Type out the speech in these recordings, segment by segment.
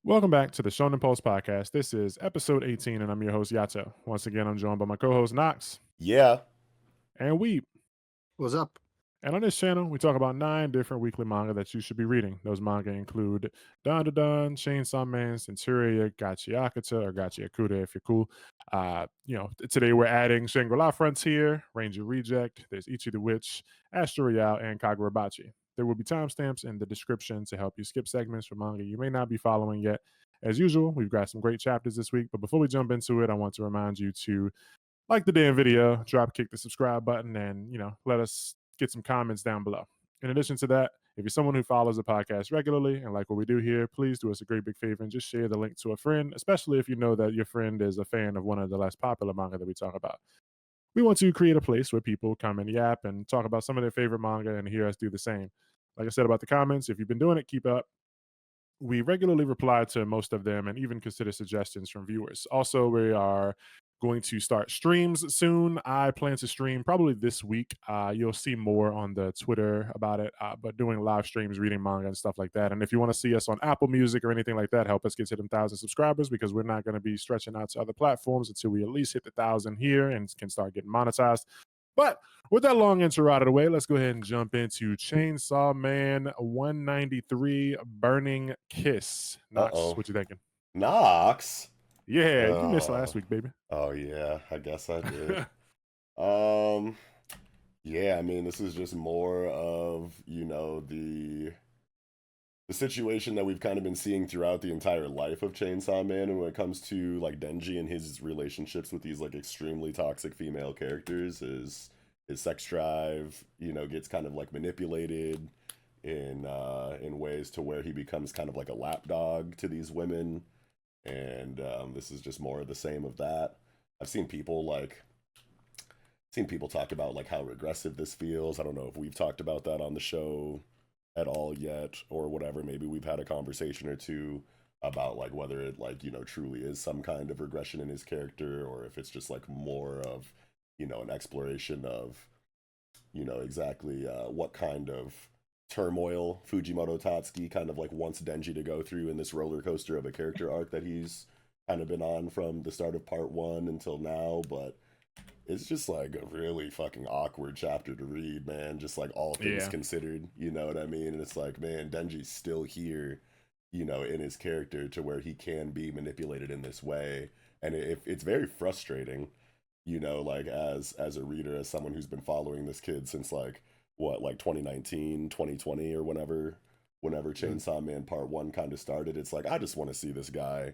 Welcome back to the Shonen Pulse podcast. This is episode 18, and I'm your host, Yato. Once again, I'm joined by my co host, Knox, Yeah. and Weeb. What's up? And on this channel, we talk about 9 different weekly manga that you should be reading. Those manga include Don Don, Chainsaw Man, Centuria, Gachiakuta, or Gachiakuta if you're cool. Today we're adding Shangri-La Frontier, Ranger Reject, there's Ichi the Witch, Astro Royale, and Kagurabachi. There will be timestamps in the description to help you skip segments for manga you may not be following yet. As usual, we've got some great chapters this week, but before we jump into it, I want to remind you to like the damn video, drop kick the subscribe button, and let us get some comments down below. In addition to that, if you're someone who follows the podcast regularly and like what we do here, please do us a great big favor and just share the link to a friend, especially if you know that your friend is a fan of one of the less popular manga that we talk about. We want to create a place where people come and yap and talk about some of their favorite manga and hear us do the same. Like I said about the comments, if you've been doing it, keep up. We regularly reply to most of them and even consider suggestions from viewers. Also, we are going to start streams soon. I plan to stream probably this week. You'll see more on the Twitter about it, but doing live streams, reading manga and stuff like that. And if you want to see us on Apple Music or anything like that, help us get to them 1,000 subscribers because we're not going to be stretching out to other platforms until we at least hit the 1,000 here and can start getting monetized. But with that long intro out of the way, let's go ahead and jump into Chainsaw Man 193 Burning Kiss. Knox, what you thinking? Knox? Yeah, you missed last week, baby. Oh, yeah, I guess I did. Yeah, I mean, this is just more of, the situation that we've kind of been seeing throughout the entire life of Chainsaw Man, and when it comes to, like, Denji and his relationships with these, like, extremely toxic female characters, his sex drive, gets kind of, like, manipulated in ways to where he becomes kind of like a lapdog to these women, and this is just more of the same of that. I've seen people talk about, like, how regressive this feels. I don't know if we've talked about that on the show at all yet or whatever. Maybe we've had a conversation or two about, like, whether it, like, truly is some kind of regression in his character, or if it's just, like, more of, an exploration of, exactly what kind of turmoil Fujimoto Tatsuki kind of, like, wants Denji to go through in this roller coaster of a character arc that he's kind of been on from the start of part 1 until now. But it's just, like, a really fucking awkward chapter to read, man. Just, like, all things considered, you know what I mean? And it's like, man, Denji's still here, in his character to where he can be manipulated in this way. And it's very frustrating, like, as a reader, as someone who's been following this kid since, like, 2019, 2020, or whenever Chainsaw Man Part 1 kind of started. It's like, I just want to see this guy,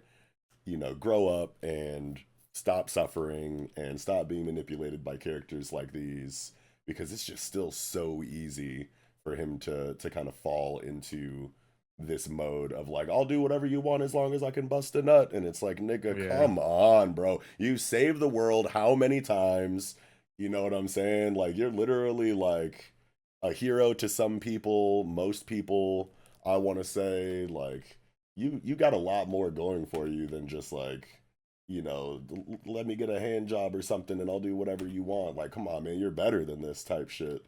grow up and stop suffering and stop being manipulated by characters like these, because it's just still so easy for him to kind of fall into this mode of, like, I'll do whatever you want as long as I can bust a nut. And it's like, nigga, come on, bro. You saved the world how many times? You know what I'm saying? Like, you're literally, like, a hero to some people, most people. I want to say, like, you got a lot more going for you than just, like, let me get a hand job or something and I'll do whatever you want. Like, come on, man, you're better than this type shit.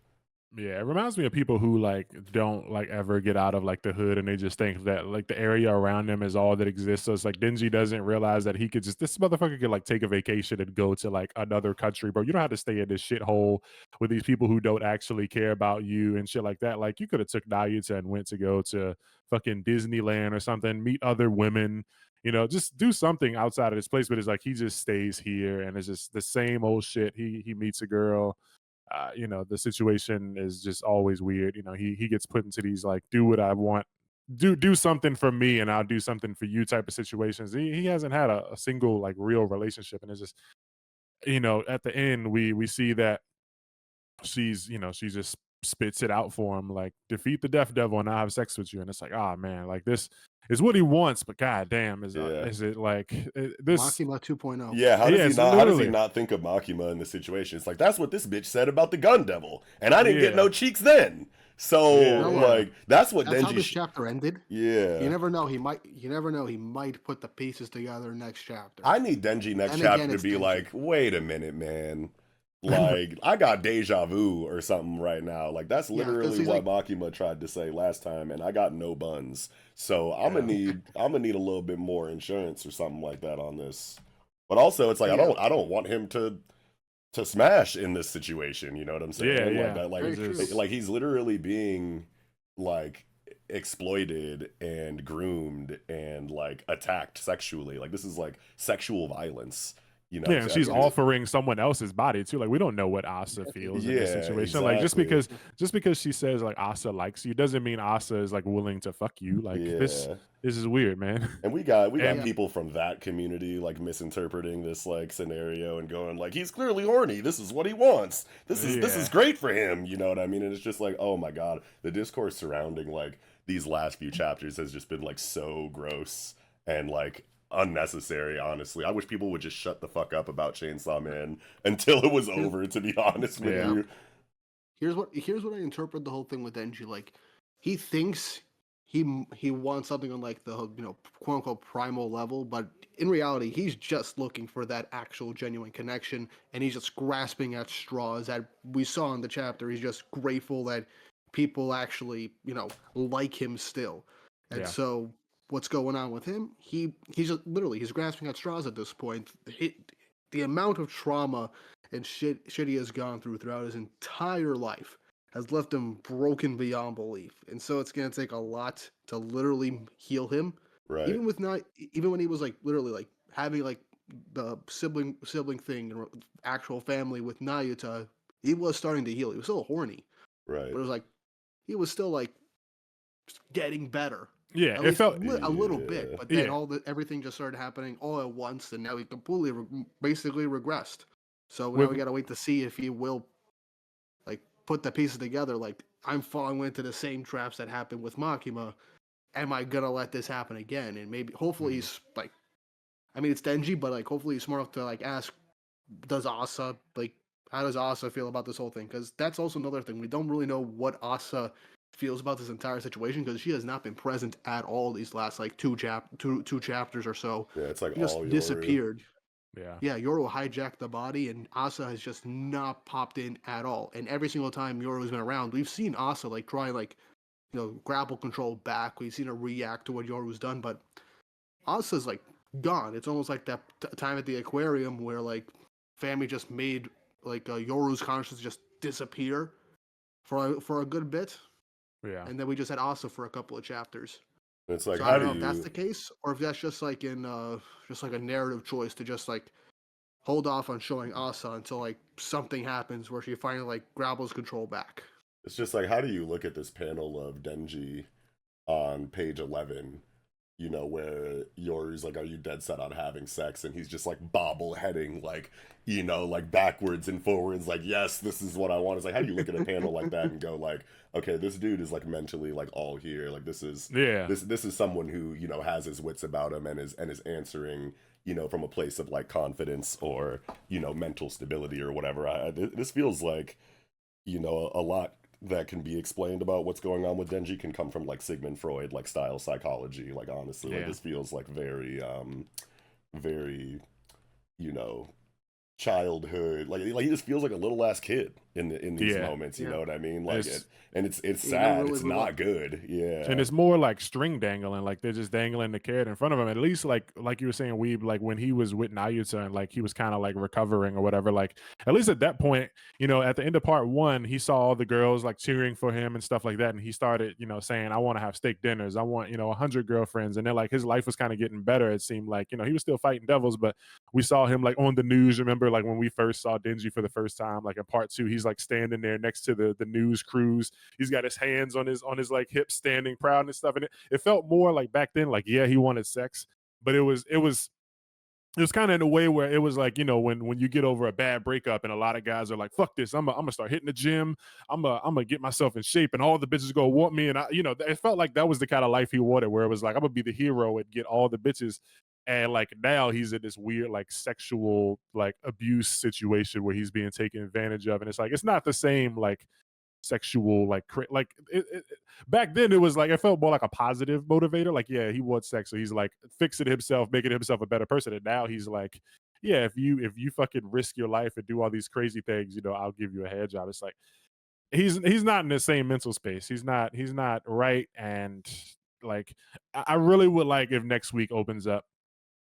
Yeah, it reminds me of people who, like, don't, like, ever get out of, like, the hood, and they just think that, like, the area around them is all that exists. So it's like Denji doesn't realize that he could just, this motherfucker could, like, take a vacation and go to, like, another country, bro. You don't have to stay in this shithole with these people who don't actually care about you and shit like that. Like, you could have took Nayuta and went to go to fucking Disneyland or something, meet other women, just do something outside of this place. But it's like he just stays here, and it's just the same old shit. He meets a girl. The situation is just always weird. He gets put into these, like, do what I want, do something for me and I'll do something for you type of situations. He hasn't had a single, like, real relationship, and it's just, at the end we see that she just spits it out for him, like, defeat the death devil and I'll have sex with you. And it's like, oh man, like, this is what he wants, but god damn, is it like this Makima 2.0? Yeah, how does he not think of Makima in the situation? It's like, that's what this bitch said about the gun devil, and I didn't get no cheeks then. So like, that's Denji. How this chapter ended. Yeah, you never know. He might put the pieces together next chapter. I need Denji next chapter to be like, wait a minute, man. Like, I got deja vu or something right now. Like, that's Yeah, because literally he's what like, Makima tried to say last time, and I got no buns. So Yeah. I'm gonna need a little bit more insurance or something like that on this. But also, it's like yeah, I don't want him to smash in this situation. You know what I'm Yeah, saying? Like yeah. that, very true. like he's literally being like exploited and groomed and like attacked sexually. Like this is like sexual violence. You know, Yeah, and she's It's offering someone else's body too. Like we don't know what Asa feels in this yeah, situation. Like exactly. just because she says like Asa likes you doesn't mean Asa is like willing to fuck you. Like Yeah. this is weird, man. And we got yeah, And people from that community like misinterpreting this like scenario and going like he's clearly horny. This is what he wants. This is yeah. great for him. You know what I mean? And it's just like, oh my god, the discourse surrounding like these last few chapters has just been like so gross and like unnecessary. Honestly, I wish people would just shut the fuck up about Chainsaw Man until it was here's, over. To be honest with Yeah. you, here's what I interpret the whole thing with Denji. Like, he thinks he wants something on like the quote unquote primal level, but in reality, he's just looking for that actual genuine connection, and he's just grasping at straws that we saw in the chapter. He's just grateful that people actually like him still, and Yeah. so what's going on with him? He's just literally he's grasping at straws at this point. The amount of trauma and shit he has gone throughout his entire life has left him broken beyond belief. And so it's gonna take a lot to literally heal him. right, Even with not even when he was like literally like having like the sibling thing and actual family with Nayuta, he was starting to heal. He was still horny, right, but it was like he was still like getting better. Yeah. At It least felt a little bit, yeah, but then yeah. everything just started happening all at once, and now he completely basically regressed. So now With we gotta wait to see if he will like put the pieces together. Like I'm falling into the same traps that happened with Makima. Am I gonna let this happen again? And maybe, hopefully, Mhm. he's like, I mean, it's Denji, but like, hopefully, he's smart enough to like ask, does Asa like, how does Asa feel about this whole thing? Because that's also another thing. We don't really know what Asa feels about this entire situation because she has not been present at all these last like two chapters or so. yeah. It's like She all just Yoru. disappeared. Yeah. Yeah, Yoru hijacked the body, and Asa has just not popped in at all. And every single time Yoru's been around, we've seen Asa like try like grapple control back. We've seen her react to what Yoru's done, but Asa's like gone. It's almost like that time at the aquarium where like Fami just made like Yoru's consciousness just disappear for a good bit, Yeah. and then we just had Asa for a couple of chapters. It's like So I how don't do know if that's you the case or if that's just like in just like a narrative choice to just like hold off on showing Asa until like something happens where she finally like grabbles control back. it's just like how do you look at this panel of Denji on page 11, you know, where Yoru's like, are you dead set on having sex? And he's just like bobbleheading, like, you know, like backwards and forwards, like, yes, this is what I want. It's like, how do you look at a panel like that and go like, okay, this dude is like mentally like all here. Like this is Yeah. this is someone who, you know, has his wits about him and is answering, you know, from a place of like confidence or, you know, mental stability or whatever. This feels like, you know, a lot that can be explained about what's going on with Denji can come from like Sigmund Freud like style psychology. Like honestly, like Yeah. this feels like very, you know, childhood. Like he just feels like a little ass kid in these Yeah. moments. You Yeah. know what I mean? Like It's and it's He never sad. really It's grew not up. good. Yeah. and it's more like string dangling, like they're just dangling the carrot in front of him. At least, like you were saying, Weeb, like when he was with Nayuta and like he was kind of like recovering or whatever. Like at least at that point, at the end of part one, he saw all the girls like cheering for him and stuff like that, and he started, saying, "I want to have steak dinners. I want, 100 girlfriends." And then like his life was kind of getting better. It seemed like, he was still fighting devils, but we saw him like on the news. Remember, like when we first saw Denji for the first time, like in part two, he's like standing there next to the news crews. He's got his hands on his like hips, standing proud and stuff. And it felt more like back then, like yeah, he wanted sex, but it was kind of in a way where it was like, when you get over a bad breakup and a lot of guys are like, fuck this, I'm gonna start hitting the gym, I'm gonna get myself in shape, and all the bitches gonna want me. And it felt like that was the kind of life he wanted, where it was like, I'm gonna be the hero and get all the bitches. And like now he's in this weird like sexual like abuse situation where he's being taken advantage of, and it's like it's not the same like sexual like back then it was like it felt more like a positive motivator, like yeah, he wants sex, so he's like fixing himself, making himself a better person. And now he's like, yeah, if you fucking risk your life and do all these crazy things, I'll give you a head job. It's like he's not in the same mental space. He's not right. And like I really would like if next week opens up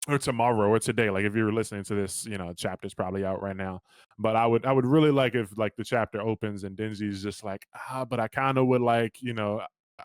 or tomorrow or today, like if you're listening to this, chapter's probably out right now. But I would really like if like the chapter opens and Denji's just like, but I kind of would like,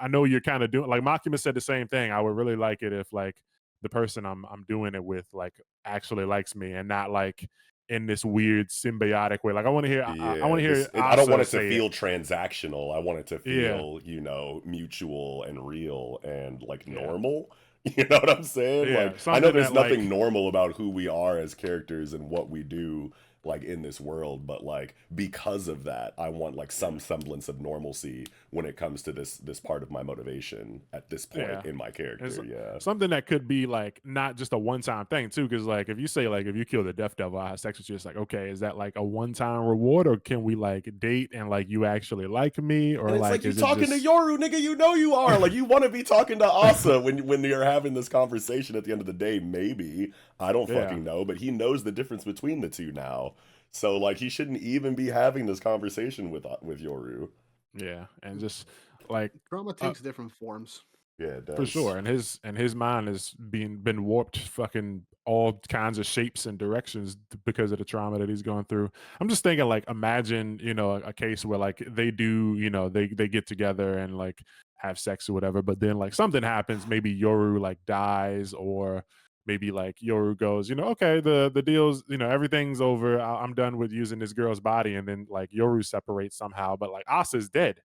I know you're kind of doing, like Makima said the same thing. I would really like it if like the person I'm doing it with like actually likes me and not like in this weird symbiotic way. Like I want to hear I want Yeah, to hear I don't want Asa it to say it. feel transactional. I want it to Yeah, feel, mutual and real and like yeah, normal. You know what I'm saying? yeah. Like, I know Something there's that nothing like normal about who we are as characters and what we do, like in this world, but like because of that, I want like some semblance of normalcy when it comes to this part of my motivation at this point yeah. in my It's character. Yeah. something that could be like not just a one-time thing too, because like if you say like if you kill the Death Devil, I have sex with you, it's like okay, is that like a one-time reward or can we like date and like you actually like me or And it's like like you is it talking to just Yoru, nigga. You know you are. Like you want to be talking to Asa when you're having this conversation. At the end of the day, maybe I don't yeah, fucking know, but he knows the difference between the two now. So like he shouldn't even be having this conversation with Yoru. yeah, and just like Trauma uh, takes different forms. Yeah, it for does. sure, and his mind is been warped fucking all kinds of shapes and directions because of the trauma that he's going through. I'm just thinking like imagine, a case where like they do, they get together and like have sex or whatever, but then like something happens, maybe Yoru like dies or maybe like Yoru goes, okay, the deal's, everything's over. I'm done with using this girl's body and then like Yoru separates somehow, but like Asa's dead.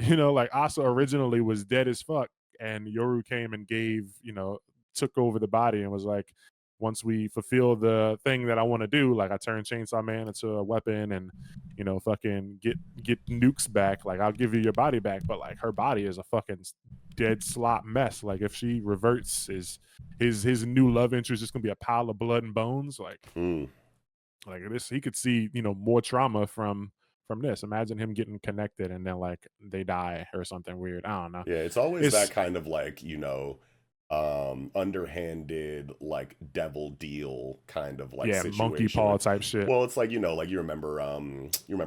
Like Asa originally was dead as fuck, and Yoru came and took over the body and was like, once we fulfill the thing that I want to do, like I turn Chainsaw Man into a weapon and fucking get nukes back. Like I'll give you your body back, but like her body is a fucking dead slop mess. Like if she reverts, his new love interest is gonna be a pile of blood and bones. Mm. Like this, he could see more trauma from this. Imagine him getting connected and then like they die or something weird. I don't know. Yeah, it's always that It's kind of like, underhanded like devil deal kind of like yeah, monkey paw situation. type shit. Well, it's like, like you remember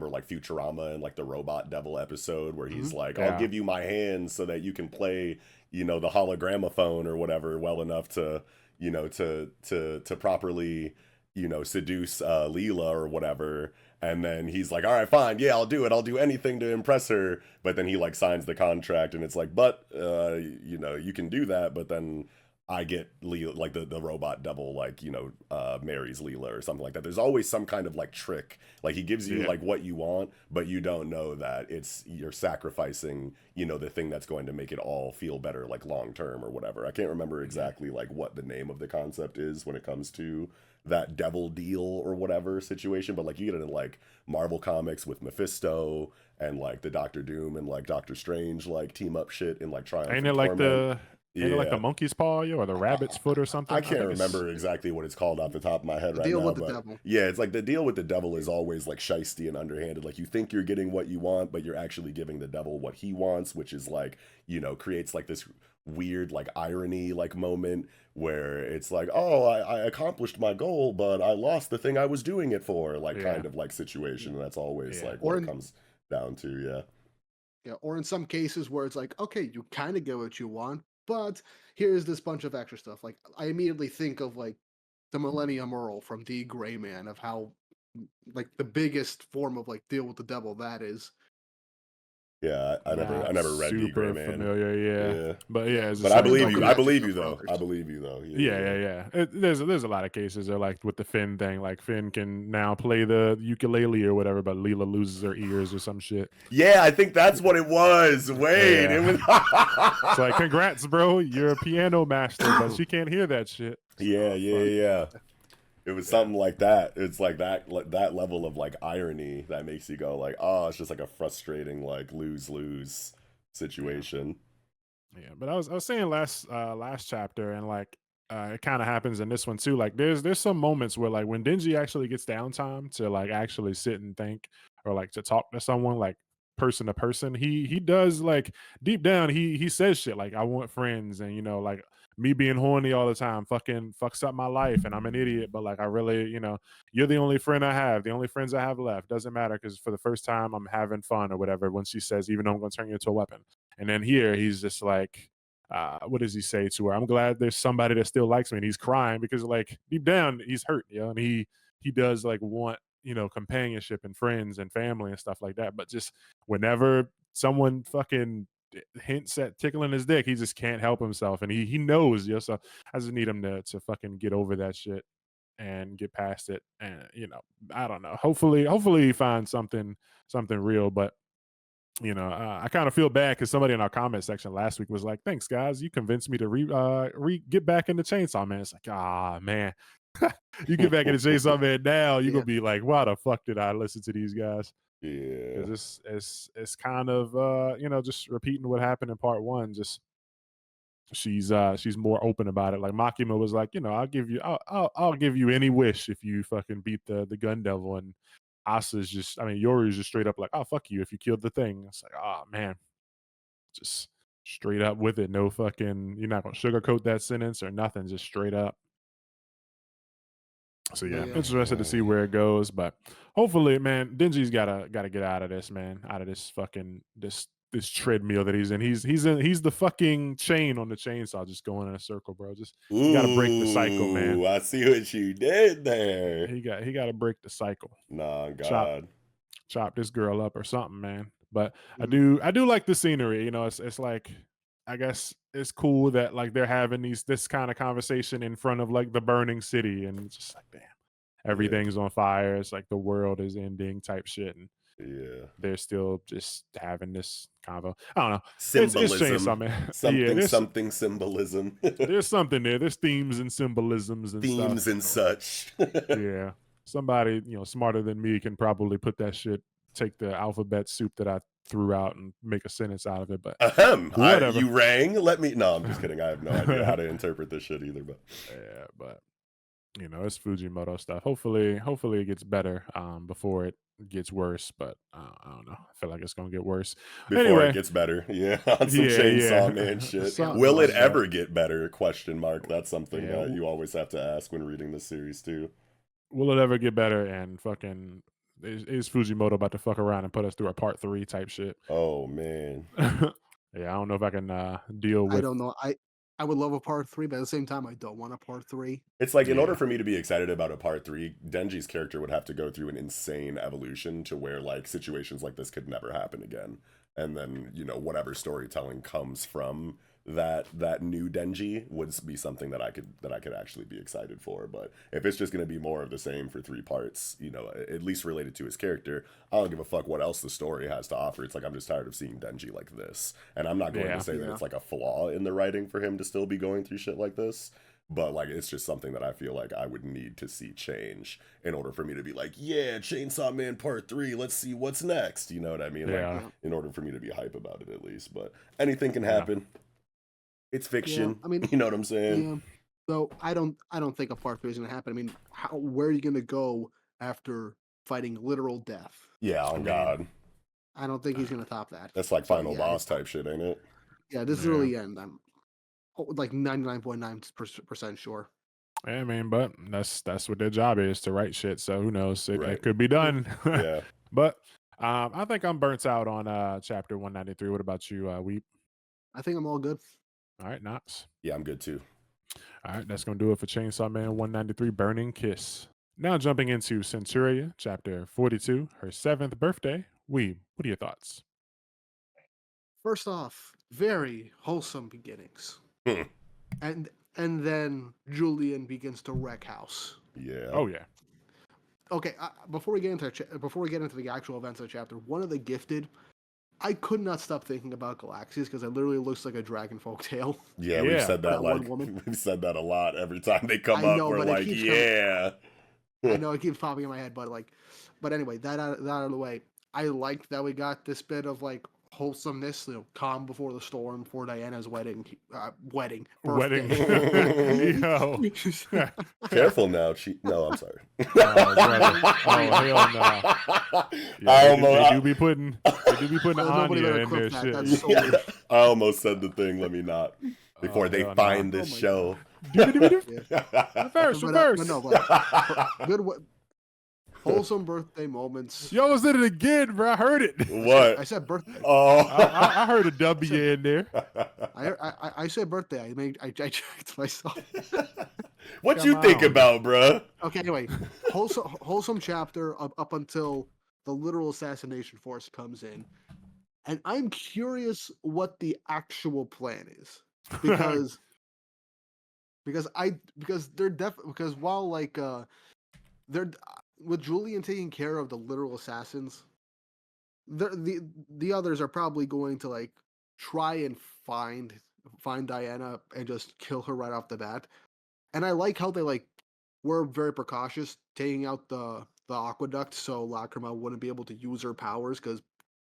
like Futurama and like the robot devil episode where he's Mhm. like, I'll Yeah, give you my hands so that you can play, the hologramophone or whatever well enough to, to properly, seduce Leela or whatever. And then he's like, all right, fine. Yeah, I'll do it. I'll do anything to impress her. But then he like signs the contract and it's like, but, you can do that. But then I get Leela, like the robot devil, like, marries Leela or something like that. There's always some kind of like trick. Like he gives you yeah, like what you want, but you don't know that you're sacrificing, the thing that's going to make it all feel better, like long term or whatever. I can't remember yeah. exactly like what the name of the concept is when it comes to that devil deal or whatever situation, but like you get it in like Marvel comics with Mephisto and like the Doctor Doom and like Doctor Strange like team up shit in like Triumph Ain't and it like Torment. the ain't it like the Yeah, monkey's paw, or the rabbit's foot or I something? I can't think it's remember exactly what it's called off the top of my head The right deal now, with the but devil. yeah, it's like the deal with the devil is always like shisty and underhanded. Like you think you're getting what you want, but you're actually giving the devil what he wants, which is like, creates like this weird like irony like moment where it's like, oh, I accomplished my goal, but I lost the thing I was doing it for, like yeah, kind of like situation. And that's always yeah, like what Or it in comes down to. Yeah. Yeah, or in some cases where it's like, okay, you kind of get what you want, but here's this bunch of extra stuff. Like I immediately think of like the Millennium Earl from the Gray Man of how like the biggest form of like deal with the devil that is. Yeah, I not never read D Gray super Man. familiar. Yeah, Yeah. but Yeah, yeah, it's But just I him like and believe you. I Gachiakuta okay. believe are you though. I brothers. believe you though. Yeah, Yeah, yeah. yeah, yeah. There's a lot of cases where like with the Finn thing, like Finn can now play the ukulele or whatever, but Leela loses her ears or some shit. Yeah, I think that's what it was. Wait, it Yeah. was. It's like, congrats, bro. You're a piano master, but she can't hear that shit. Yeah, Oh yeah, fuck. yeah. It was Yeah. something like that. It's like that level of like irony that makes you go like, oh, it's just like a frustrating like lose lose Yeah. situation. Yeah. But I was saying last chapter and like it kind of happens in this one too. Like there's some moments where like when Denji actually gets downtime to like actually sit and think or like to talk to someone like person to person, he does like deep down he says shit like I want friends and like me being horny all the time fucking fucks up my life and I'm an idiot, but like I really, you're the only friend I have, the only friends I have left. Doesn't matter because for the first time I'm having fun or whatever. When she says, even though I'm gonna turn you into a weapon. And then here he's just like, what does he say to her? I'm glad there's somebody that still likes me, and he's crying because like deep down he's hurt, and he does like want, companionship and friends and family and stuff like that. But just whenever someone fucking hints at tickling his dick, he just can't help himself, and he knows. So I just need him to fucking get over that shit and get past it. And I don't know. Hopefully he finds something real. But I kind of feel bad because somebody in our comment section last week was like, "Thanks, guys, you convinced me to get back into Chainsaw Man." It's like, man, you get back into Chainsaw Man now, you're gonna be like, "Why the fuck did I listen to these guys?" Yeah, because it's kind of just repeating what happened in part one. Just she's more open about it. Like Makima was like, I'll give you any wish if you fucking beat the gun devil. And Asa's just, Yori's just straight up like, "Oh, fuck you if you killed the thing." It's like, oh man, just straight up with it. No fucking, you're not gonna sugarcoat that sentence or nothing, just straight up. So yeah, Yeah. interested to see where it goes, but hopefully, man, Denji's gotta get out of this, man, out of this fucking this treadmill that he's in. He's the fucking chain on the chainsaw, just going in a circle, bro. Just you gotta break the cycle, man. I see what you did there. He gotta break the cycle. Nah, God, chop this girl up or something, man. But I do like the scenery. It's like, I guess it's cool that like they're having this kind of conversation in front of like the burning city, and it's just like, damn, everything's on fire. It's like the world is ending type shit, and they're still just having this convo. I don't know. Symbolism. It's Chainsaw Man. Something symbolism. There's something there. There's themes and symbolisms and themes stuff. and such. Yeah. Somebody, smarter than me can probably put that shit, take the alphabet soup that I threw out and make a sentence out of it. But whatever. You rang? No, I'm just kidding. I have no idea how to interpret this shit either. But yeah, but it's Fujimoto stuff. Hopefully it gets better before it gets worse. But I don't know. I feel like it's gonna get worse before it gets better. Yeah, on some Chainsaw Man shit. Will it ever get better? Question mark. That's something that you always have to ask when reading this series too. Will it ever get better? And fucking is Fujimoto about to fuck around and put us through a part 3 type shit? Oh man. Yeah, I don't know if I can deal with. I don't know. I would love a part 3, but at the same time, I don't want a part 3. It's like, in order for me to be excited about a part 3, Denji's character would have to go through an insane evolution to where like situations like this could never happen again. And then, whatever storytelling comes from that new Denji would be something that I could actually be excited for. But if it's just going to be more of the same for 3 parts, at least related to his character, I don't give a fuck what else the story has to offer. It's like, I'm just tired of seeing Denji like this. And I'm not going to say that it's like a flaw in the writing for him to still be going through shit like this. But like, it's just something that I feel like I would need to see change in order for me to be like, yeah, Chainsaw Man Part 3, let's see what's next. You know what I mean? Yeah. Like, in order for me to be hype about it at least. But anything can happen. It's fiction. Yeah, you know what I'm saying? Yeah. So I don't think a part 3 is gonna happen. I mean, where are you gonna go after fighting literal death? Yeah, oh God. I don't think he's gonna top that. That's like final boss type shit, ain't it? Yeah, this is really the end. I'm like 99.9% sure. Yeah, I mean, but that's what their job is, to write shit. So who knows? It could be done. Yeah. But I think I'm burnt out on chapter 193. What about you, Weep? I think I'm all good. All right, Knox. Yeah, I'm good too. All right, that's going to do it for Chainsaw Man 193 Burning Kiss. Now jumping into Centuria, chapter 42, her 7th birthday. Weeb, what are your thoughts? First off, very wholesome beginnings. And then Julian begins to wreck house. Yeah. Oh yeah. Okay, before we get into the actual events of the chapter, one of the gifted, I could not stop thinking about Galaxias because it literally looks like a dragon folk tale. Yeah, we've said that we've said that a lot every time they come up. We're like, yeah. I know it keeps popping in my head, but anyway, that out of the way. I like that we got this bit of like wholesomeness, calm before the storm for Diana's birthday. Yo. Careful now. No, I'm sorry. Hell no. Yeah, they do be putting Anya in there shit. I almost said the thing, let me not. before Oh they hell no. find this Oh my show. Yeah. Reverse. But no, but good wholesome birthday moments. You almost did it again, bro. I heard it. What? I said birthday. Oh. I heard a W in there. I said birthday. I checked myself. What Come you think on. about, bruh? Okay, anyway, wholesome chapter up until the literal assassination force comes in, and I'm curious what the actual plan is because because while like they're with Julian taking care of the literal assassins, the others are probably going to like try and find Diana and just kill her right off the bat. And I like how they like were very precautious taking out the aqueduct so Lacrima wouldn't be able to use her powers because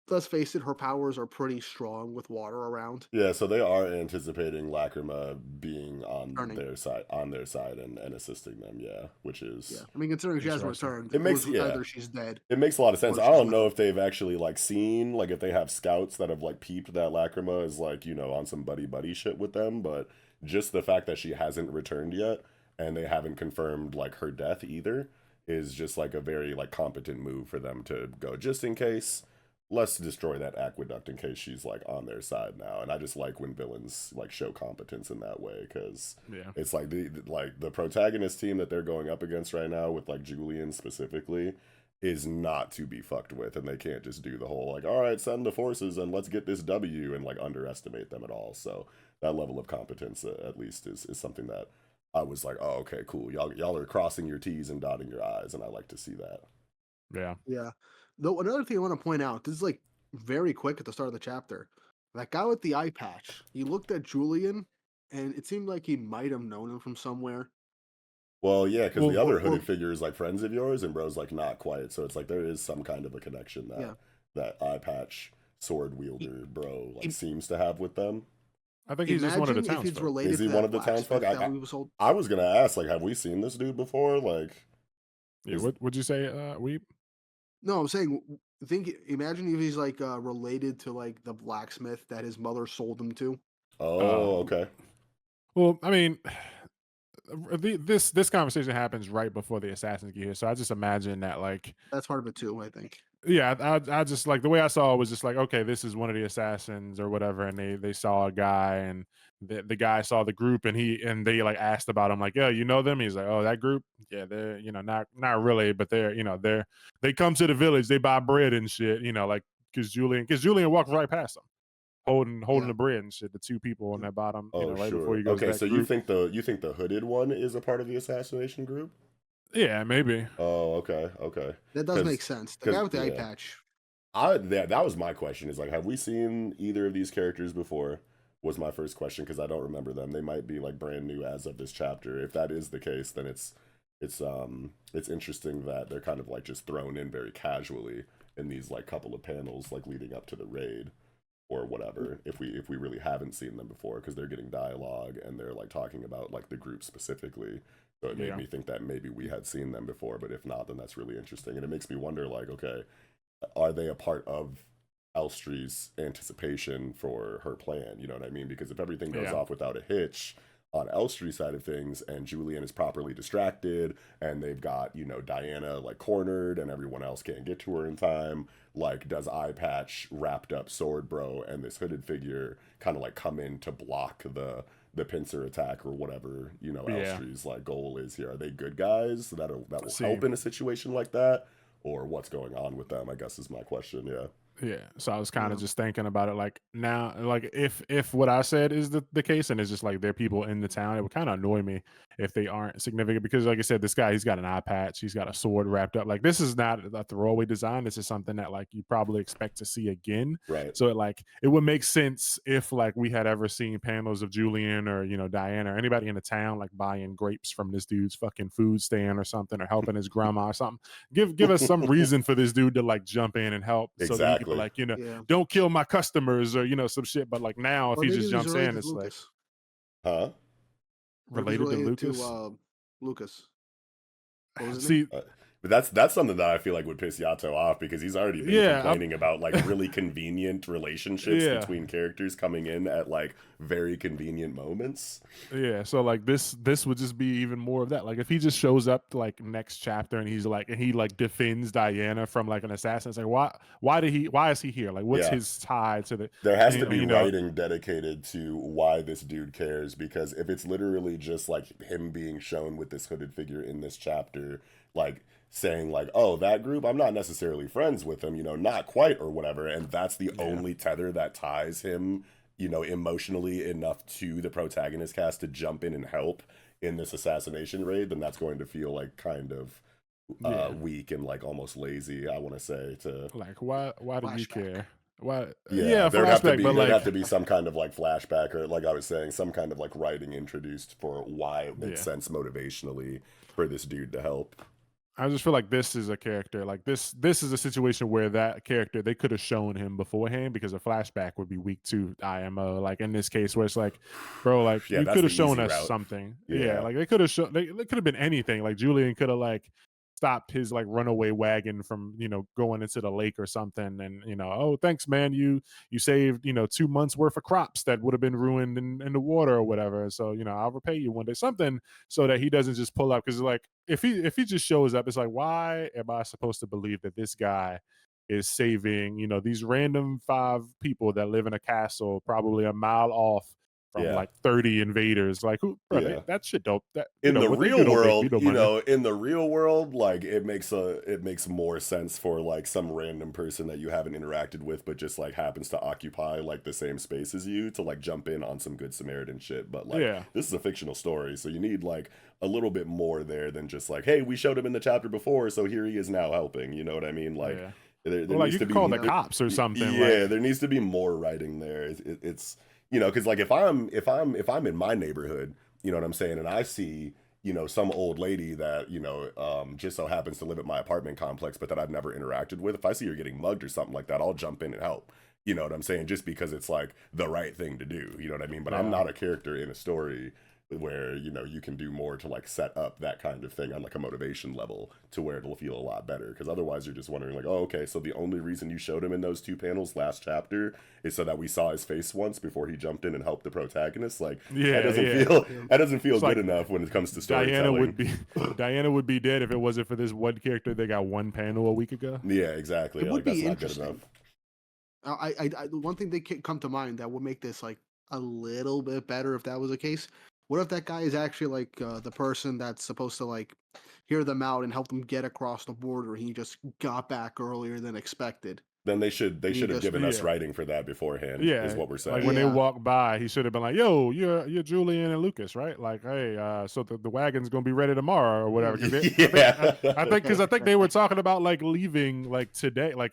let's face it, her powers are pretty strong with water around. Yeah, so they are anticipating Lacrima being on Turning. their side and assisting them, yeah, which Yeah, is I mean considering she hasn't Interesting. returned, It makes- yeah. either she's dead. it makes a lot of sense. Or I she's don't know with if they've actually like seen like if they have scouts that have like peeped that Lacrima is like, on some buddy shit with them, but just the fact that she hasn't returned yet and they haven't confirmed like her death either is just like a very like competent move for them to go just in case. Let's destroy that aqueduct in case she's like on their side now. And I just like when villains like show competence in that way because Yeah. it's like the protagonist team that they're going up against right now with like Julian specifically is not to be fucked with, and they can't just do the whole like, all right, send the forces and let's get this W and like underestimate them at all. So that level of competence at least is something that I was like, oh, okay, cool. Y'all are crossing your T's and dotting your I's, and I like to see that. Yeah. Yeah. Though another thing I want to point out, this is like very quick at the start of the chapter. That guy with the eye patch, he looked at Julian, and it seemed like he might have known him from somewhere. Well, yeah, because Well, the other or- hooded figure is like friends of yours, and bro's like not quite. So it's like there is some kind of a connection that Yeah. that eye patch sword wielder bro like he- seems to have with them. I think he's just one of the Imagine if he's townsfolk. related Is he to one that of the townsfolk? blacksmith that we was told. I was gonna ask, like, have we seen this dude before? Like, Yeah, is- what would you say, Weep? No, I'm saying, imagine if he's like related to like the blacksmith that his mother sold him to. oh, okay. Well, I mean, this conversation happens right before the assassins get here, so I just imagine that like, That's part of it too, I think. yeah, I just like the way I saw it was just like, okay, this is one of the assassins or whatever, and they saw a guy and the guy saw the group and they like asked about him like, yeah, you know them? He's like, oh, that group, yeah, they're not really, but they come to the village, they buy bread and shit, like because Julian walked right past them. Holding Yeah. the bread and shit. The two people on that bottom, Oh, right sure. before you go. Okay, to that so group. you think the hooded one is a part of the assassination group? Yeah, maybe. Oh, okay. That does 'Cause- make sense. The guy with the eye yeah. patch. That was my question. Is like, have we seen either of these characters before? Was my first question because I don't remember them. They might be like brand new as of this chapter. If that is the case, then it's interesting that they're kind of like just thrown in very casually in these like couple of panels like leading up to the raid or whatever. If we really haven't seen them before, because they're getting dialogue and they're like talking about like the group specifically. So it made me think that maybe we had seen them before, but if not, then that's really interesting. And it makes me wonder, like, okay, are they a part of Elstrie's anticipation for her plan? You know what I mean? Because if everything goes off without a hitch on Elstrie's side of things, and Julian is properly distracted, and they've got, Diana like cornered, and everyone else can't get to her in time, like, does Eye Patch, wrapped up sword bro, and this hooded figure kind of like come in to block the pincer attack or whatever, Elstrie's like goal is here? Are they good guys that will help in a situation like that? Or what's going on with them, I guess, is my question. Yeah. So I was kind of just thinking about it like now, like if what I said is the case and it's just like they're people in the town, it would kind of annoy me if they aren't significant because like I said, this guy, he's got an eye patch, he's got a sword wrapped up. Like this is not a throwaway design. This is something that like you probably expect to see again. Right. So it would make sense if like we had ever seen panels of Julian or, Diana or anybody in the town like buying grapes from this dude's fucking food stand or something or helping his grandma or something. Give us some reason for this dude to like jump in and help. So that he could be like, don't kill my customers or some shit. But like now, if he just jumps in, it's like, huh? Related to Lucas. Lucas. See, But that's something that I feel like would piss Yato off because he's already been Yeah, complaining about like really convenient relationships yeah, between characters coming in at like very convenient moments. yeah. So like this would just be even more of that. Like if he just shows up like next chapter and he like defends Diana from like an assassin. It's like why is he here? Like what's Yeah. his tie to the There has to be you know writing dedicated to why this dude cares, because if it's literally just like him being shown with this hooded figure in this chapter, like saying like, oh, that group, I'm not necessarily friends with them, you know, not quite or whatever, and that's the yeah. only tether that ties him, you know, emotionally enough to the protagonist cast to jump in and help in this assassination raid, then that's going to feel like kind of Yeah. weak and like almost lazy, I want to say, to Like why do you Flashback. care? Why yeah, yeah, flashback, but there'd like have to be some kind of like flashback, or like I was saying, some kind of like writing introduced for why it makes yeah. sense motivationally for this dude to help. I just feel like this is a character like this is a situation where that character they could have shown him beforehand because a flashback would be weak to IMO. Like in this case where it's like, bro, like Yeah, you that's could the have shown easy us route. something. Yeah, Yeah. like they could have shown they could have been anything. Like Julian could have like stopped his like runaway wagon from going into the lake or something, and oh thanks man, you saved 2 months worth of crops that would have been ruined in the water or whatever, so I'll repay you one day, something, so that he doesn't just pull up. Because like if he just shows up, it's like, why am I supposed to believe that this guy is saving these random 5 people that live in a castle probably a mile off from Yeah. like 30 invaders? Like who, bro, Yeah. that shit don't, that In the what they do real don't make me world, no money. in the real world, like it makes more sense for like some random person that you haven't interacted with but just like happens to occupy like the same space as you to like jump in on some good Samaritan shit. But like Yeah. this is a fictional story, so you need like a little bit more there than just like, hey, we showed him in the chapter before, so here he is now helping. You know what I mean? Like Yeah. there Or like needs you to could be call the Yeah. cops or something. yeah, Like there needs to be more writing there. It's because like if I'm in my neighborhood, you know what I'm saying, and I see some old lady that just so happens to live at my apartment complex, but that I've never interacted with. If I see her getting mugged or something like that, I'll jump in and help. You know what I'm saying? Just because it's like the right thing to do. You know what I mean? But I'm yeah. not a character in a story where you can do more to like set up that kind of thing on like a motivation level to where it'll feel a lot better, because otherwise you're just wondering like, oh okay, so the only reason you showed him in those 2 panels last chapter is so that we saw his face once before he jumped in and helped the protagonist. Like Yeah, yeah. that doesn't feel It's good like enough when it comes to Diana storytelling. would be Diana would be dead if it wasn't for this one character they got one panel a week ago. Yeah, exactly. It Like would that's be not good enough. interesting. The one thing that come to mind that would make this like a little bit better if that was the case. What if that guy is actually like the person that's supposed to like hear them out and help them get across the border? He just got back earlier than expected. Then they should And he have just given us Yeah. writing for that beforehand, is Yeah, what we're like when saying. they Yeah. walk by, he should have been like, "Yo, you're Julian and Lucas, right? Like, hey, so the wagon's gonna be ready tomorrow or whatever." Yeah. I think they were talking about like leaving like today. Like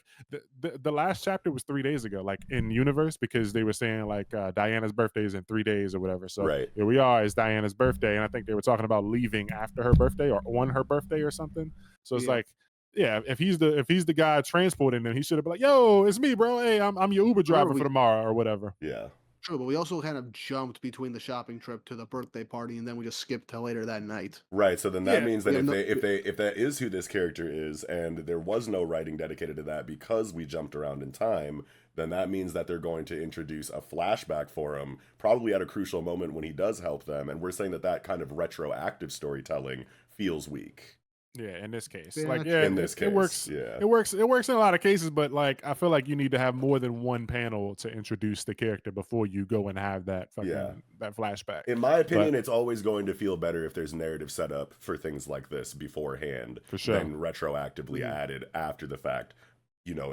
the last chapter was 3 days ago, like in universe, because they were saying like Diana's birthday is in 3 days or whatever. So Right. here we are, it's Diana's birthday, and I think they were talking about leaving after her birthday or on her birthday or something. So it's Yeah. like, yeah, if he's the guy transporting them, he should have been like, "Yo, it's me, bro. Hey, I'm your Uber driver we- for tomorrow or whatever." Yeah. True, but we also kind of jumped between the shopping trip to the birthday party, and then we just skipped till later that night. Right. So then that Yeah. means that We have if that is who this character is, and there was no writing dedicated to that because we jumped around in time, then that means that they're going to introduce a flashback for him, probably at a crucial moment when he does help them. And we're saying that that kind of retroactive storytelling feels weak. Yeah, in this case, Yeah, like, yeah, In this case, it works. yeah. It works. It works in a lot of cases, but like, I feel like you need to have more than one panel to introduce the character before you go and have that fucking Yeah. that flashback. In my opinion, But it's always going to feel better if there's narrative setup for things like this beforehand For sure. than retroactively Mhm. added after the fact,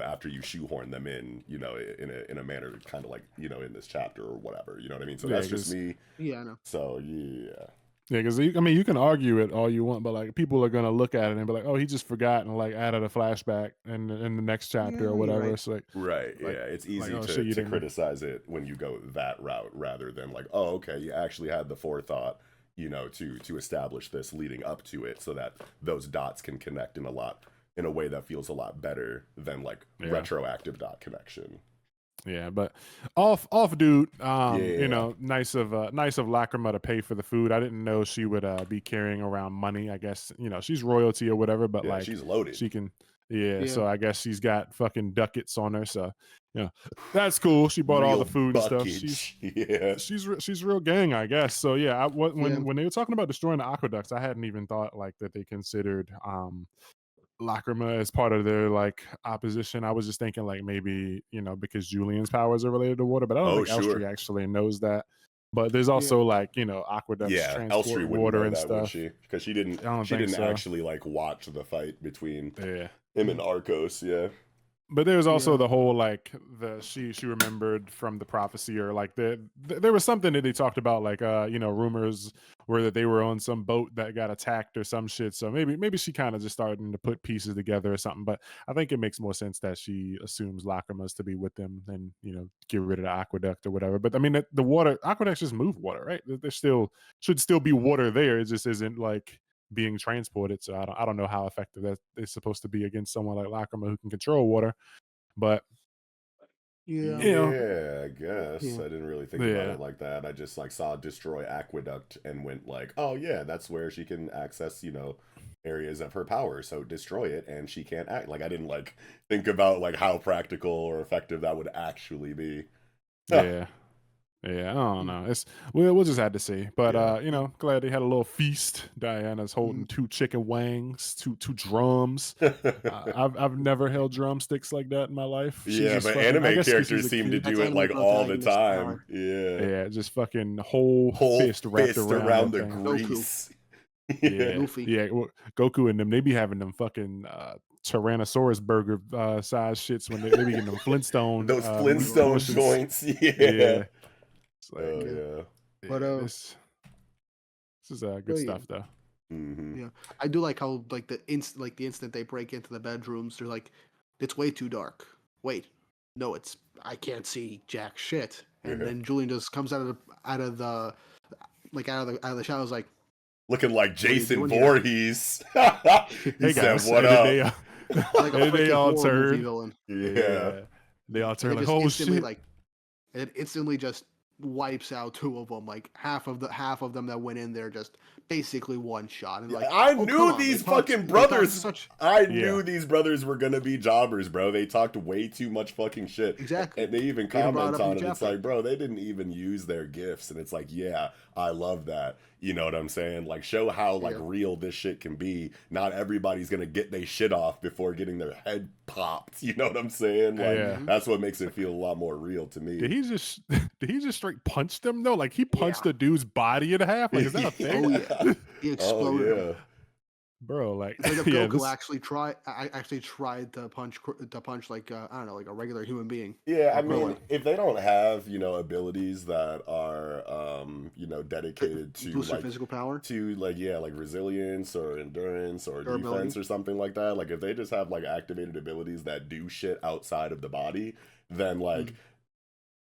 after you shoehorn them in, in a manner kind of like, in this chapter or whatever, you know what I mean? So Yeah, that's just 'cause- me. Yeah, I know. So, yeah. yeah, because I mean, you can argue it all you want, but like, people are gonna look at it and be like, "Oh, he just forgot and like added a flashback in the next chapter Yeah, or you're whatever." right. It's like, Right. Like- Yeah. It's like, easy oh, to, shit, you to didn't- criticize it when you go that route rather than like, oh, okay, you actually had the forethought, to establish this leading up to it so that those dots can connect in a way that feels a lot better than like Yeah. retroactive dot connection. Yeah, but off dude. Yeah. Nice of Lacrima to pay for the food. I didn't know she would be carrying around money. I guess, she's royalty or whatever, but Yeah, like she's loaded. she can yeah, Yeah. so I guess she's got fucking ducats on her. So, you know, that's cool. She bought all Real the food and stuff. buckage. Yeah. She's real gang, I guess. So yeah, Yeah. when they were talking about destroying the aqueducts, I hadn't even thought like that they considered Lacrima as part of their like opposition. I was just thinking like maybe, because Julian's powers are related to water, but I don't Oh, think sure. Elstree actually knows that. But there's Yeah. also like, aqueducts Yeah, Elstree transport wouldn't water know and that, would stuff. she? Because I don't she think didn't so. actually like watch the fight between Yeah. him and Arcos. Yeah. But there was also Yeah. the whole like the she remembered from the prophecy, or like there was something that they talked about, like rumors were that they were on some boat that got attacked or some shit. So maybe she kind of just starting to put pieces together or something. But I think it makes more sense that she assumes Lacrima's to be with them and get rid of the aqueduct or whatever. But I mean the water aqueducts just move water, right? There still should still be water there. It just isn't like being transported. So I don't know how effective that is supposed to be against someone like Lacrima who can control water. But Yeah. you know, Yeah, I guess. Yeah. I didn't really think about yeah, it like that. I just like saw destroy aqueduct and went like, oh yeah, that's where she can access, areas of her power. So destroy it and she can't act. Like I didn't like think about like how practical or effective that would actually be. yeah, yeah. I don't know. It's we'll just have to see. But Yeah. glad they had a little feast. Diana's holding Mm. 2 chicken wings, two drums. I've never held drumsticks like that in my life. She Yeah, just but fucking. I anime guess because she's characters a seem to kid. That's do it anime like all the protagonist time. power. Yeah. Yeah, just fucking whole Whole fist wrapped fist around around that the thing. Goku. grease. Yeah, Luffy. yeah. Goku and them, they be having them fucking Tyrannosaurus burger size shits when they be getting them Flintstone Those Flintstone portions. joints. Yeah. Yeah, it's like Oh Yeah. yeah. But yeah, this is oh good yeah. stuff though. Mm-hmm. Yeah. I do like how like the instant they break into the bedrooms, they're like, it's way too dark. Wait, no, I can't see jack shit. And Yeah. then Julian just comes out of the shadows like, Looking like what are you Jason doing here? Voorhees. He Hey said, guys, "What and then up?" Like a and then they freaking all horror movie turn. villain. Yeah. They all And turn it like, just oh instantly shit. like it instantly just wipes out two of them. Like half of them that went in there just basically one shot. And like, I oh come knew on, these they talked fucking brothers. such I Yeah, knew these brothers were gonna be jobbers, bro. They talked way too much fucking shit. exactly. And they even They even brought it comment up in on the it. It's chapter. like, bro, they didn't even use their gifts. And it's like, yeah, I love that. You know what I'm saying? Like, show how like Yeah. real this shit can be. Not everybody's gonna get their shit off before getting their head popped. You know what I'm saying? Like, yeah. that's what makes it feel a lot more real to me. Did he just straight punch them though? Like he punched Yeah. the dude's body in half. Like is that a thing? Oh yeah. He Oh exploded him. yeah. Bro, like It's like if yeah, Goku actually tried to punch like I don't know, like a regular human being. Yeah, or I mean, Krillin. if they don't have, abilities that are, dedicated to Boost their physical power. like resilience or endurance or Durability. defense or something like that, like if they just have like activated abilities that do shit outside of the body, then like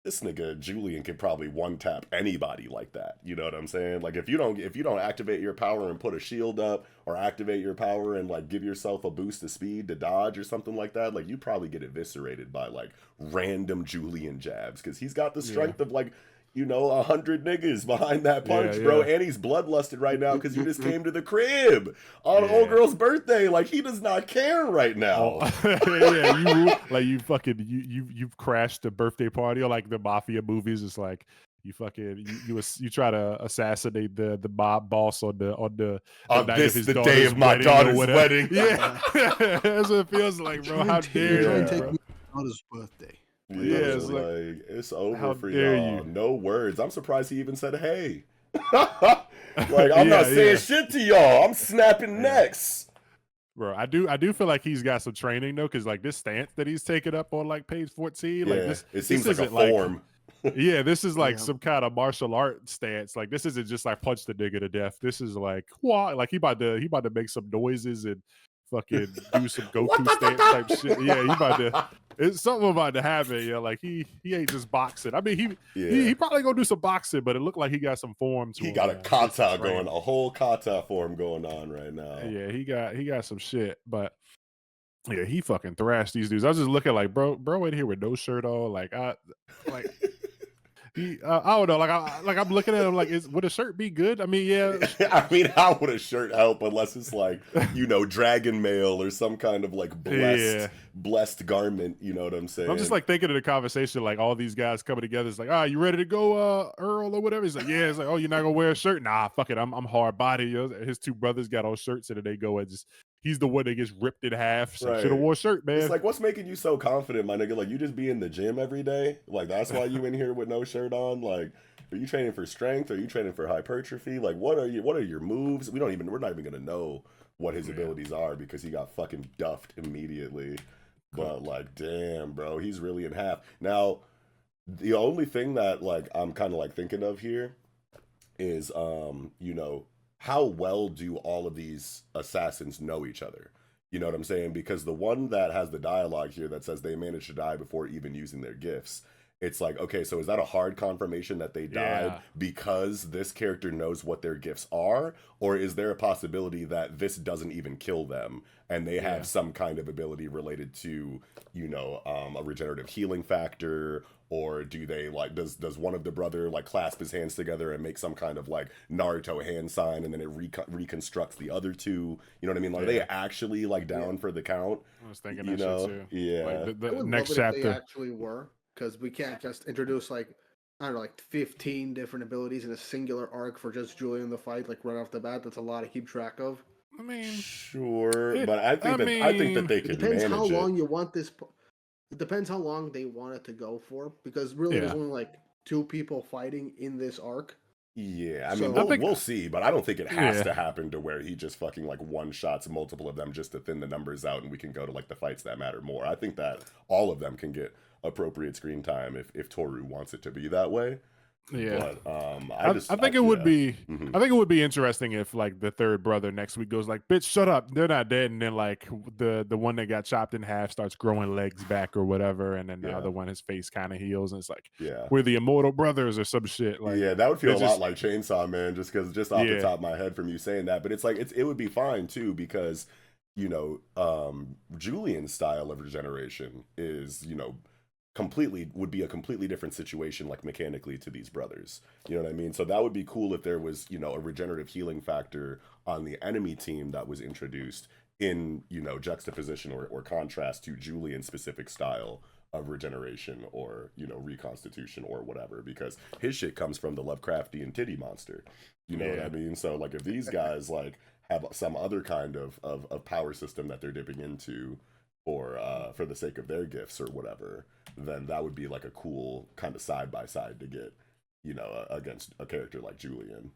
this nigga Julian could probably one tap anybody like that. You know what I'm saying? Like if you don't activate your power and put a shield up, or activate your power and like give yourself a boost of speed to dodge or something like that, like you probably get eviscerated by like random Julian jabs, because he's got the strength of like 100 niggas behind that punch, Yeah, bro. yeah. And he's bloodlusted right now because you just came to the crib on old girl's birthday. Like he does not care right now. Like you've crashed the birthday party, or like the mafia movies. It's like you fucking you try to assassinate the mob boss on the night of his the daughter's day of my wedding or daughter's whatever. wedding. Yeah, that's what it feels like, bro. How dare Trying you, to take bro? me on his birthday. Yeah, it's like it's over how for dare y'all. you. No words. I'm surprised he even said hey. Like I'm not saying Yeah. shit to y'all. I'm snapping necks. Bro, I do feel like he's got some training though, because like this stance that he's taking up on like page 14, like Yeah, it seems this like a isn't form. yeah, this is like Yeah. some kind of martial art stance. Like this isn't just like punch the nigga to death. This is like what? Like he about to make some noises and fucking do some Goku stance type shit. Yeah, he about to. It's something about to happen. Yeah, like he ain't just boxing. I mean, he probably gonna do some boxing, but it looked like he got some form to He him. got a Just kata train. going, a whole kata form going on right now. Yeah, he got some shit, but Yeah, he fucking thrashed these dudes. I was just looking like, bro, in here with no shirt on, like I don't know, I'm looking at him like, would a shirt be good? I mean, yeah, I mean, how would a shirt help unless it's like, dragon mail or some kind of like yeah. blessed garment, you know what I'm I'm just saying? like thinking of the conversation, like all these guys coming together. It's like, you ready to go, Earl or whatever? He's like, yeah. It's like, oh, you're not gonna wear a shirt? Nah, fuck it. I'm hard body. His two brothers got on shirts, and then they go and just he's the one that gets ripped in half. It's like, should have Right. wore a shirt, It's man. like, what's making you so confident, my nigga? Like, you just be in the gym every day? Like, that's why you in here with no shirt on? Like, are you training for strength? Are you training for hypertrophy? Like, what are your moves? We're not even gonna know what his abilities are because he got fucking duffed immediately. But like, damn, bro, he's really in half. Now, the only thing that like I'm kind of like thinking of here is how well do all of these assassins know each other? You know what I'm saying? Because the one that has the dialogue here that says they managed to die before even using their gifts, it's like, okay, so is that a hard confirmation that they died Yeah. because this character knows what their gifts are? Or is there a possibility that this doesn't even kill them and they have some kind of ability related to, a regenerative healing factor? Or do they like does one of the brother like clasp his hands together and make some kind of like Naruto hand sign and then it reconstructs the other two? You know what I mean? Like, are they actually like down for the count? I was thinking that shit too. Yeah. Like I the would next love it if they chapter. actually were, because we can't just introduce like I don't know, like 15 different abilities in a singular arc for just Julian in the fight, like right off the bat. That's a lot to keep track of. I mean, Sure, but I think that they It could depends how manage it. long you want this. It depends how long they want it to go for, because really, there's yeah. only like two people fighting in this arc. Yeah, I mean, So we'll see, but I don't think it has Yeah. to happen to where he just fucking like one shots multiple of them just to thin the numbers out, and we can go to like the fights that matter more. I think that all of them can get appropriate screen time if Toru wants it to be that way. Yeah. But I think it would be Mhm. I think it would be interesting if like the third brother next week goes like, bitch, shut up, they're not dead, and then like the one that got chopped in half starts growing legs back or whatever, and then the Yeah. other one his face kind of heals, and it's like, Yeah. we're the immortal brothers or some shit. Like, Yeah, that would feel they're a lot just like Chainsaw Man, just off the yeah. top of my head from you saying that. But it's like it would be fine too because Julian's style of regeneration is would be a completely different situation, like mechanically, to these brothers. You know what I mean? So that would be cool if there was a regenerative healing factor on the enemy team that was introduced in juxtaposition or contrast to Julian's specific style of regeneration or reconstitution or whatever, because his shit comes from the Lovecraftian titty monster. You know what I mean? So like if these guys like have some other kind of power system that they're dipping into for the sake of their gifts or whatever, then that would be like a cool kind of side by side to get against a character like Julian.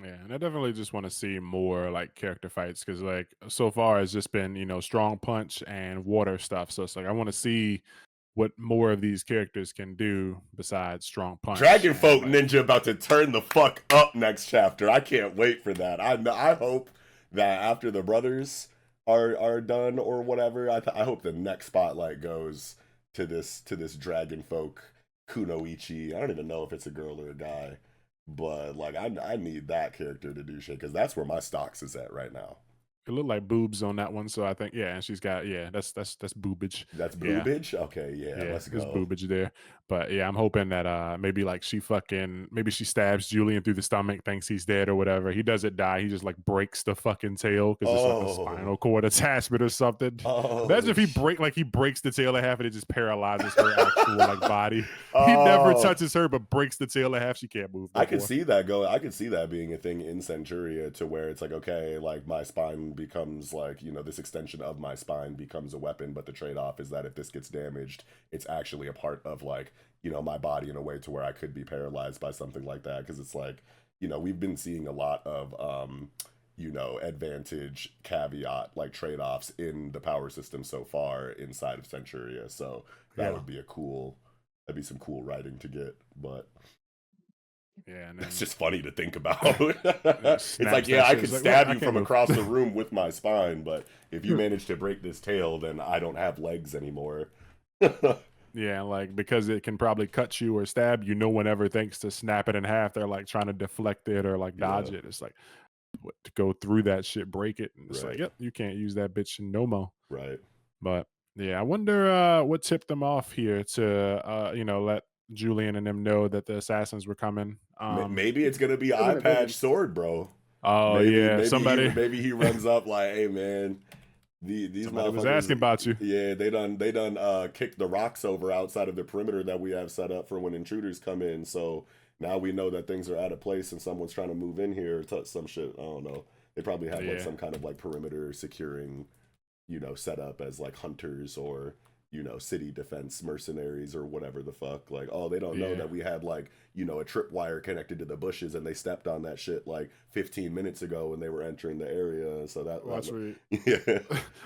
Yeah, and I definitely just want to see more like character fights, because like so far it's just been strong punch and water stuff. So it's like I want to see what more of these characters can do besides strong punch. Dragon And Folk like, Ninja about to turn the fuck up next chapter. I can't wait for that. I hope that after the brothers are done or whatever, I hope the next spotlight goes to this Dragon Folk Kunoichi. I don't even know if it's a girl or a guy, but like I need that character to do shit because that's where my stocks is at right now. it looked like boobs on that one, so I think and she's got that's boobage. That's Yeah. boobage. Okay, yeah, let's There's go. boobage there. But yeah, I'm hoping that maybe like maybe she stabs Julian through the stomach, thinks he's dead or whatever. He doesn't die. He just like breaks the fucking tail because it's like a spinal cord attachment or something. Imagine if he breaks the tail in half and it just paralyzes her actual like body. He never touches her but breaks the tail in half. She can't move. I could see that going. I could see that being a thing in Centuria, to where it's like, okay, like my spine becomes like, this extension of my spine becomes a weapon, but the trade-off is that if this gets damaged, it's actually a part of like, my body in a way to where I could be paralyzed by something like that. Because it's like, we've been seeing a lot of advantage caveat like trade-offs in the power system so far inside of Centuria. So that would be that'd be some cool writing to get. But yeah, and then, it's just funny to think about. It's like, I could stab you from across the room with my spine, but if you manage to break this tail, then I don't have legs anymore. Yeah, like because it can probably cut you or stab you. No one ever thinks to snap it in half. They're like trying to deflect it or like dodge it. It's like to go through that shit, break it. And it's like, yep, you can't use that bitch no more. Right. But yeah, I wonder what tipped them off here to let Julian and them know that the assassins were coming. Maybe it's gonna be Open Eye that Patch building. Sword, bro. Oh Maybe yeah, somebody maybe he runs up like, hey man, these somebody was asking motherfuckers, about you. yeah, they done kicked the rocks over outside of the perimeter that we have set up for when intruders come in. So now we know that things are out of place and someone's trying to move in here or touch some shit. I don't know. They probably have like Yeah. some kind of like perimeter securing, set up as like hunters or city defense mercenaries or whatever the fuck. Like, oh, they don't know Yeah. that we had like a tripwire connected to the bushes and they stepped on that shit like 15 minutes ago when they were entering the area. So Watch me. yeah.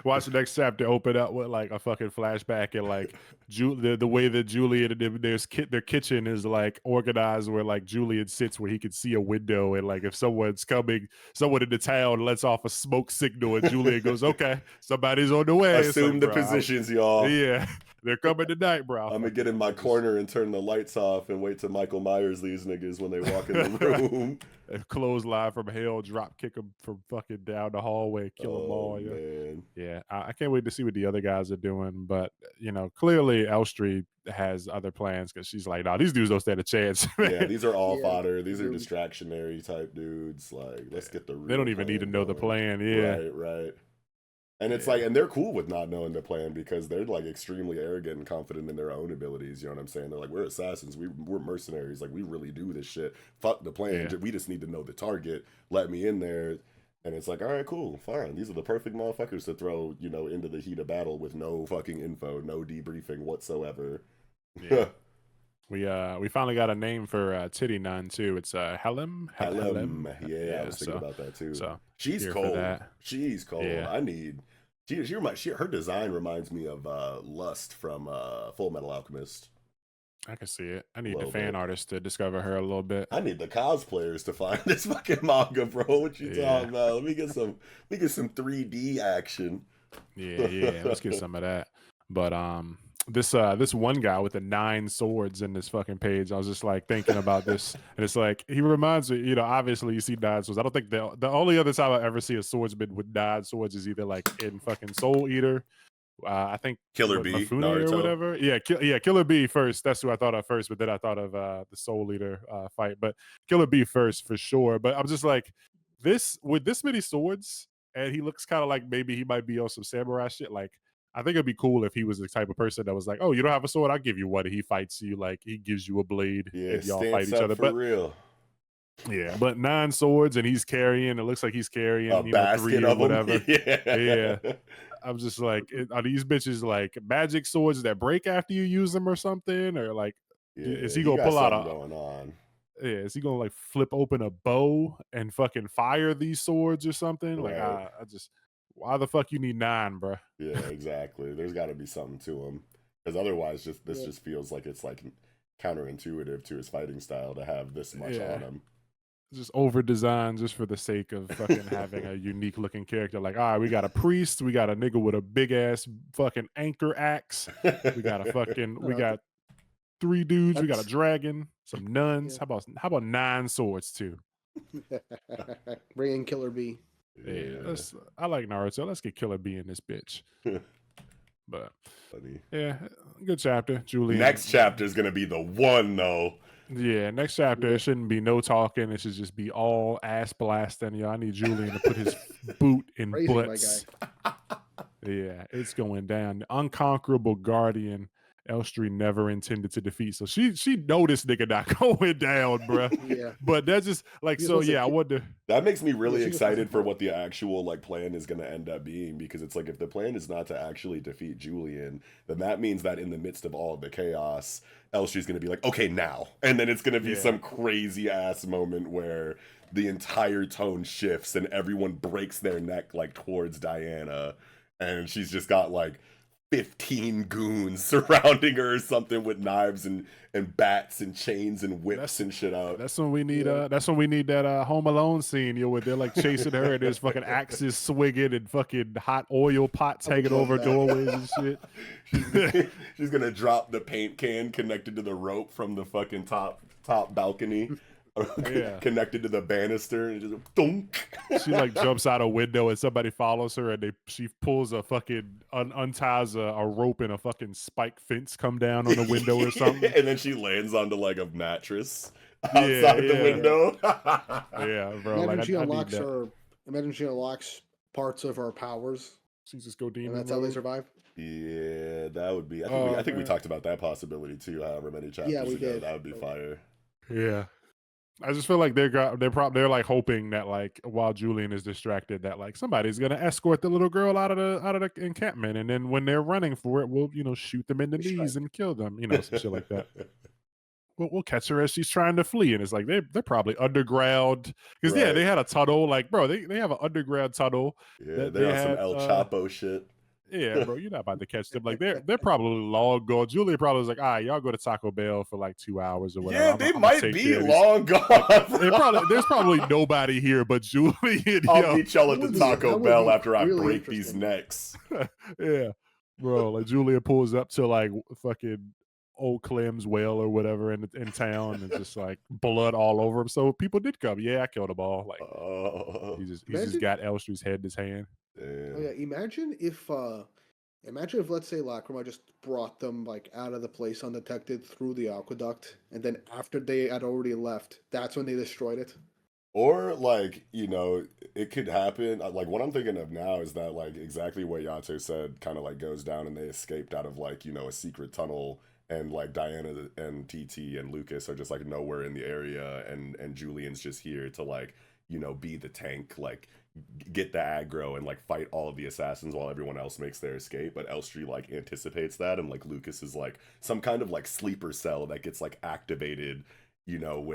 Watch the next chapter open up with like a fucking flashback and like the way that Julian and their kitchen is like organized where like Julian sits where he can see a window and like if someone's coming, someone in the town lets off a smoke signal and Julian goes, okay, somebody's on the way. It's Assume like, the bro, positions, y'all. yeah, they're coming tonight, bro. I'm gonna get in my corner and turn the lights off and wait till Michael Myers these niggas when they walk in the room. Clothesline from hell, drop kick them from fucking down the hallway, kill them all. Yeah. Man. Yeah, I can't wait to see what the other guys are doing. But clearly Elstree has other plans because she's like, "No, these dudes don't stand a chance." Yeah, these are all Yeah, fodder. These are really. distractionary type dudes. Like, let's get the real They don't even need to plan know the going. plan. Yeah, Right. And it's Yeah. like, and they're cool with not knowing the plan because they're like extremely arrogant and confident in their own abilities. You know what I'm saying? They're like, we're assassins, we're mercenaries, like we really do this shit. Fuck the plan. Yeah. We just need to know the target. Let me in there. And it's like, all right, cool, fine. These are the perfect motherfuckers to throw, into the heat of battle with no fucking info, no debriefing whatsoever. Yeah. We finally got a name for Titty Nun too. It's Helem. Helem. Yeah, I was thinking about that too. So She's here for cold. that. She's cold. Yeah. I need. Her design reminds me of Lust from Full Metal Alchemist. I can see it. I need the Little fan bit. artist to discover her a little bit. I need the cosplayers to find this fucking manga, bro. What you talking about? Let me get some 3D action. Yeah. Let's get some of that. But this one guy with the 9 swords in this fucking page, I was just like thinking about this, and it's like he reminds me, obviously you see 9 swords. I don't think the only other time I ever see a swordsman with 9 swords is either like in fucking Soul Eater. I think Killer Bee, Mifune Naruto. or whatever. Yeah, Killer Bee first. That's who I thought of first, but then I thought of the Soul Eater fight. But Killer Bee first for sure. But I'm just like, this with this many swords, and he looks kind of like maybe he might be on some samurai shit. Like, I think it'd be cool if he was the type of person that was like, "Oh, you don't have a sword? I'll give you one." And he fights you, like he gives you a blade, Yeah, and y'all fight stance each up other. for But real. yeah, but 9 swords, and he's carrying. It looks like he's carrying, A 3 basket or of them. whatever. Yeah. I'm just like, are these bitches like magic swords that break after you use them or something? Or like, is he gonna got pull out something a? going on? Yeah, is he gonna like flip open a bow and fucking fire these swords or something? Like, Right. I just, why the fuck you need 9, bro? Yeah, exactly. There's got to be something to him, because otherwise, this just feels like it's like counterintuitive to his fighting style to have this much on him. Just over designed just for the sake of fucking having a unique looking character. Like, all right, we got a priest, we got a nigga with a big ass fucking anchor axe, we got we got 3 dudes, we got a dragon, some nuns. Yeah. How about 9 swords too? Bring in Killer Bee. Yeah, I like Naruto. Let's get Killer Bee in this bitch. But Funny. yeah, good chapter, Julian. Next chapter is gonna be the one though. Yeah, next chapter it shouldn't be no talking. It should just be all ass blasting. I need Julian to put his boot in Crazy, my butts. Yeah, it's going down. The unconquerable guardian Elstree never intended to defeat. So she know this nigga not going down, bro. Yeah. But that's just like, so yeah, I wonder. That makes me really she was excited for awesome. what the actual like plan is going to end up being, because it's like if the plan is not to actually defeat Julian, then that means that in the midst of all of the chaos, Elstree's going to be like, okay, now. And then it's going to be some crazy ass moment where the entire tone shifts and everyone breaks their neck like towards Diana, and she's just got like 15 goons surrounding her or something with knives and bats and chains and whips and shit out. That's when we need that's when we need that Home Alone scene, where they're like chasing her and there's fucking axes swinging and fucking hot oil pots hanging over doorways and shit. She's gonna drop the paint can connected to the rope from the fucking top balcony. Yeah. connected to the banister, and just dunk. She like jumps out a window and somebody follows her, and she pulls a fucking unties a rope, and a fucking spike fence come down on the window or something. And then she lands onto like a mattress Yeah, outside the yeah. window. Yeah, bro. Imagine Like she I need unlocks that. her. Imagine she unlocks parts of her powers, She's just go and demon that's how they mode. survive. Yeah, that would be. I Oh, think we man. talked about that possibility too. However many chapters Yeah, we ago, did. that would be fire. Yeah. I just feel like they're like hoping that like while Julian is distracted that like somebody's gonna escort the little girl out of the encampment, and then when they're running for it, we'll shoot them in the We knees strike. and kill them, some shit like that. We'll catch her as she's trying to flee, and it's like they're probably underground because Right. they had a tunnel, like bro, they have an underground tunnel Yeah, that they're they on some had. El Chapo shit. Yeah, bro, you're not about to catch them. Like they're probably long gone. Julia probably was like, all right, y'all go to Taco Bell for like 2 hours or whatever. Yeah, I'm they gonna might take be care of these. long gone. There's probably nobody here but Julian. I'll meet y'all at the That would be- Taco that would Bell be after I really break these interesting. necks. Yeah, bro. Like Julia pulls up to like fucking old Clem's well or whatever in town, and just like blood all over him. So people did come. Yeah, I killed them all. Like Oh, he's just Imagine- got Elstrie's head in his hand. Oh yeah, imagine if let's say Lacrima just brought them like out of the place undetected through the aqueduct, and then after they had already left, that's when they destroyed it. Or like, it could happen. Like what I'm thinking of now is that like exactly what Yato said kind of like goes down, and they escaped out of like, a secret tunnel, and like Diana and TT and Lucas are just like nowhere in the area, and Julian's just here to like, be the tank, like get the aggro and like fight all of the assassins while everyone else makes their escape. But Elstree like anticipates that, and like Lucas is like some kind of like sleeper cell that gets like activated,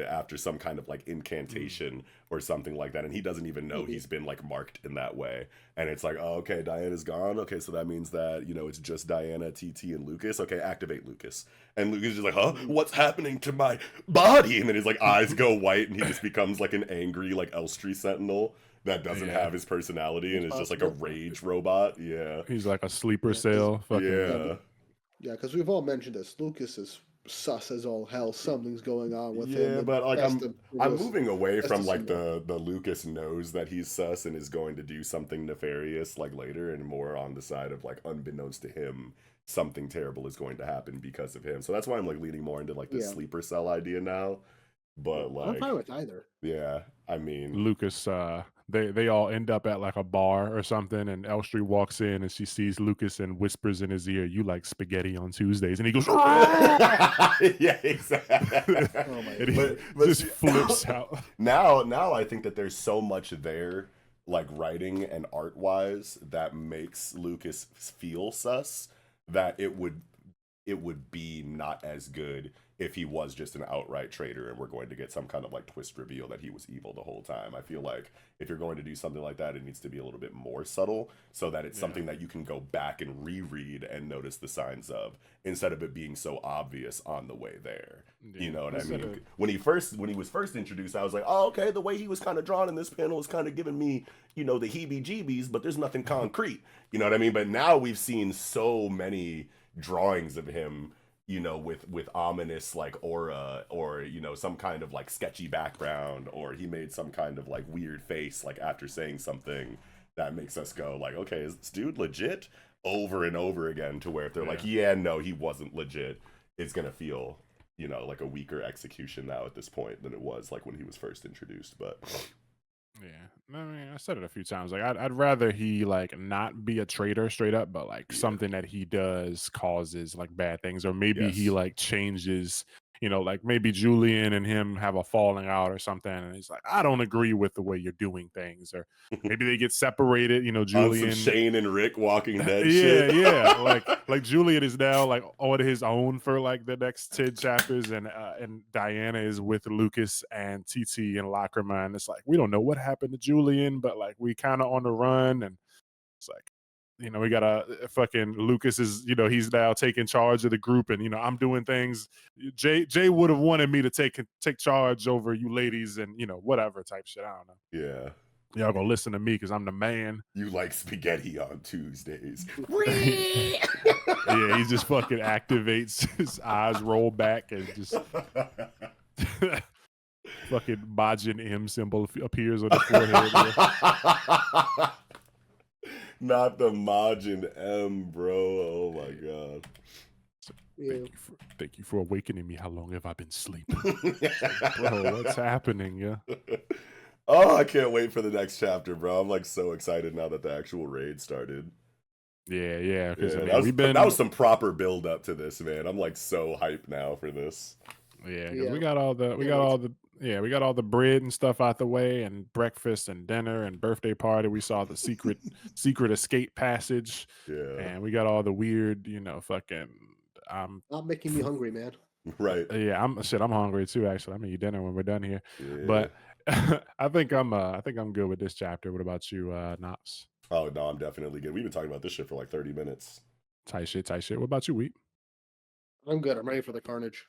after some kind of like incantation or something like that, and he doesn't even know he's been like marked in that way. And it's like, oh, okay, Diana's gone. Okay, so that means that it's just Diana, TT, and Lucas. Okay, activate Lucas. And Lucas is just like, huh, what's happening to my body? And then his like eyes go white, and he just becomes like an angry like Elstree sentinel that doesn't have his personality, and is just like a rage robot. Yeah, He's like a sleeper cell. yeah. Yeah, because we've all mentioned this. Lucas is sus as all hell. Something's going on with him. Yeah, and but like that's I'm moving away that's from the like symbol. the Lucas knows that he's sus and is going to do something nefarious like later, and more on the side of like unbeknownst to him, something terrible is going to happen because of him. So that's why I'm like leaning more into like the Yeah. sleeper cell idea now. But I'm like, fine with either. yeah, I mean, Lucas, they all end up at like a bar or something, and Elstree walks in and she sees Lucas and whispers in his ear, "You like spaghetti on Tuesdays," and he goes, yeah, exactly. Oh my and he God. just flips out. Now I think that there's so much there, like writing and art wise, that makes Lucas feel sus, that it would be not as good if he was just an outright traitor and we're going to get some kind of like twist reveal that he was evil the whole time. I feel like if you're going to do something like that, it needs to be a little bit more subtle, so that it's something that you can go back and reread and notice the signs of, instead of it being so obvious on the way there. Yeah, You know what I instead mean? of- When he was first introduced, I was like, oh, okay, the way he was kind of drawn in this panel is kind of giving me, the heebie-jeebies, but there's nothing concrete. You know what I mean? But now we've seen so many drawings of him, with ominous like aura, or some kind of like sketchy background, or he made some kind of like weird face like after saying something that makes us go like, okay, is this dude legit? Over and over again, to where if they're like, yeah, no, he wasn't legit, it's gonna feel like a weaker execution now at this point than it was like when he was first introduced. But Yeah, I mean, I said it a few times. Like, I'd rather he like not be a traitor straight up, but like something that he does causes like bad things, or maybe he Yes. like changes. Like maybe Julian and him have a falling out or something, and he's like, I don't agree with the way you're doing things, or maybe they get separated. on Julian. some Shane and Rick Walking Dead Yeah, shit. yeah. Like Julian is now like on his own for like the next 10 chapters, and Diana is with Lucas and TT and Lacrima, and it's like we don't know what happened to Julian, but like we kind of on the run, and it's like we got a fucking Lucas is he's now taking charge of the group, and I'm doing things. Jay would have wanted me to take charge over you ladies, and whatever type shit. I don't know. Yeah. Y'all gonna listen to me because I'm the man. You like spaghetti on Tuesdays. Yeah, he just fucking activates, his eyes roll back, and just fucking Majin M symbol appears on his forehead. Yeah. Not the Majin M, bro. Oh my god. Yeah. Thank you for awakening me. How long have I been sleeping? Bro, what's happening? Yeah. Oh, I can't wait for the next chapter, bro. I'm like so excited now that the actual raid started. Yeah. Because Yeah, I mean, that was some proper build up to this, man. I'm like so hyped now for this. Yeah, because Yeah. we got all the bread and stuff out the way, and breakfast and dinner and birthday party. We saw the secret escape passage, Yeah, and we got all the weird, fucking. Not making me hungry, man. right. Yeah, I'm hungry too. Actually, I'm gonna eat dinner when we're done here. Yeah. But I think I'm good with this chapter. What about you, Knox? Oh no, I'm definitely good. We've been talking about this shit for like 30 minutes. Tight shit. What about you, Wheat? I'm good. I'm ready for the carnage.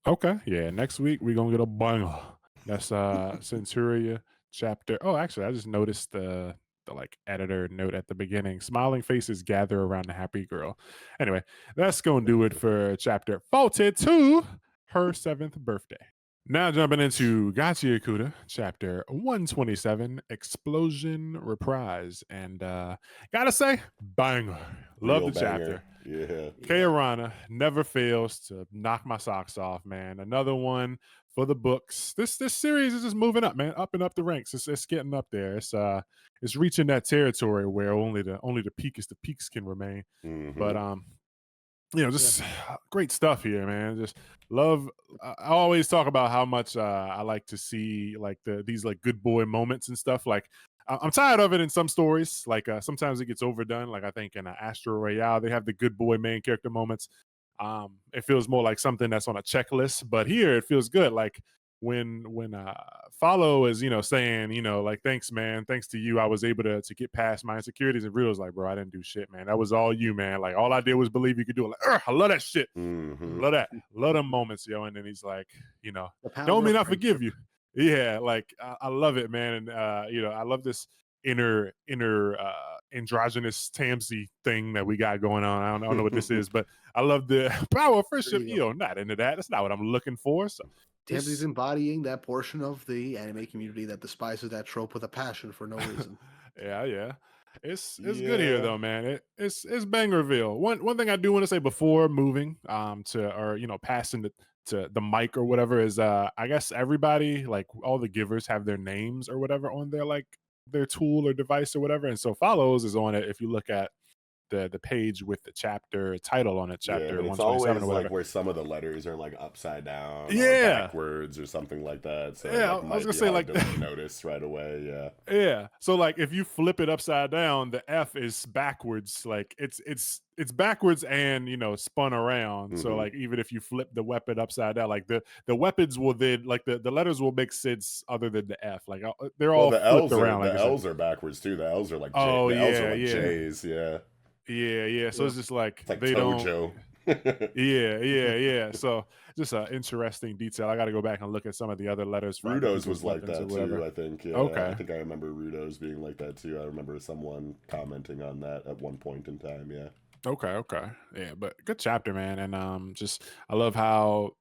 Okay, yeah. Next week we're gonna get a banger. That's Centuria chapter. Oh, actually, I just noticed the like editor note at the beginning. Smiling faces gather around the happy girl. Anyway, that's gonna do it for chapter 42, her 7th birthday. Now jumping into Gachiakuta, chapter 127, Explosion Reprise. And gotta say, banger. Love Real the banger. chapter. Yeah. Keirana never fails to knock my socks off, man. Another one for the books. This series is just moving up, man, up and up the ranks. It's getting up there. It's reaching that territory where only the peaks can remain. Mhm. But just great stuff here, man. Just love. I always talk about how much I like to see like these like good boy moments and stuff. Like I'm tired of it in some stories. Like sometimes it gets overdone. Like I think in Astro Royale they have the good boy main character moments. It feels more like something that's on a checklist, but here it feels good. Like when Follow is saying like thanks man, thanks to you I was able to get past my insecurities, and Rio's like, bro, I didn't do shit, man, that was all you, man, like all I did was believe you could do it. Like, I love that shit. Love them moments, yo. And then he's like, don't mean I forgive you. Yeah, like I love it, man. And I love this inner androgynous Tamsy thing that we got going on. I don't know what this is, but I love the power of friendship. Not into that. That's not what I'm looking for. So Tamsy's embodying that portion of the anime community that despises that trope with a passion for no reason. Yeah. It's good here though, man. It's Bangerville. One thing I do want to say before moving passing to the mic or whatever is I guess everybody, like all the givers, have their names or whatever on their like their tool or device or whatever. And so Follows is on it if you look at the page with the chapter title on it, chapter but it's 127 always or whatever. like where some of the letters are like upside down, or backwards, or something like that. So I was gonna say like notice right away. Yeah. So like if you flip it upside down, the F is backwards. Like it's backwards and spun around. So like even if you flip the weapon upside down, like the weapons will then like the letters will make sense other than the F. Like they're all flipped around. The L's are backwards too. The L's are like L's are like J's. Yeah. So it's just like it's like they Tojo. Yeah. So just an interesting detail. I got to go back and look at some of the other letters. Rudo's was like that too, I think. Yeah, okay. I think I remember Rudo's being like that too. I remember someone commenting on that at one point in time. Yeah. Okay. Yeah, but good chapter, man. And just I love how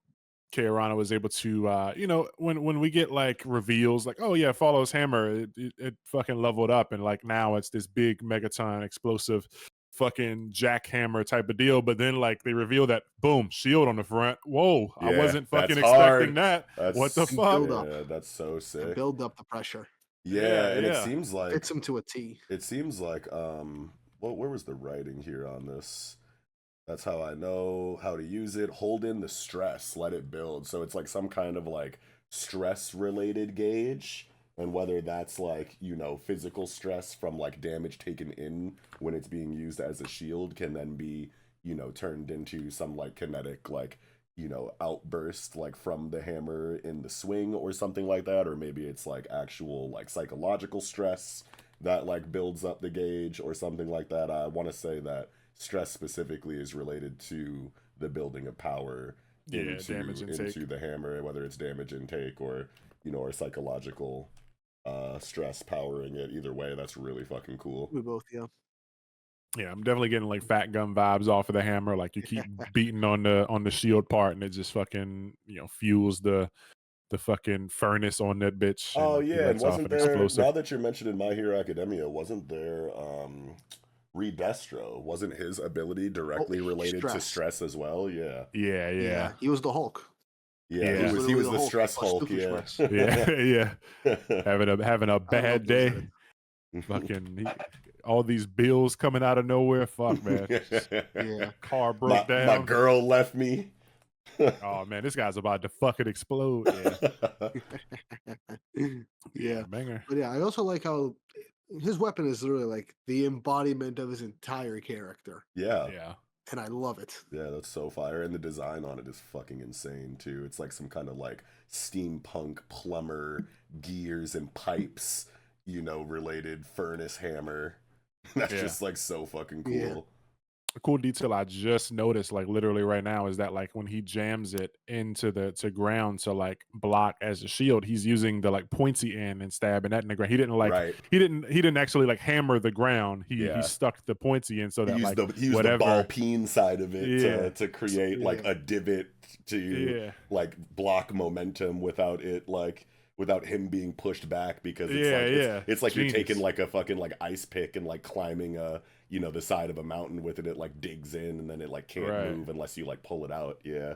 Keirana was able to, when we get like reveals, like, oh yeah, Follow's hammer, it fucking leveled up, and like now it's this big megaton explosive fucking jackhammer type of deal. But then like they reveal that boom, shield on the front. Whoa, Yeah, I wasn't fucking expecting that. What the fuck? Yeah, that's so sick. Build up the pressure. Yeah, and it seems like fits him to a T. It seems like where was the writing here on this? That's how I know how to use it. Hold in the stress, let it build. So it's like some kind of like stress related gauge. And whether that's like, physical stress from like damage taken in when it's being used as a shield can then be, turned into some like kinetic, like, outburst like from the hammer in the swing or something like that. Or maybe it's like actual like psychological stress that like builds up the gauge or something like that. I want to say that stress specifically is related to the building of power into the hammer, whether it's damage intake or or psychological stress powering it. Either way, that's really fucking cool. We both, yeah, I'm definitely getting like Fat Gun vibes off of the hammer. Like you keep beating on the shield part, and it just fucking fuels the the fucking furnace on that bitch, Oh and he yeah, and lets off wasn't an there, explosive. now that you're mentioning My Hero Academia, wasn't there Reed Destro? Wasn't his ability Oh, directly related to stress. stress as well? Yeah. Yeah, Yeah, yeah, he was the Hulk. Yeah, He he was yeah, was he literally was the the Hulk stress plus Hulk, super yeah. stress. yeah, yeah. Having a I don't know bad if those day. are Fucking all these bills coming out of nowhere. Fuck, man. yeah. Car broke My down. girl left me. Oh man, this guy's about to fucking explode. Yeah, Yeah. yeah, banger. But yeah, I also like how his weapon is literally like the embodiment of his entire character. Yeah. Yeah, And I love it. Yeah, that's so fire. And the design on it is fucking insane too. It's like some kind of like steampunk plumber gears and pipes, related furnace hammer. That's yeah. just like so fucking Yeah. cool. A cool detail I just noticed, like literally right now, is that like when he jams it into the to ground to like block as a shield, he's using the like pointy end and stabbing that in the ground. He didn't like Right. he didn't actually like hammer the ground. He Yeah. stuck the pointy end so He that used like the ball whatever. peen side of it Yeah, to create like Yeah. a divot to yeah, like block momentum without it like without him being pushed back, because it's yeah, like yeah. it's like you're taking Genius. like a fucking like ice pick and like climbing the side of a mountain with it. It like digs in and then it like can't Right. move unless you like pull it out. Yeah.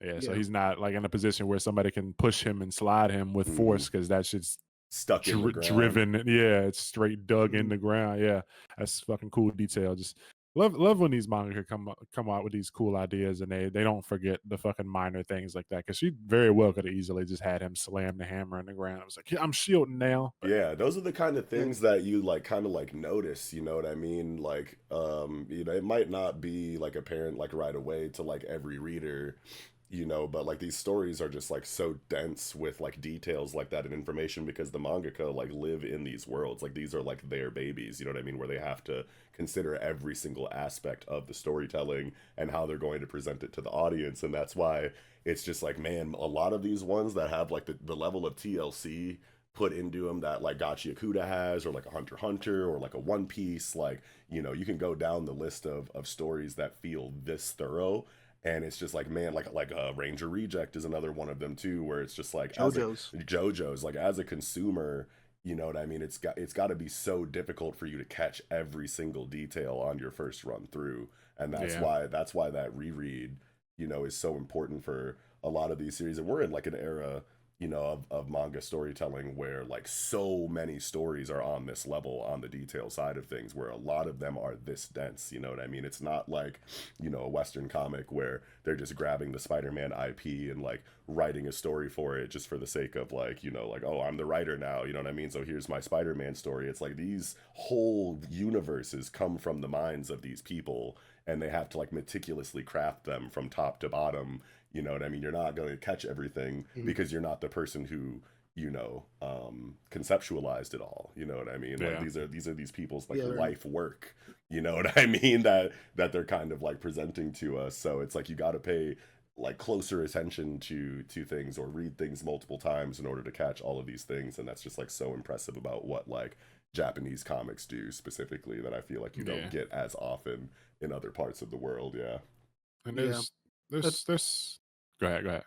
Yeah, so Yeah. he's not like in a position where somebody can push him and slide him with Hmm. force because that shit's Stuck in the ground. driven. Yeah, it's straight dug in Mhm. the ground. Yeah, that's fucking cool detail. Just love when these manga come out with these cool ideas and they don't forget the fucking minor things like that. Because she very well could have easily just had him slam the hammer in the ground. I was like, yeah, I'm shielding now. But Yeah, those are the kind of Yeah. things that you like kind of like notice, you know what I mean? Like it might not be like apparent like right away to like every reader, but like these stories are just like so dense with like details like that and information, because the mangaka like live in these worlds. Like these are like their babies, you know what I mean? Where they have to consider every single aspect of the storytelling and how they're going to present it to the audience. And that's why it's just like, man, a lot of these ones that have like the level of TLC put into them that like Gachiakuta has, or like a Hunter x Hunter, or like a One Piece, like, you can go down the list of stories that feel this thorough. And it's just like, man, like Ranger Reject is another one of them too, where it's just like JoJo's. JoJo's, like as a consumer, you know what I mean? It's got to be so difficult for you to catch every single detail on your first run through, and yeah, that's why that reread, is so important for a lot of these series. And we're in like an era, of manga storytelling where like so many stories are on this level on the detail side of things, where a lot of them are this dense, you know what I mean? It's not like, a Western comic where they're just grabbing the Spider-Man IP and like writing a story for it just for the sake of like, like, oh, I'm the writer now, you know what I mean? So here's my Spider-Man story. It's like these whole universes come from the minds of these people, and they have to like meticulously craft them from top to bottom. You know what I mean? You're not going to catch everything Mhm. because you're not the person who, conceptualized it all. You know what I mean? Like yeah, these are these people's like Yeah, life work. You know what I mean? That they're kind of like presenting to us. So it's like you got to pay like closer attention to things, or read things multiple times in order to catch all of these things. And that's just like so impressive about what like Japanese comics do specifically, that I feel like you yeah. don't get as often in other parts of the world. Yeah. And Yeah. That's there's. Go ahead, go ahead.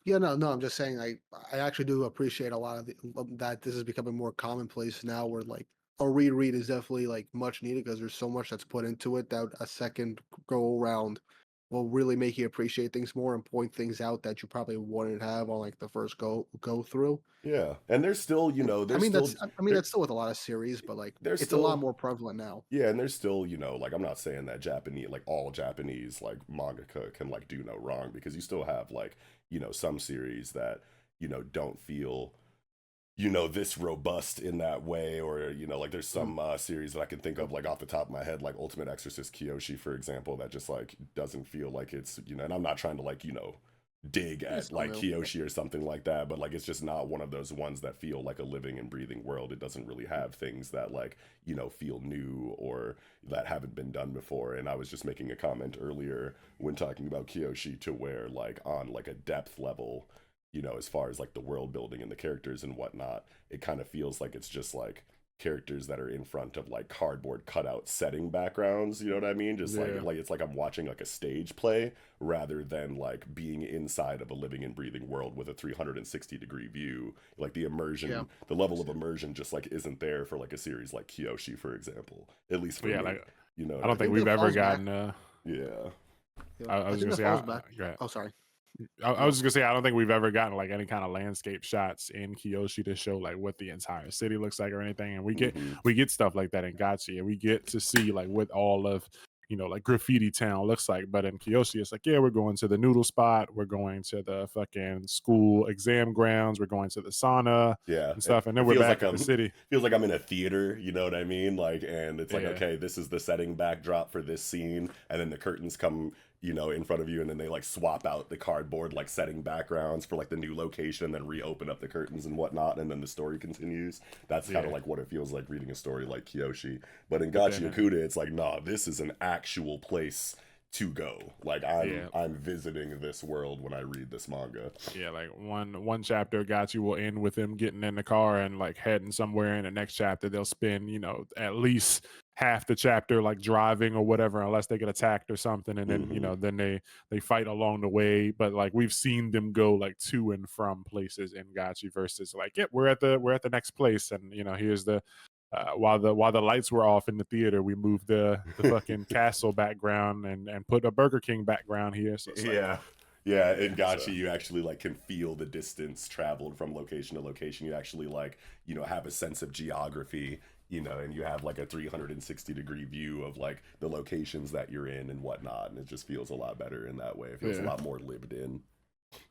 Yeah, no, I'm just saying I actually do appreciate a lot of that. This is becoming more commonplace now, where like a reread is definitely like much needed, because there's so much that's put into it that a second go around will really make you appreciate things more and point things out that you probably wouldn't have on like the first go through. Yeah. And there's still, I mean there, that's still with a lot of series, but like there's it's a lot still more prevalent now. yeah, and there's still, like I'm not saying that Japanese, like all Japanese like mangaka can like do no wrong, because you still have like, some series that, don't feel, this robust in that way, or, like there's some series that I can think of like off the top of my head, like Ultimate Exorcist Kyoshi, for example, that just like doesn't feel like it's, and I'm not trying to like, dig It's at still like new. Kyoshi or something like that, but like it's just not one of those ones that feel like a living and breathing world. It doesn't really have things that like, feel new or that haven't been done before. And I was just making a comment earlier when talking about Kyoshi, to where like on like a depth level, as far as like the world building and the characters and whatnot, it kind of feels like it's just like characters that are in front of like cardboard cutout setting backgrounds, you know what I mean? Just Yeah. like it's like I'm watching like a stage play rather than like being inside of a living and breathing world with a 360-degree view. Like the immersion, Yeah. the level of immersion just like isn't there for like a series like Kyoshi, for example. At least for Yeah, me. like You know I what I don't think think mean? we've that ever falls back. gotten. Yeah. Yeah. I I was think gonna that say. falls back. Go ahead. Oh, sorry. I was just gonna say I don't think we've ever gotten like any kind of landscape shots in Kyoshi to show like what the entire city looks like or anything. And Hmm. we get stuff like that in Gachi, and we get to see like what all of like Graffiti Town looks like. But in Kyoshi, it's like, yeah, we're going to the noodle spot, we're going to the fucking school exam grounds, we're going to the sauna Yeah, and stuff, and then it we're feels back like at the I'm city. feels like I'm in a theater, you know what I mean? Like, and it's like, Yeah, okay, this is the setting backdrop for this scene, and then the curtains come, in front of you, and then they like swap out the cardboard like setting backgrounds for like the new location, and then reopen up the curtains and whatnot, and then the story continues. That's kind of yeah. like what it feels like reading a story like Kyoshi. But in But then, Gachiakuta, it's like, nah, this is an actual place to go. Like I'm yeah, I'm visiting this world when I read this manga. yeah, like one chapter Gachi will end with him getting in the car and like heading somewhere. In the next chapter, they'll spend at least half the chapter like driving or whatever, unless they get attacked or something, and then Hmm. then they fight along the way. But like we've seen them go like to and from places in Gachi versus like, yep, we're at the next place, and here's the while the lights were off in the theater, we moved the fucking castle background and put a Burger King background here. So it's like, Yeah. Yeah, in yeah, so Gachi you actually like can feel the distance traveled from location to location. You actually like, have a sense of geography, and you have like a 360-degree view of like the locations that you're in and whatnot. And it just feels a lot better in that way. It feels a yeah. lot more lived in.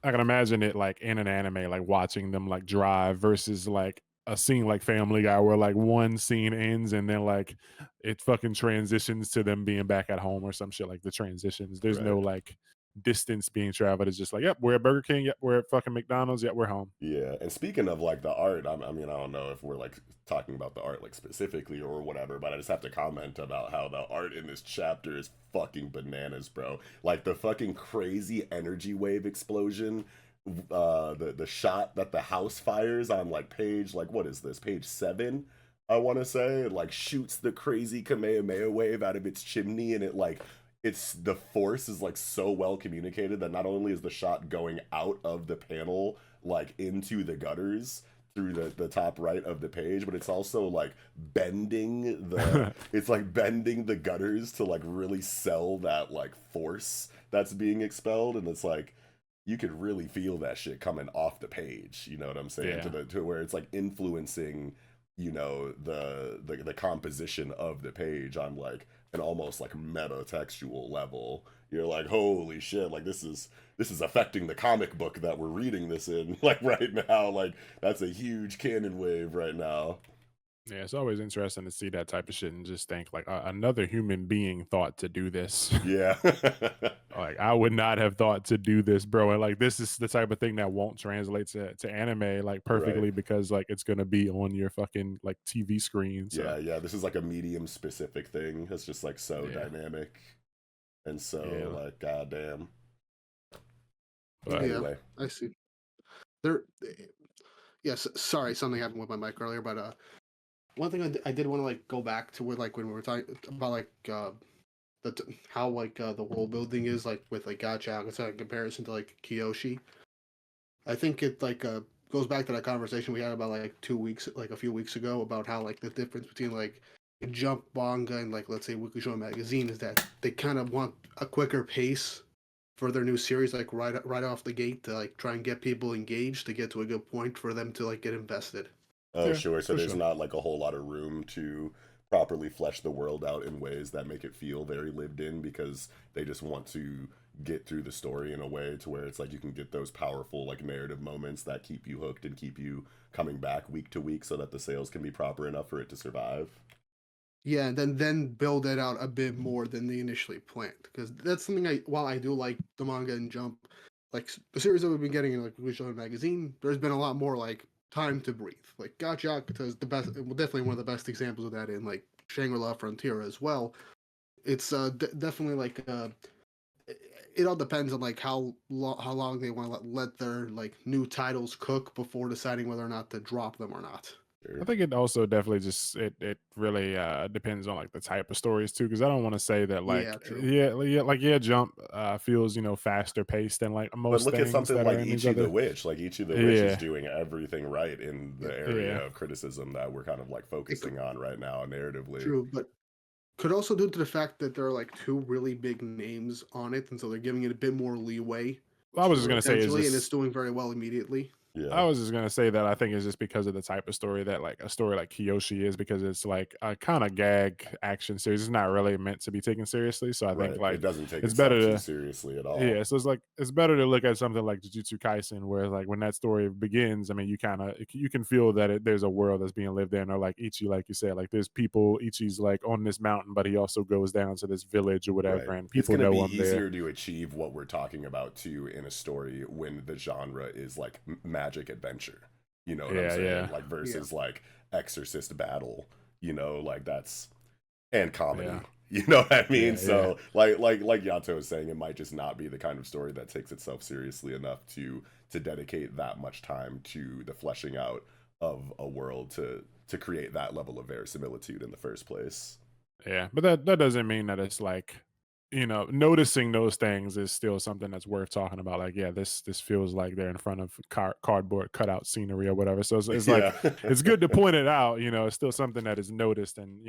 I can imagine it like in an anime, like watching them like drive versus like a scene like Family Guy where like one scene ends and then like it fucking transitions to them being back at home or some shit. Like the transitions, there's no Right. like distance being traveled. It's just like, yep, we're at Burger King, yep, we're at fucking McDonald's, yep, we're home. Yeah, and speaking of like the art, I mean, I don't know if we're like talking about the art like specifically or whatever, but I just have to comment about how the art in this chapter is fucking bananas, bro. Like the fucking crazy energy wave explosion, the shot that the house fires on like page like what is this page 7? I want to say it like shoots the crazy Kamehameha wave out of its chimney, and it like it's the force is like so well communicated that not only is the shot going out of the panel like into the gutters through the top right of the page, but it's also like bending the it's like bending the gutters to like really sell that like force that's being expelled, and it's like you could really feel that shit coming off the page, you know what I'm saying, Yeah. to where it's like influencing the composition of the page on like an almost like meta textual level. You're like, holy shit, like this is affecting the comic book that we're reading this in like right now. Like that's a huge canon wave right now. Yeah, it's always interesting to see that type of shit and just think like another human being thought to do this. Yeah. Like I would not have thought to do this, bro. And like this is the type of thing that won't translate to anime like Right. perfectly because like it's gonna be on your fucking like TV screen. So Yeah, this is like a medium specific thing. It's just like so yeah, dynamic and so yeah. like goddamn. But Yeah, Anyway. I see. There. Yes. Sorry, something happened with my mic earlier, but one thing I did want to like go back to with like when we were talking about like how like the world building is like with like Gachiakuta in comparison to like Kyoshi. I think it like goes back to that conversation we had about like a few weeks ago about how like the difference between like Jump manga and like let's say Weekly Shonen magazine is that they kind of want a quicker pace for their new series like right off the gate to like try and get people engaged to get to a good point for them to like get invested. Oh, yeah, sure. So for there's sure. not like a whole lot of room to properly flesh the world out in ways that make it feel very lived in because they just want to get through the story in a way to where it's like you can get those powerful like narrative moments that keep you hooked and keep you coming back week to week so that the sales can be proper enough for it to survive. Yeah, and then build it out a bit more than they initially planned. Because that's something while I do like the manga and Jump, like the series that we've been getting in like Weekly Shonen magazine, there's been a lot more like time to breathe. Like Gachiakuta is the best, well, definitely one of the best examples of that in like Shangri-La Frontier as well. It's definitely like it all depends on like how long they want to let their like new titles cook before deciding whether or not to drop them or not. I think it also definitely just it really depends on like the type of stories too, because I don't want to say that Yeah, like true. Jump feels faster paced than like But most look at things something that are like in these Ichi the other. Witch. Like Ichi the Witch is Yeah, doing everything right in Yeah, the yeah, area of criticism that we're kind of like it could, focusing on right now narratively. true, but could also due to the fact that there are like two really big names on it, and so they're giving it a bit more leeway I was just gonna Sure. say is potentially, and it's this. doing very well immediately. Yeah. I was just gonna say that I think it's just because of the type of story that like a story like Kyoshi is, because it's like a kind of gag action series. It's not really meant to be taken seriously. So I think Right. It like doesn't take it's itself too better to. seriously at all. Yeah, so it's like it's better to look at something like Jujutsu Kaisen, where like when that story begins, I mean, you can feel that there's a world that's being lived in, or like Ichi, like you said, like there's people. Ichi's like on this mountain, but he also goes down to this village or Right. whatever, and It's people going to be know him there. easier to achieve what we're talking about too in a story when the genre is like magic adventure. You know what I'm Yeah, saying? yeah, Like Yeah, versus like exorcist battle, like that's and comedy. yeah, You know what I mean? yeah, yeah, So like Yato was saying, it might just not be the kind of story that takes itself seriously enough to dedicate that much time to the fleshing out of a world to create that level of verisimilitude in the first place. yeah. But that doesn't mean that it's like noticing those things is still something that's worth talking about. Like, yeah, this feels like they're in front of cardboard cutout scenery or whatever. So it's like Yeah. it's good to point it out. It's still something that is noticed, and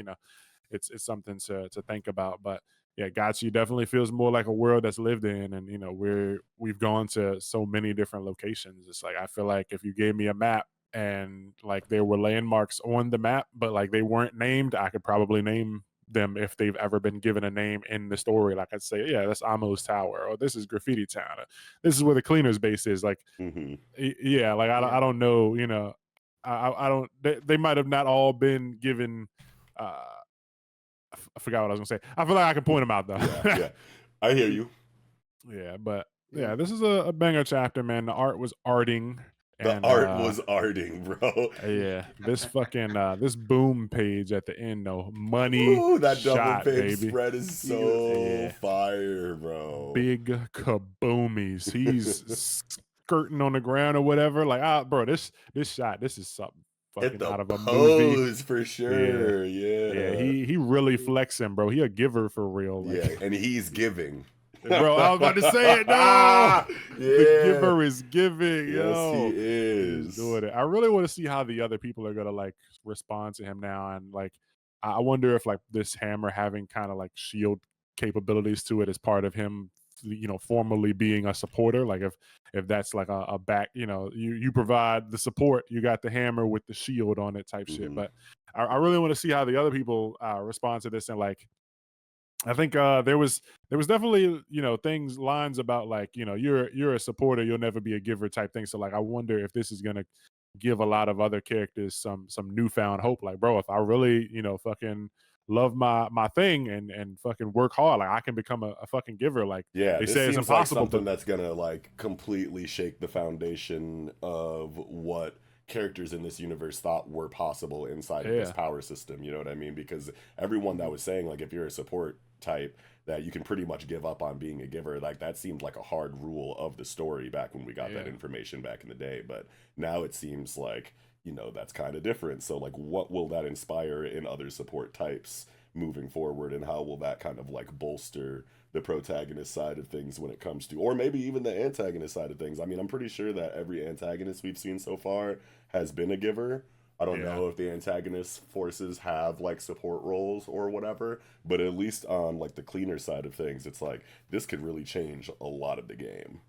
it's something to think about. But yeah, Gachi definitely feels more like a world that's lived in, and we've gone to so many different locations. It's like I feel like if you gave me a map and like there were landmarks on the map, but like they weren't named, I could probably name them if they've ever been given a name in the story. Like I'd say, yeah, that's Amo's Tower, or this is Graffiti Town, or this is where the cleaner's base is. Like, Hmm. yeah, like yeah, I don't know, I don't. They might have not all been given. I forgot what I was gonna say. I feel like I can point them out though. Yeah, yeah. I hear you. Yeah, but yeah. yeah, this is a banger chapter, man. The art was arting, The and art was arting, bro. yeah, this fucking this boom page at the end though, money Ooh, that double shot, page baby. spread is Yeah. so Yeah, fire, bro. big kaboomies. He's skirting on the ground or whatever. Like, bro, this shot, this is something Hit fucking the out of a movie. pose for Yeah, sure. yeah. Yeah. He really flexing, bro. He a giver for real. Yeah, Like, and he's giving. bro, I was about to say it. No, the Yeah. giver is giving. Yes, he Yo, he's is. doing it. I really want to see how the other people are gonna like respond to him now, and like, I wonder if like this hammer having kind of like shield capabilities to it is part of him, formally being a supporter. Like if that's like a back, you provide the support, you got the hammer with the shield on it type shit. Hmm. But I really want to see how the other people respond to this, and like I think there was definitely things lines about like you're a supporter, you'll never be a giver type thing. So like I wonder if this is gonna give a lot of other characters some newfound hope. Like, bro, if I really fucking love my thing and fucking work hard, like I can become a fucking giver. Like Yeah, they this say it's seems like impossible, something but that's gonna like completely shake the foundation of what characters in this universe thought were possible inside of this yeah, power system. You know what I mean? Because everyone that was saying like if you're a support type that you can pretty much give up on being a giver, like that seemed like a hard rule of the story back when we got that yeah. information back in the day. But now it seems like that's kind of different. So like what will that inspire in other support types moving forward, and how will that kind of like bolster the protagonist side of things when it comes to, or maybe even the antagonist side of things? I mean, I'm pretty sure that every antagonist we've seen so far has been a giver. I don't Yeah. know if the antagonist forces have like support roles or whatever, but at least on like the cleaner side of things, it's like this could really change a lot of the game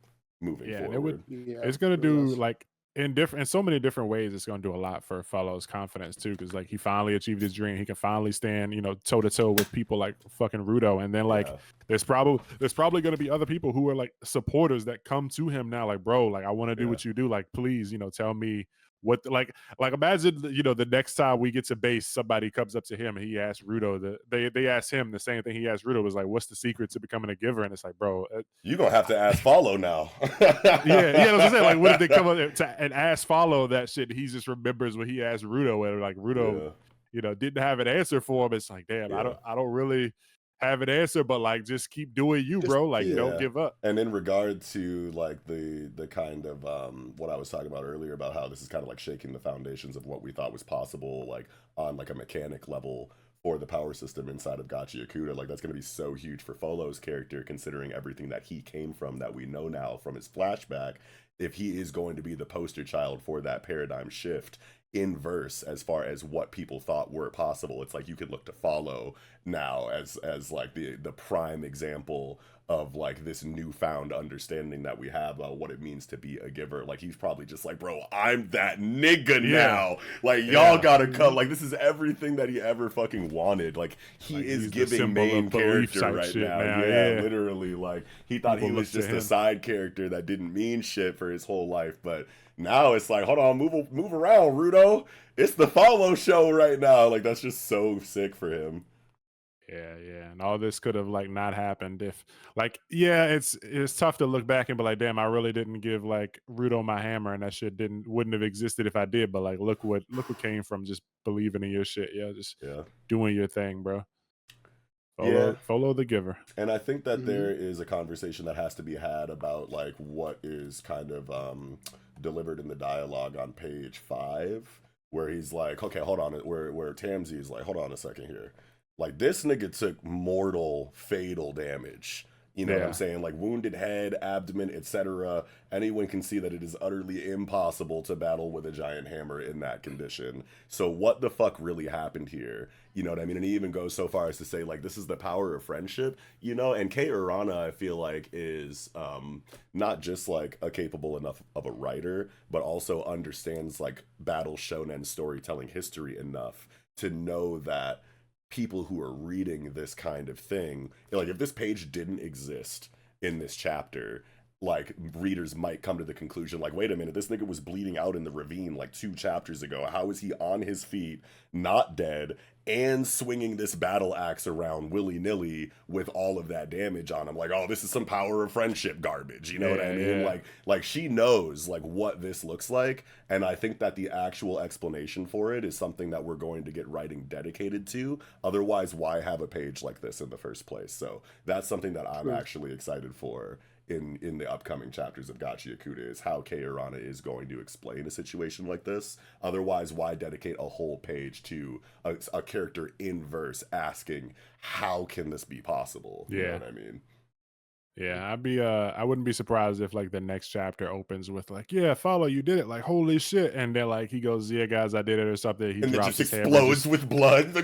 moving Yeah, and it would. forward. Yeah, It's gonna really do does. like in so many different ways. It's gonna do a lot for Fellow's confidence too, because like he finally achieved his dream. He can finally stand, toe to toe with people like fucking Rudo, and then like Yeah. there's probably gonna be other people who are like supporters that come to him now, like, bro, like I want to do Yeah. what you do. Like, please, tell me what like imagine the next time we get to base, somebody comes up to him and he asks Rudo they asked him the same thing he asked Rudo, was like, what's the secret to becoming a giver? And it's like, bro, You're gonna have to ask follow now. yeah, that's what I'm saying. Like, what if they come up and ask follow that shit? He just remembers what he asked Rudo, and like Rudo, Yeah. didn't have an answer for him. It's like, damn, Yeah. I don't really. have an answer, but like just keep doing you, Just bro. Like don't Yeah. give up. And in regard to like the kind of what I was talking about earlier about how this is kind of like shaking the foundations of what we thought was possible, like on like a mechanic level for the power system inside of Gachiakuta, like that's going to be so huge for Folo's character, considering everything that he came from that we know now from his flashback. If he is going to be the poster child for that paradigm shift in verse as far as what people thought were possible, it's like you could look to Follow now as like the prime example of like this newfound understanding that we have about what it means to be a giver. Like he's probably just like, bro, I'm that nigga now. Like y'all gotta come. Like this is everything that he ever fucking wanted. Like he Like, is he's the giving symbol main of belief character type right shit now. now, Yeah, yeah. literally. Like he thought People he was look to just a him. side character that didn't mean shit for his whole life, but now it's like, hold on, move around, Rudo. It's the Follow show right now. Like that's just so sick for him. Yeah, and all this could have like not happened if like it's tough to look back and be like, damn, I really didn't give like Rudo my hammer and that shit wouldn't have existed if I did. But like look what came from just believing in your shit. Yeah, just Yeah. doing your thing, bro. Yeah. Follow the giver. And I think that there is a conversation that has to be had about like what is kind of delivered in the dialogue on page 5, where he's like, okay, hold on, where Tamsi is like, hold on a second here. Like this nigga took mortal, fatal damage. You know what I'm saying? Like wounded head, abdomen, etc. Anyone can see that it is utterly impossible to battle with a giant hammer in that condition. So what the fuck really happened here? You know what I mean? And he even goes so far as to say like this is the power of friendship, you know? And Kei Urana, I feel like, is not just like a capable enough of a writer, but also understands like battle shonen storytelling history enough to know that people who are reading this kind of thing, like if this page didn't exist in this chapter, like readers might come to the conclusion like, wait a minute, this nigga was bleeding out in the ravine like 2 chapters ago. How is he on his feet, not dead, and swinging this battle axe around willy-nilly with all of that damage on him? Like, oh, this is some power of friendship garbage, you know what I mean? Like she knows like what this looks like, and I think that the actual explanation for it is something that we're going to get writing dedicated to. Otherwise, why have a page like this in the first place? So that's something that I'm actually excited for in the upcoming chapters of Gachiakuta, is how Kei Urana is going to explain a situation like this. Otherwise, why dedicate a whole page to a character in verse asking, how can this be possible? You know what I mean? Yeah, I wouldn't be surprised if like the next chapter opens with like, yeah, Follow, you did it, like holy shit, and then like he goes, yeah, guys, I did it or something. He and drops it just his explodes hammer, with blood.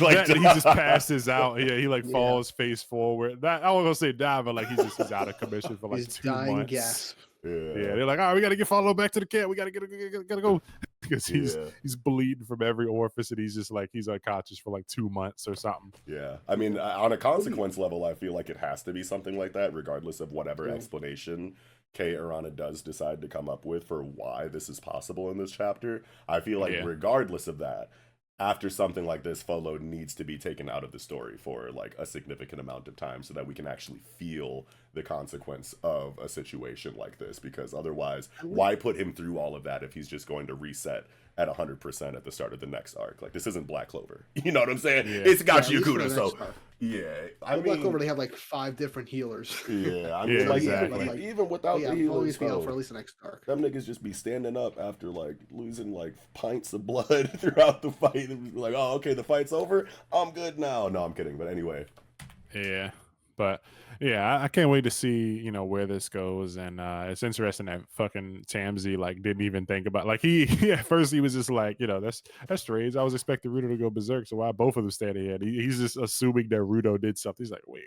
like he just passes out. Yeah, he like falls face forward. That I was gonna say die, but like he's out of commission for like He's 2 dying months. gasp. Yeah, they're like, all right, we gotta get Follow back to the camp. We gotta go because he's bleeding from every orifice, and he's just like he's unconscious for like 2 months or something. Yeah, I mean, on a consequence level, I feel like it has to be something like that, regardless of whatever explanation Kei Urana does decide to come up with for why this is possible in this chapter. I feel like regardless of that, after something like this, Follow needs to be taken out of the story for like a significant amount of time so that we can actually feel the consequence of a situation like this, because otherwise, why put him through all of that if he's just going to reset at 100% at the start of the next arc? Like, this isn't Black Clover. You know what I'm saying? It's Gachiakuta, so I mean, Black Clover, they have like 5 different healers. Yeah, I mean, like, exactly. even without the healers, be out for at least the next arc. Them niggas just be standing up after like losing like pints of blood throughout the fight. Like, oh, okay, the fight's over. I'm good now. No, I'm kidding. But anyway. Yeah. But yeah, I can't wait to see, you know, where this goes. And it's interesting that fucking Tamsi like didn't even think about like he at first he was just like, you know, that's strange. I was expecting Rudo to go berserk, so why both of them standing here? He's just assuming that Rudo did something. He's like, wait,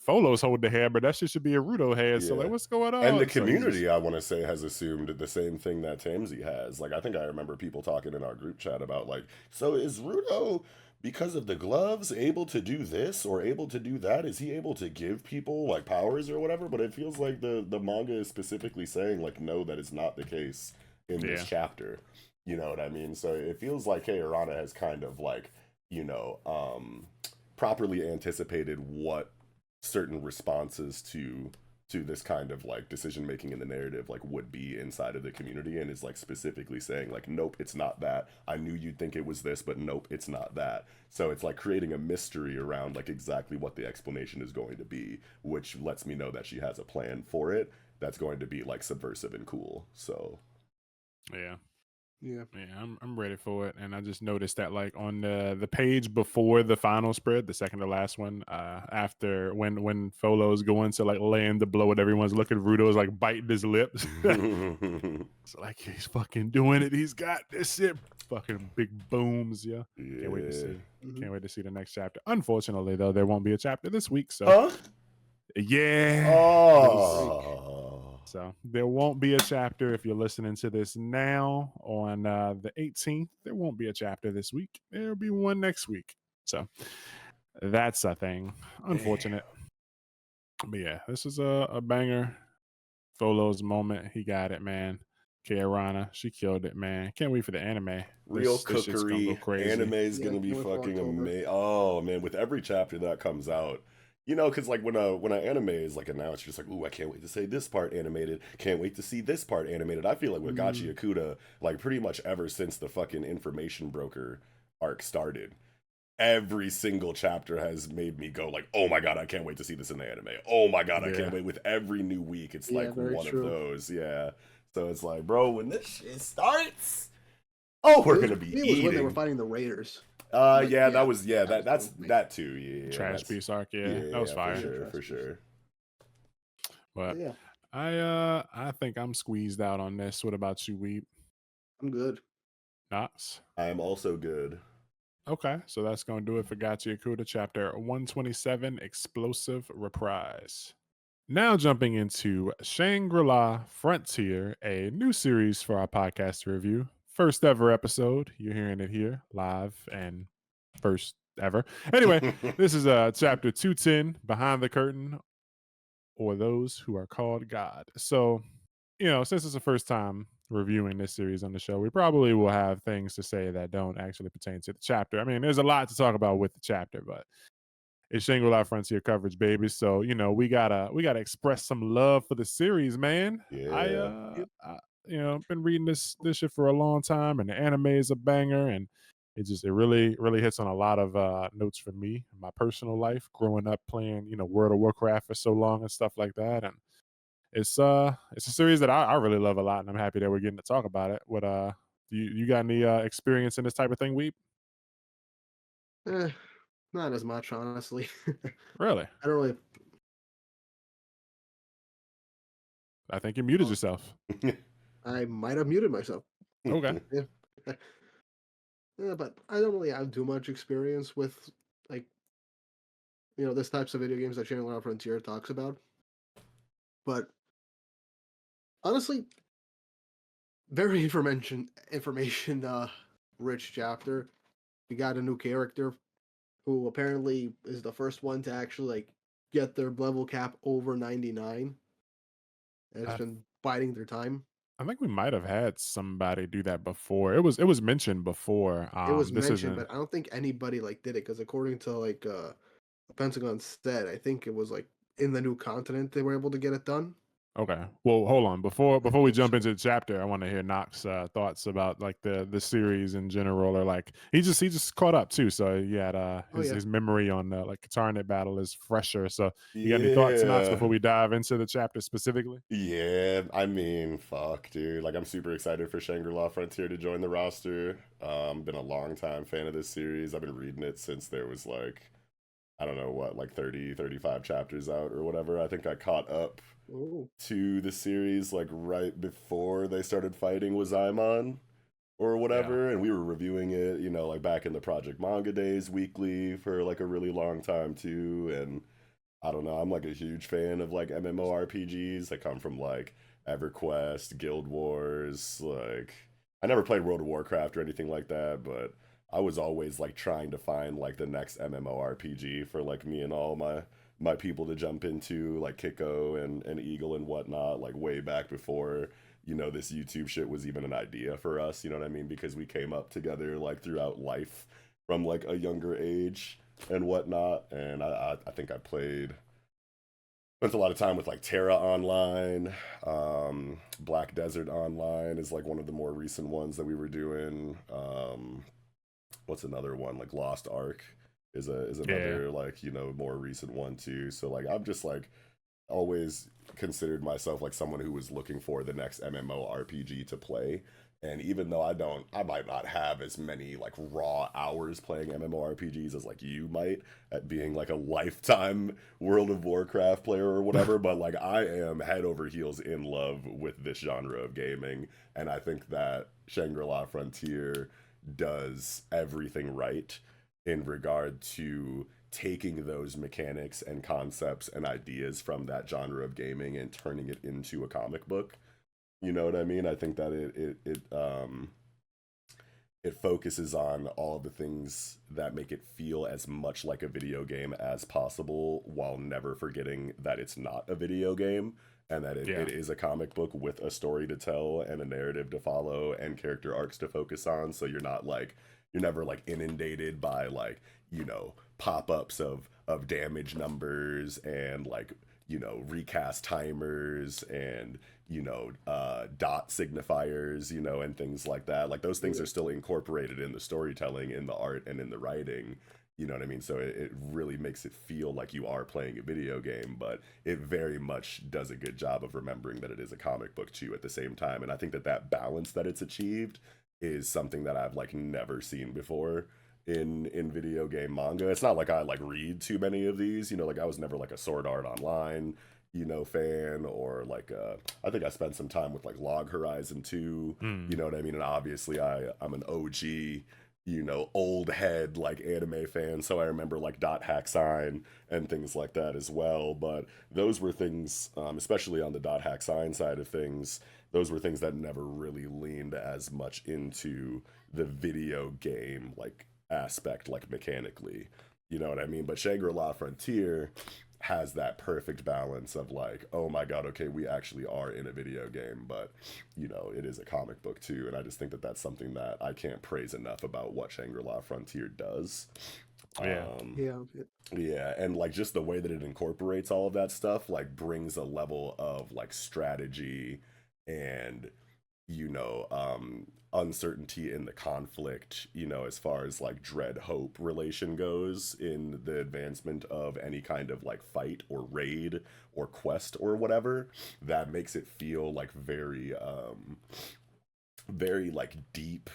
Folo's holding the hammer. That shit should be a Rudo hand. So like, what's going on? And the community, I want to say, has assumed the same thing that Tamsi has. Like, I think I remember people talking in our group chat about like, so is Rudo, because of the gloves, able to do this or able to do that? Is he able to give people like powers or whatever? But it feels like the manga is specifically saying like, no, that is not the case in this chapter. You know what I mean? So it feels like Kei Urana has kind of like, you know, properly anticipated what certain responses to to this kind of like decision making in the narrative like would be inside of the community, and is like specifically saying like, nope, it's not that. I knew you'd think it was this, but nope, it's not that. So it's like creating a mystery around like exactly what the explanation is going to be, which lets me know that she has a plan for it that's going to be like subversive and cool. So Yeah. Yeah. Yeah, I'm ready for it. And I just noticed that like on the page before the final spread, the second to last one, after when Folo's going to like land the blow at everyone's looking, Rudo's like biting his lips. It's like he's fucking doing it. He's got this shit. Fucking big booms, yeah. Can't wait to yeah. see. Mhm. Can't wait to see the next chapter. Unfortunately, though, there won't be a chapter this week. So Huh? yeah. Oh. So there won't be a chapter if you're listening to this now on the 18th. There won't be a chapter this week. There'll be one next week. So that's a thing. Unfortunate. But yeah, this is a banger. Folo's moment. He got it, man. Kairana, she killed it, man. Can't wait for the anime. Real This shit's gonna go cookery. crazy. Anime is Yeah, gonna be can't wait for fucking October. amazing. Oh man, with every chapter that comes out, you know, because like when an anime is like announced, you're just like, ooh, I can't wait to say this part animated. Can't wait to see this part animated. I feel like with Gachiakuta, like pretty much ever since the fucking information broker arc started, every single chapter has made me go like, oh my god, I can't wait to see this in the anime. Oh my god, I Yeah. can't wait. With every new week, it's Yeah, like very one true. of those. Yeah. So it's like, bro, when this shit starts, oh, we're gonna be It was when they were eating. fighting the Raiders. Yeah, that was that's that too. Yeah, Trash that's, piece arc, yeah. yeah, That was fire. for sure. But Yeah, I think I'm squeezed out on this. What about you, Weeb? I'm good. Knox? I am also good. Okay, so that's going to do it for Gachiakuta chapter 127, Explosive Reprise. Now jumping into Shangri-La Frontier, a new series for our podcast to review. First ever episode. You're hearing it here live and first ever. Anyway, this is chapter 210, Behind the Curtain, or Those Who Are Called God. So, you know, since it's the first time reviewing this series on the show, we probably will have things to say that don't actually pertain to the chapter. I mean, there's a lot to talk about with the chapter, but it's Shangri-La Frontier coverage, baby. So, you know, we gotta express some love for the series, man. Yeah. I you know, been reading this shit for a long time, and the anime is a banger, and it really hits on a lot of notes for me in my personal life, growing up playing, you know, World of Warcraft for so long and stuff like that. And it's a series that I really love a lot, and I'm happy that we're getting to talk about it. What do you got any experience in this type of thing, Weep? Not as much, honestly. Really? I don't really. I think you muted Oh. yourself. I might have muted myself. Okay. Yeah, but I don't really have too much experience with like this types of video games that Shangri-La Frontier talks about. But honestly, very information rich chapter. We got a new character who apparently is the first one to actually like get their level cap over 99. And it's I been biding their time. I think we might have had somebody do that before. It was mentioned before. It was This mentioned, isn't but I don't think anybody like did it because according to like Pentagon said, I think it was like in the new continent they were able to get it done. okay. Well, hold on. Before we think jump so. into the chapter, I want to hear Knox thoughts about like the series in general, or like he just caught up too. So he had his memory on like Katarnet battle is fresher. So you got any thoughts, Knox, before we dive into the chapter specifically? Yeah, I mean, fuck, dude. Like, I'm super excited for Shangri-La Frontier to join the roster. Been a long time fan of this series. I've been reading it since there was like, I don't know what, like 30, 35 chapters out or whatever. I think I caught up to the series like right before they started fighting Wazaimon or whatever, and we were reviewing it, you know, like back in the Project Manga days weekly for like a really long time too. And I don't know, I'm like a huge fan of like MMORPGs that come from like EverQuest, Guild Wars. Like, I never played World of Warcraft or anything like that, but I was always like trying to find like the next MMORPG for like me and all my people to jump into, like Kiko and Eagle and whatnot, like way back before, you know, this YouTube shit was even an idea for us, you know what I mean? Because we came up together like throughout life from like a younger age and whatnot. And I think I played spent a lot of time with like Terra Online. Black Desert Online is like one of the more recent ones that we were doing. What's another one? Like Lost Ark is Yeah. another like, you know, more recent one too. So like I'm just like always considered myself like someone who was looking for the next MMORPG to play. And even though I might not have as many like raw hours playing MMORPGs as like you might at being like a lifetime World of Warcraft player or whatever, but like I am head over heels in love with this genre of gaming. And I think that Shangri-La Frontier does everything right in regard to taking those mechanics and concepts and ideas from that genre of gaming and turning it into a comic book. You know what I mean? I think that it focuses on all of the things that make it feel as much like a video game as possible while never forgetting that it's not a video game and that Yeah. it is a comic book with a story to tell and a narrative to follow and character arcs to focus on. So you're never like inundated by like, you know, pop-ups of damage numbers and like, you know, recast timers and, you know, dot signifiers, you know, and things like that. Like those things are still incorporated in the storytelling, in the art, and in the writing. You know what I mean? So it really makes it feel like you are playing a video game, but it very much does a good job of remembering that it is a comic book too at the same time. And I think that that balance that it's achieved is something that I've like never seen before in video game manga. It's not like I like read too many of these, you know, like I was never like a Sword Art Online, you know, fan, or like I think I spent some time with like Log Horizon 2, you Mm. know what I mean? And obviously I'm an OG, you know, old head like anime fan, so I remember like Dot Hack Sign and things like that as well. But those were things, especially on the Dot Hack Sign side of things, those were things that never really leaned as much into the video game like aspect, like mechanically. You know what I mean? But Shangri-La Frontier has that perfect balance of like, oh my god, okay, we actually are in a video game, but you know, it is a comic book too. And I just think that that's something that I can't praise enough about what Shangri-La Frontier does. Yeah. Um, Yeah. yeah, and like just the way that it incorporates all of that stuff, like brings a level of like strategy and you know, uncertainty in the conflict, you know, as far as like dread hope relation goes in the advancement of any kind of like fight or raid or quest or whatever, that makes it feel like very like deep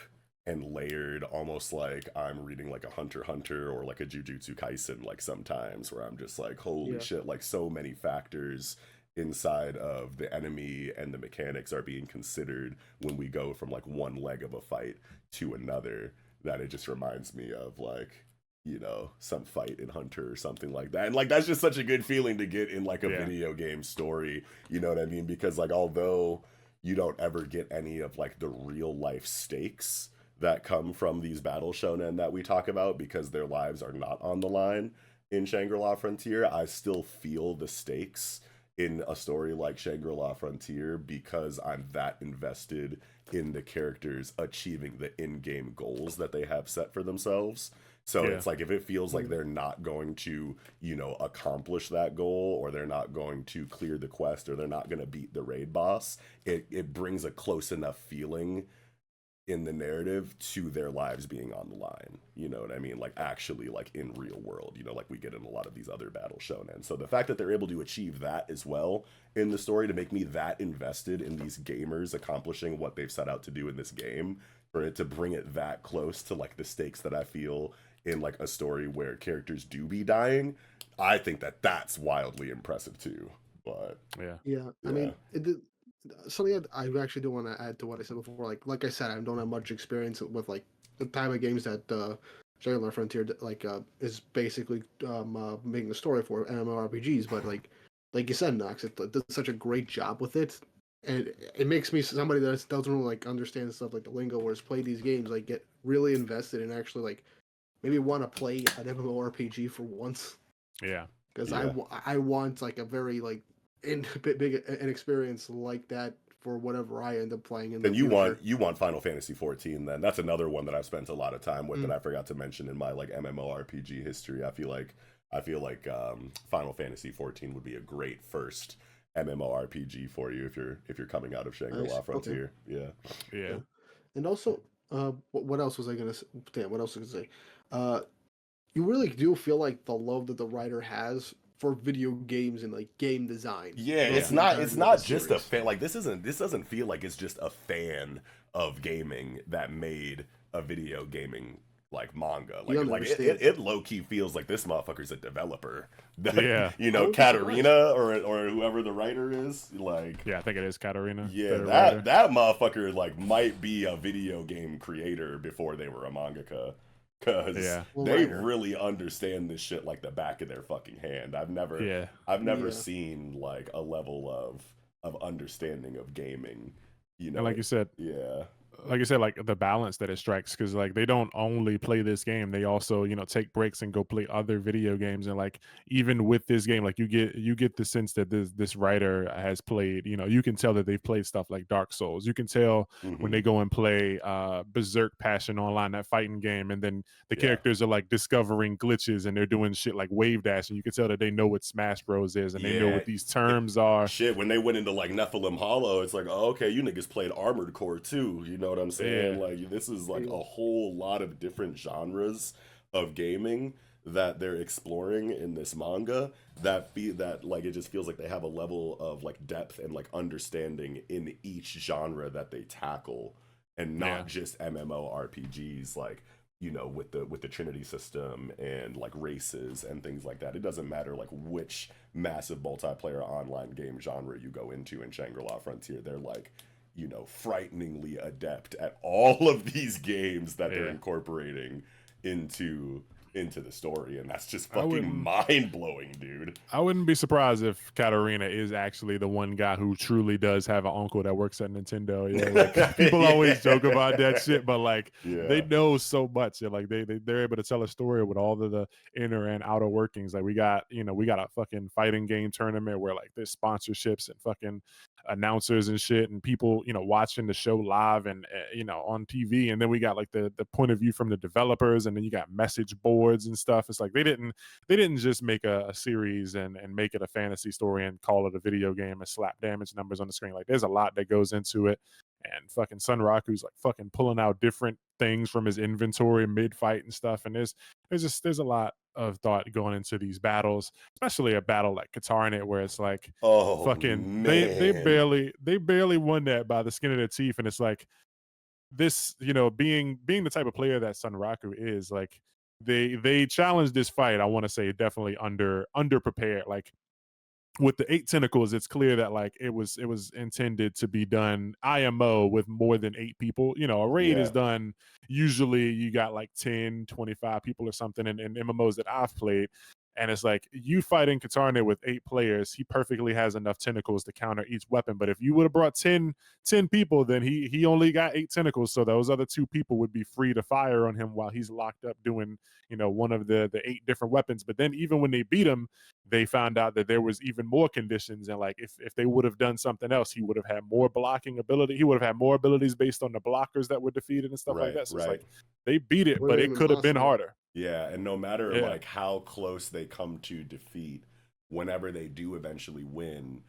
and layered, almost like I'm reading like a Hunter x Hunter or like a Jujutsu Kaisen, like sometimes where I'm just like, holy Yeah. shit, like so many factors inside of the enemy and the mechanics are being considered when we go from like one leg of a fight to another, that it just reminds me of like, you know, some fight in Hunter or something like that. And like that's just such a good feeling to get in like a Yeah. video game story, you know what I mean? Because like although you don't ever get any of like the real life stakes that come from these battle shonen that we talk about because their lives are not on the line in Shangri-La Frontier, I still feel the stakes in a story like Shangri-La Frontier because I'm that invested in the characters achieving the in-game goals that they have set for themselves. So Yeah. it's like if it feels like Mm. they're not going to, you know, accomplish that goal, or they're not going to clear the quest, or they're not going to beat the raid boss, it brings a close enough feeling in the narrative to their lives being on the line. You know what I mean? Like actually like in real world, you know, like we get in a lot of these other battle shonen. So the fact that they're able to achieve that as well in the story to make me that invested in these gamers accomplishing what they've set out to do in this game, for it to bring it that close to like the stakes that I feel in like a story where characters do be dying, I think that that's wildly impressive too. But Yeah. Yeah. I yeah. mean, something I actually do want to add to what I said before. Like I said, I don't have much experience with like the type of games that Shangri-La Frontier is basically making a story for MMORPGs. But like you said, Knox, it does such a great job with it, and it makes me somebody that doesn't really like understand stuff like the lingo or has played these games like get really invested and actually like maybe want to play an MMORPG for once Yeah. because Yeah. I want like a very like big an experience like that for whatever I end up playing in the Then future. you want Final Fantasy 14 then. That's another one that I've spent a lot of time with that Mm. I forgot to mention in my like MMORPG history. I feel like I feel like Final Fantasy 14 would be a great first MMORPG for you if you're coming out of Shangri-La Nice. Okay. Frontier. Yeah. Yeah. And also, what else was I gonna say? Damn, what else was I gonna say? You really do feel like the love that the writer has for video games and like game design Yeah, throughout it's the not entirety of the just a series. fan, like this doesn't feel like it's just a fan of gaming that made a video gaming like manga. He understands It it. low key feels like this motherfucker's a developer. Yeah. You I know, would be surprised. Katarina or whoever the writer is, like Yeah, I think it is Katarina. yeah, The writer. that motherfucker like might be a video game creator before they were a mangaka. Cause Yeah. Well, they writer. really understand this shit like the back of their fucking hand. Yeah. I've never Yeah. seen like a level of understanding of gaming. You And know, like you said, like the balance that it strikes, because like they don't only play this game, they also take breaks and go play other video games. And like even with this game, like you get the sense that this writer has played, you can tell that they've played stuff like Dark Souls. You can tell when hmm they go and play Berserk Passion Online, that fighting game, and then the yeah, characters are like discovering glitches and they're doing shit like wave dash, and you can tell that they know what Smash Bros is and they know yeah. what these terms are. Shit, when they went into like Nephilim Hollow, it's like, oh, okay, you niggas played Armored Core too. You know what I'm saying? Yeah. Like, this is like Yeah. a whole lot of different genres of gaming that they're exploring in this manga that like it just feels like they have a level of like depth and like understanding in each genre that they tackle, and not Yeah. just MMORPGs like with the Trinity system and like races and things like that. It doesn't matter like which massive multiplayer online game genre you go into in Shangri-La Frontier. They're like, frighteningly adept at all of these games that they're Yeah. incorporating into the story, and that's just I fucking wouldn't mind blowing, dude. I wouldn't be surprised if Katarina is actually the one guy who truly does have an uncle that works at Nintendo. Yeah, like people always joke about that shit, but like they Yeah. know so much, and like they're able to tell a story with all of the inner and outer workings. Like we got a fucking fighting game tournament where like there's sponsorships and fucking announcers and shit, and people watching the show live and on TV, and then we got like the point of view from the developers, and then you got message boards and stuff. It's like they didn't just make a series and make it a fantasy story and call it a video game and slap damage numbers on the screen. Like there's a lot that goes into it. And fucking Sunraku's like fucking pulling out different things from his inventory mid fight and stuff. And there's a lot of thought going into these battles, especially a battle like Katarnet where it's like Oh fucking they man. barely won that by the skin of their teeth. And it's like this, being the type of player that Sunraku is, like they challenged this fight. I want to say definitely under prepared. Like with the 8 tentacles, it's clear that like it was intended to be done IMO with more than 8 people. A raid is Yeah. done usually you got like 10, 25 people or something in MMOs that I've played. And it's like you fighting Katarna with 8 players, he perfectly has enough tentacles to counter each weapon. But if you would have brought 10 people, then he only got 8 tentacles. So those other 2 people would be free to fire on him while he's locked up doing, one of the 8 different weapons. But then even when they beat him, they found out that there was even more conditions, and like if they would have done something else, he would have had more blocking ability. He would have had more abilities based on the blockers that were defeated and stuff like Right, that. So it's right. like they beat it, Would but have it been could have been impossible. harder. Yeah, and no matter Yeah. like how close they come to defeat, whenever they do eventually win,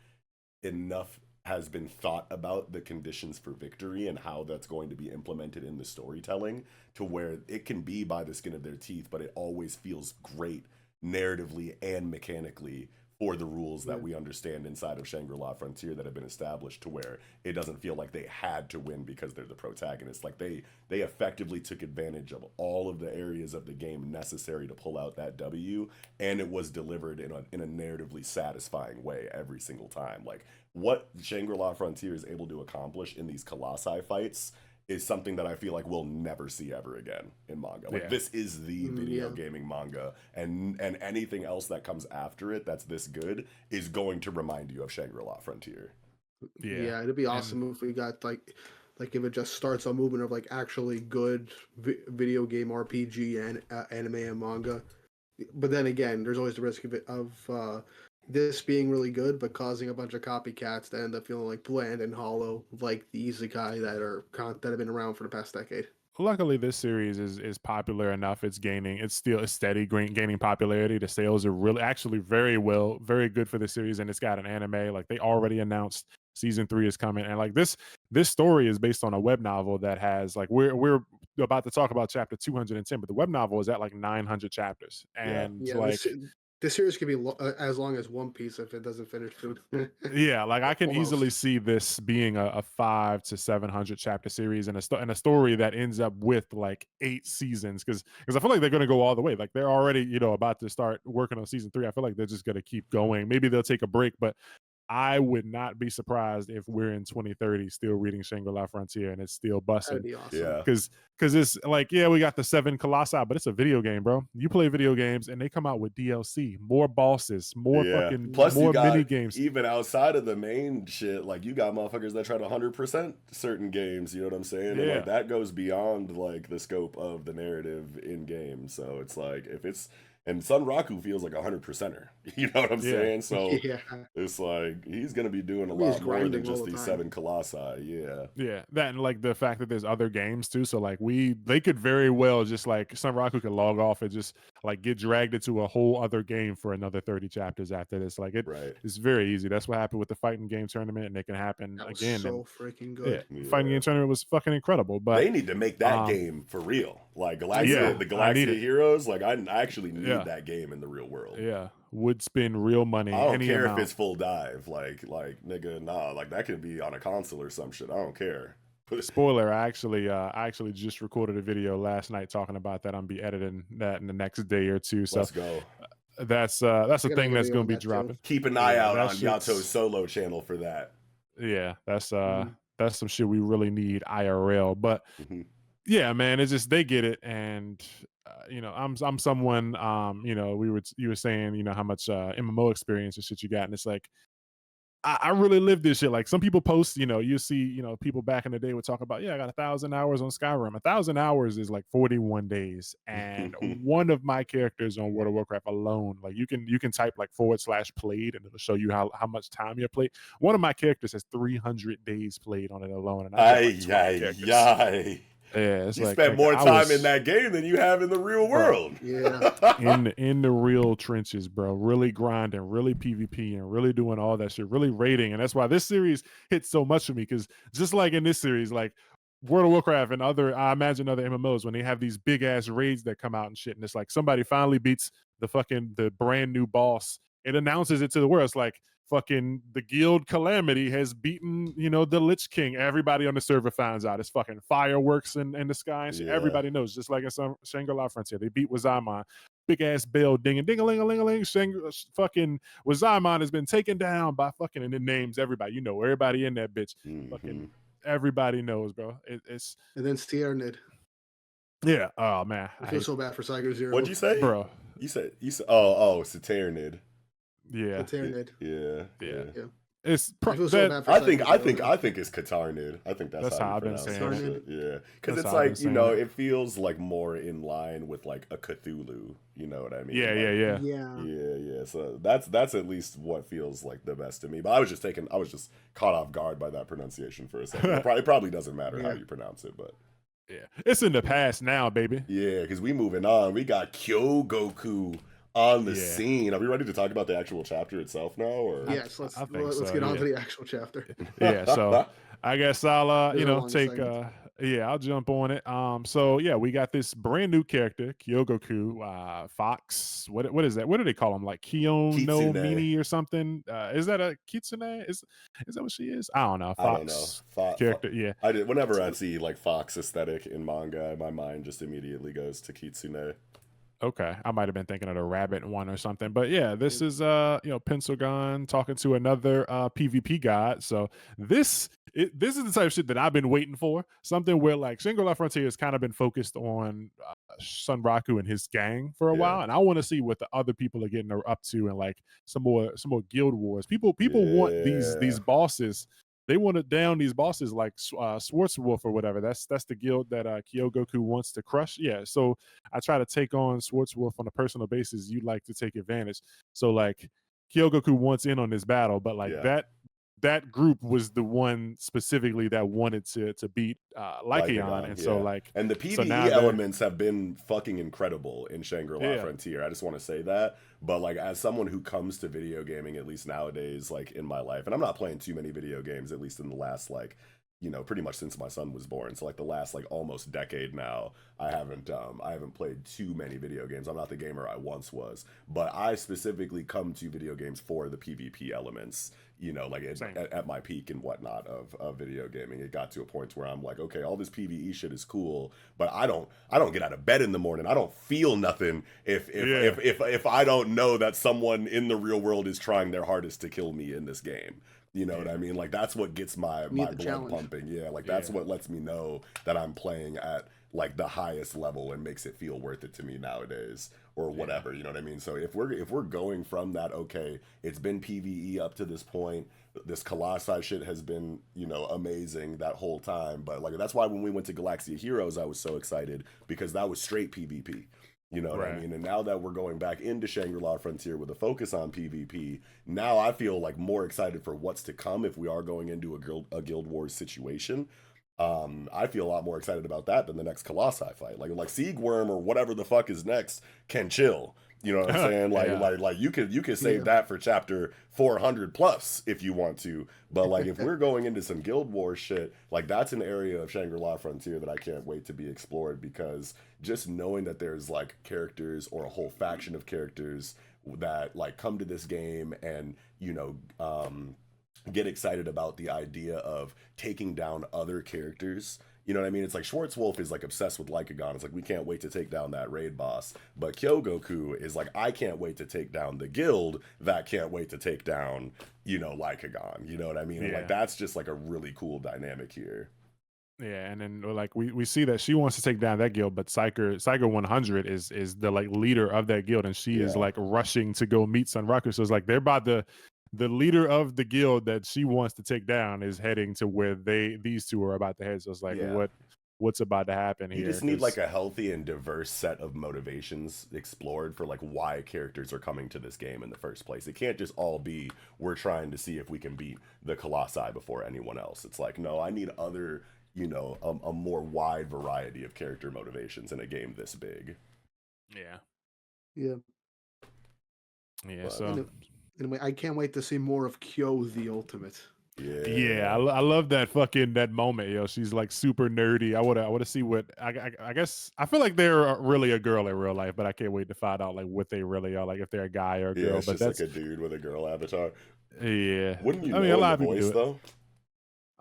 enough has been thought about the conditions for victory and how that's going to be implemented in the storytelling to where it can be by the skin of their teeth, but it always feels great narratively and mechanically for the rules that we understand inside of Shangri-La Frontier that have been established, to where it doesn't feel like they had to win because they're the protagonist. Like they effectively took advantage of all of the areas of the game necessary to pull out that W, and it was delivered in a narratively satisfying way every single time. Like what Shangri-La Frontier is able to accomplish in these Colossi fights is something that I feel like we'll never see ever again in manga. Like Yeah. this is the video Yeah. gaming manga, and anything else that comes after it that's this good is going to remind you of Shangri-La Frontier. Yeah, it'd be And awesome if we got like if it just starts a movement of like actually good video game RPG and anime and manga. But then again, there's always the risk of this being really good, but causing a bunch of copycats to end up feeling like bland and hollow, like the isekai that have been around for the past decade. luckily this series is popular enough. It's steady gaining popularity. The sales are really actually very good for the series, and it's got an anime. Like they already announced season 3 is coming, and like this story is based on a web novel that has like we're about to talk about chapter 210, but the web novel is at like 900 chapters, Yeah. and Yeah, like this series could be as long as One Piece if it doesn't finish soon. yeah, like I can Almost. easily see this being a 500 to 700 chapter series and a story that ends up with like 8 seasons because I feel like they're going to go all the way. Like they're already about to start working on season 3. I feel like they're just going to keep going. Maybe they'll take a break, but I would not be surprised if we're in 2030 still reading Shangri-La Frontier and it's still That'd busting. be awesome. Yeah. Because it's like, yeah, we got the 7 colossi, but it's a video game, bro. You play video games and they come out with DLC, more bosses, more Yeah. fucking Plus, you more got mini games. even outside of the main shit, like you got motherfuckers that try to 100% certain games. You know what I'm saying? And Yeah. like that goes beyond like the scope of the narrative in game. So it's like if it's and Sun Raku feels like 100%er. You know what I'm Yeah. saying? So Yeah. it's like he's gonna be doing a He's lot more than grinding all just the these time. 7 colossi. Yeah. Yeah, that and like the fact that there's other games too. So like they could very well just like Sunraku could log off and just like get dragged into a whole other game for another 30 chapters after this. Like Right. it's very easy. That's what happened with the fighting game tournament, and it can happen That was again. so And freaking yeah, good. fighting Yeah. game tournament was fucking incredible. But They need to make that um, game for real. Like Yeah, Galaxia, the I need Galaxia it. Heroes, like I actually need Yeah, that game in the real world. yeah, would spend real money, I don't any care if amount. it's full dive. Like nigga, nah, like that could be on a console or some shit. I don't care. Spoiler, I actually just recorded a video last night talking about that. I'm be editing that in the next day or two. So Let's go. that's I a gotta thing make a that's video gonna on be that too. dropping. Keep an eye Yeah, out that on Yato's shit's solo channel for that. yeah, Mhm. that's some shit we really need IRL. But Mhm. yeah, man, it's just they get it, and I'm someone you were saying how much MMO experience and shit you got, and it's like I really live this shit. Like some people post, you see, people back in the day would talk about, yeah, I got 1,000 hours on Skyrim. 1,000 hours is like 41 days. And one of my characters on World of Warcraft alone, like you can type like /played and it'll show you how much time you played. One of my characters has 300 days played on it alone, and I got like 20 characters. Yeah, it's You like spend more I time was in that game than you have in the real world. Yeah. in the real trenches, bro. Really grinding, really PvP, and really doing all that shit, really raiding. And that's why this series hits so much for me. Because just like in this series, like World of Warcraft and I imagine other MMOs, when they have these big ass raids that come out and shit, and it's like somebody finally beats the brand new boss. It announces it to the world. It's like fucking the guild Calamity has beaten, the Lich King. Everybody on the server finds out. It's fucking fireworks in the sky and shit. Yeah. Everybody knows, just like in some Shangri-La Frontier. They beat Wazamon. Big ass bell dinging, ding-a-ling-a-ling-a-ling. Fucking Wazamon has been taken down by fucking, and it names everybody. Everybody in that bitch. Fucking everybody knows, bro. It's And then Stjernid. yeah. Oh man, I feel so bad for Cyger Zero. What'd you say? bro. You said it's a Tyrannid. Yeah, Stjernid. Yeah. It's I feel so bad for I think Cyger it's Katarnid. I think that's how how I've you been pronounce saying it. Yeah, because That's it's how I've like been saying it. it feels like more in line with like a Cthulhu. You know what I mean? Yeah, Like, yeah. Yeah. So that's at least what feels like the best to me. But I was just caught off guard by that pronunciation for a second. It probably doesn't matter how you pronounce it, but Yeah, it's in the past now, baby. yeah, because we moving on. We got Kyogoku on the Yeah. scene. Are we ready to talk about the actual chapter itself now? Or Yes, let's I think let's so, get on yeah. to the actual chapter. Yeah, so I guess I'll There's a long take segment. I'll jump on it. So yeah, we got this brand new character, Kyogoku, Fox. What is that? What do they call him? Like Kion no Kitsune. Mini or something? Is that a Kitsune? Is that what she is? I don't know. I don't know. Fox character, yeah. Whenever I see like Fox aesthetic in manga, my mind just immediately goes to Kitsune. Okay, I might have been thinking of the rabbit one or something, but yeah, this is Pencil Gun talking to another PvP god. So this is the type of shit that I've been waiting for. Something where like Shangri-La Frontier has kind of been focused on Sunraku and his gang for a while, and I want to see what the other people are getting up to, and like some more guild wars. People want these bosses. They want to down these bosses like Schwarzwolf or whatever. That's the guild that Kyogoku wants to crush. Yeah, so I try to take on Schwarzwolf on a personal basis. You like to take advantage. So like Kyogoku wants in on this battle, but like that group was the one specifically that wanted to beat Lycaon, Lycagon, and so yeah. like And the so now PvE they're elements have been fucking incredible in Shangri-La yeah Frontier. I just want to say that. But like as someone who comes to video gaming, at least nowadays, like in my life, and I'm not playing too many video games, at least in the last like, pretty much since my son was born. So like the last like almost decade now, I haven't played too many video games. I'm not the gamer I once was. But I specifically come to video games for the PvP elements. Like same at my peak and whatnot of video gaming, it got to a point where I'm like, okay, all this PvE shit is cool, but I don't get out of bed in the morning. I don't feel nothing yeah if I don't know that someone in the real world is trying their hardest to kill me in this game. You know what I yeah mean? Like that's what gets my Need the blood challenge. pumping. Yeah, like that's yeah what lets me know that I'm playing at like the highest level and makes it feel worth it to me nowadays or yeah whatever, you know what I mean? So if we're going from that, okay, it's been PvE up to this point. This Colossi shit has been, amazing that whole time. But like that's why when we went to Galaxia Heroes, I was so excited because that was straight PvP. You know what I right mean? And now that we're going back into Shangri-La Frontier with a focus on PvP, now I feel like more excited for what's to come if we are going into a Guild Wars situation. I feel a lot more excited about that than the next Colossi fight. Like Siegworm or whatever the fuck is next can chill. You know what I'm saying? Like yeah like you could save Yeah. that for chapter 400 plus if you want to. But like if we're going into some Guild Wars shit, like that's an area of Shangri-La Frontier that I can't wait to be explored because just knowing that there's like characters or a whole faction of characters that like come to this game and get excited about the idea of taking down other characters. You know what I mean? It's like Schwarzwolf is like obsessed with Lycagon. It's like we can't wait to take down that raid boss. But Kyogoku is like I can't wait to take down the guild that can't wait to take down, Lycagon. You know what I mean? And like yeah that's just like a really cool dynamic here. yeah, and then like we see that she wants to take down that guild, but Psyker 100 is the like leader of that guild, and she is Yeah. like rushing to go meet Sunraku. So it's like they're about the leader of the guild that she wants to take down is heading to where these two are about to head. So it's like Yeah. what's about to happen You here? just need like a healthy and diverse set of motivations explored for like why characters are coming to this game in the first place. It can't just all be we're trying to see if we can beat the Colossi before anyone else. It's like, no, I need other, a more wide variety of character motivations in a game this big. yeah Yeah. yeah. But So Anyway, I can't wait to see more of Kyo the Ultimate. yeah, I love that moment, yo. She's like super nerdy. I wanna see what I guess I feel like they're really a girl in real life, but I can't wait to find out like what they really are, like if they're a guy or a Yeah, girl. it's But just like that's a dude with a girl avatar. yeah. Wouldn't you I mean, a know in lot the of people voice do it. though?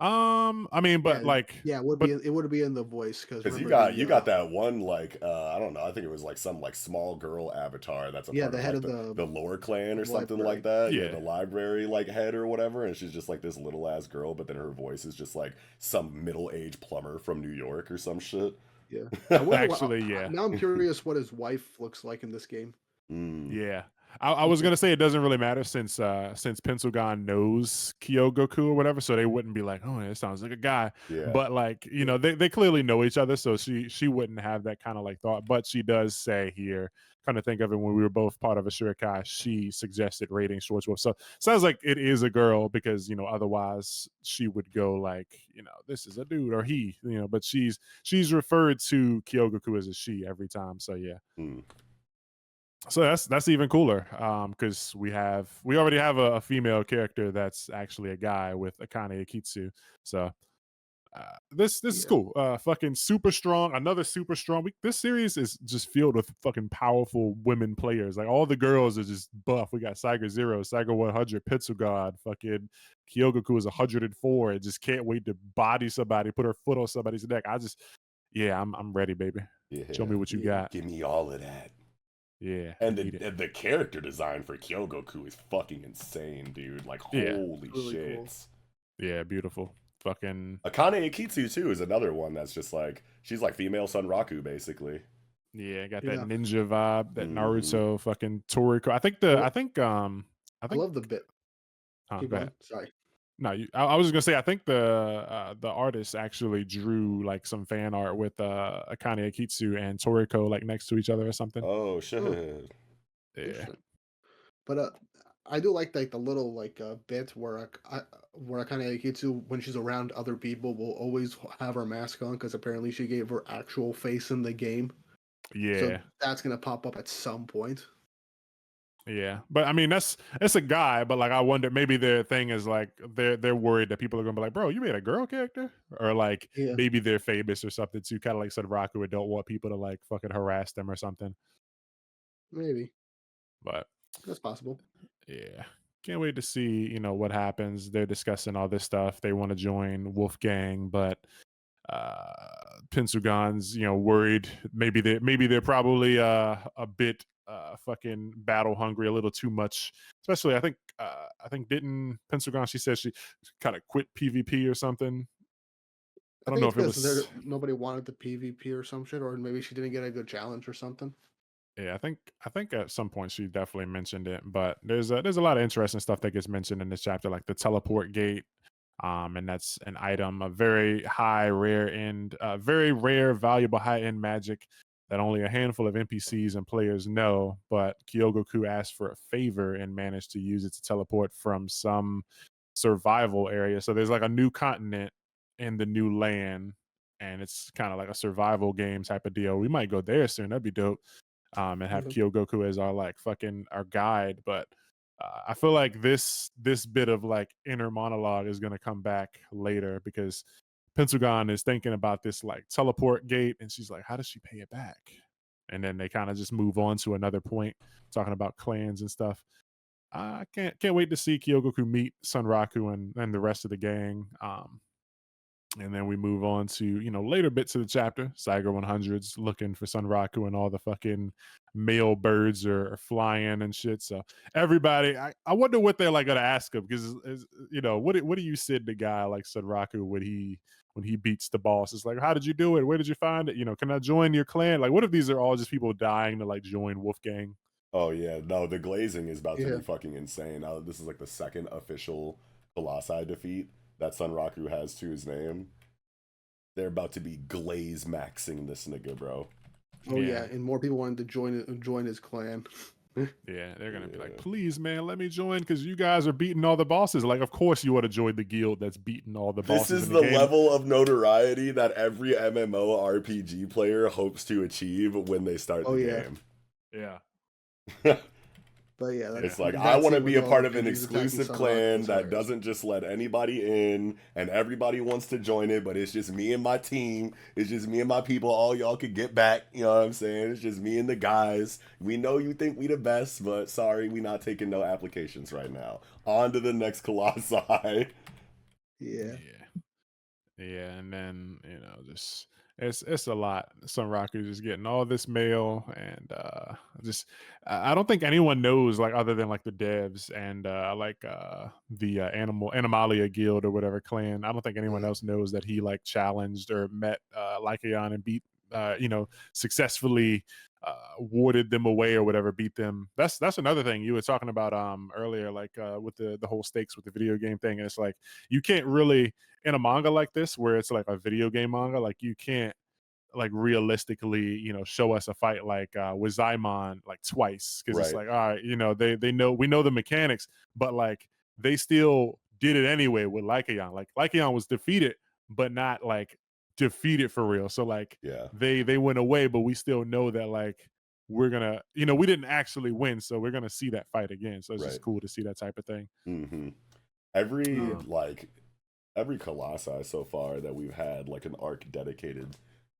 I mean, but Yeah, like, yeah, it but would be in the voice because Because remember you got that one like I don't know, I think it was like some like small girl avatar that's a yeah, part the of head like of the lore clan or something library. like that. Yeah, yeah, the library like head or whatever, and she's just like this little ass girl, but then her voice is just like some middle-aged plumber from New York or some shit. Yeah, I wonder actually, yeah, now I'm curious what his wife looks like in this game. Mm, yeah. I was gonna say it doesn't really matter since Pencilgon knows Kyogoku or whatever, so they wouldn't be like, oh, it sounds like a guy. yeah. But like, they clearly know each other, so she wouldn't have that kind of like thought. But she does say here, kind of think of it when we were both part of a Shurikai, she suggested rating Schwarzwolf. So sounds like it is a girl because otherwise she would go like, this is a dude or he, but she's referred to Kyogoku as a she every time. So yeah. Mm. So that's even cooler because we already have a female character that's actually a guy with Akane Akitsu. So this is cool. Fucking super strong. Another super strong. This series is just filled with fucking powerful women players. Like all the girls are just buff. We got Saiga 0, Saiga 100, Pitsu God, fucking Kyogoku is 104. And just can't wait to body somebody, put her foot on somebody's neck. I'm ready, baby. Yeah. Show me what you got. Give me all of that. Yeah, And the character design for Kyogoku is fucking insane, dude. Like, Yeah. holy Really shit. cool. yeah, beautiful. Fucking Akane Akitsu, too, is another one that's just like, she's like female Sunraku, basically. yeah, got Yeah. that ninja vibe, that Mhm. Naruto fucking Toriko. I think I love the bit. oh, Keep go going. ahead. Sorry. No, I was just gonna say I think the artist actually drew like some fan art with Akane Akitsu and Toriko like next to each other or something. Oh, shit. Yeah. Interesting. But I do like the little bit where I kind of get to when she's around other people will always have her mask on because apparently she gave her actual face in the game. So Yeah. that's gonna pop up at some point. Yeah, but I mean that's a guy, but like I wonder maybe their thing is like they're worried that people are gonna be like, bro, you made a girl character, or like Yeah, maybe they're famous or something too, kind of like Raku and don't want people to like fucking harass them or something. maybe But that's possible. yeah, can't wait to see what happens. They're discussing all this stuff. They want to join Wolfgang, but Pensugon's worried. Maybe they're probably a bit fucking battle hungry, a little too much. Especially I think didn't Pensugon, she said she kind of quit PvP or something. I I don't think know it's if it because was. nobody wanted the PvP or some shit, or maybe she didn't get a good challenge or something. Yeah, I think at some point she definitely mentioned it, but there's a lot of interesting stuff that gets mentioned in this chapter, like the teleport gate. And that's an item, a very high, rare end, very rare, valuable high end magic that only a handful of NPCs and players know. But Kyogoku asked for a favor and managed to use it to teleport from some survival area. So there's like a new continent in the new land, and it's kind of like a survival game type of deal. We might go there soon. That'd be dope. And have Mhm. Kyogoku as our like fucking our guide. But I feel like this bit of like inner monologue is gonna come back later because Pentagon is thinking about this like teleport gate, and she's like, how does she pay it back? And then they kind of just move on to another point, talking about clans and stuff. I can't wait to see Kyogoku meet Sunraku and the rest of the gang. And then we move on to, later bits of the chapter. Saiga 100's looking for Sunraku and all the fucking male birds are flying and shit. So everybody, I wonder what they're like gonna ask him because what do you say to the guy like Sunraku when he beats the boss? It's like, how did you do it? Where did you find it? Can I join your clan? Like, what if these are all just people dying to like join Wolfgang? Oh yeah, no, the glazing is about to Yeah, be fucking insane. This is like the second official Colossi defeat that Sunraku has to his name. They're about to be glaze maxing this nigga, bro. oh yeah, Yeah. and more people wanted to join his clan. Yeah, they're gonna be like, Yeah. please, man, let me join because you guys are beating all the bosses. Like, of course you want to join the guild that's beating all the This bosses is in the the game. level of notoriety that every MMORPG player hopes to achieve when they start Oh the yeah, Yeah, game. but yeah, yeah, It's like, I that want to scene be with a all the part of an ninjas attacking exclusive Sunraku clan was that hilarious. doesn't just let anybody in and everybody wants to join it, but it's just me and my team. It's just me and my people. All y'all could get back. You know what I'm saying? It's just me and the guys. We know you think we the best, but sorry, we not taking no applications right now. On to the next Colossi. Yeah, yeah, yeah. And then just it's a lot. Sunraku just getting all this mail, and just I don't think anyone knows like other than like the devs and the Animalia Guild or whatever clan. I don't think anyone yeah, else knows that he like challenged or met Lycaon and beat successfully warded them away or whatever, beat them. That's another thing you were talking about earlier, like with the whole stakes with the video game thing. And it's like you can't really in a manga like this where it's like a video game manga, like you can't like realistically, show us a fight like with Zaimon like twice because it's Right, like, all right, they know we know the mechanics, but like they still did it anyway with Lycaon. Like Lycaon was defeated, but not like defeated for real. So like yeah, they went away, but we still know that like we're gonna, we didn't actually win, so we're gonna see that fight again. So it's just right. cool to see that type of thing. hmm Every, yeah. Um, every Colossi so far that we've had, like an arc dedicated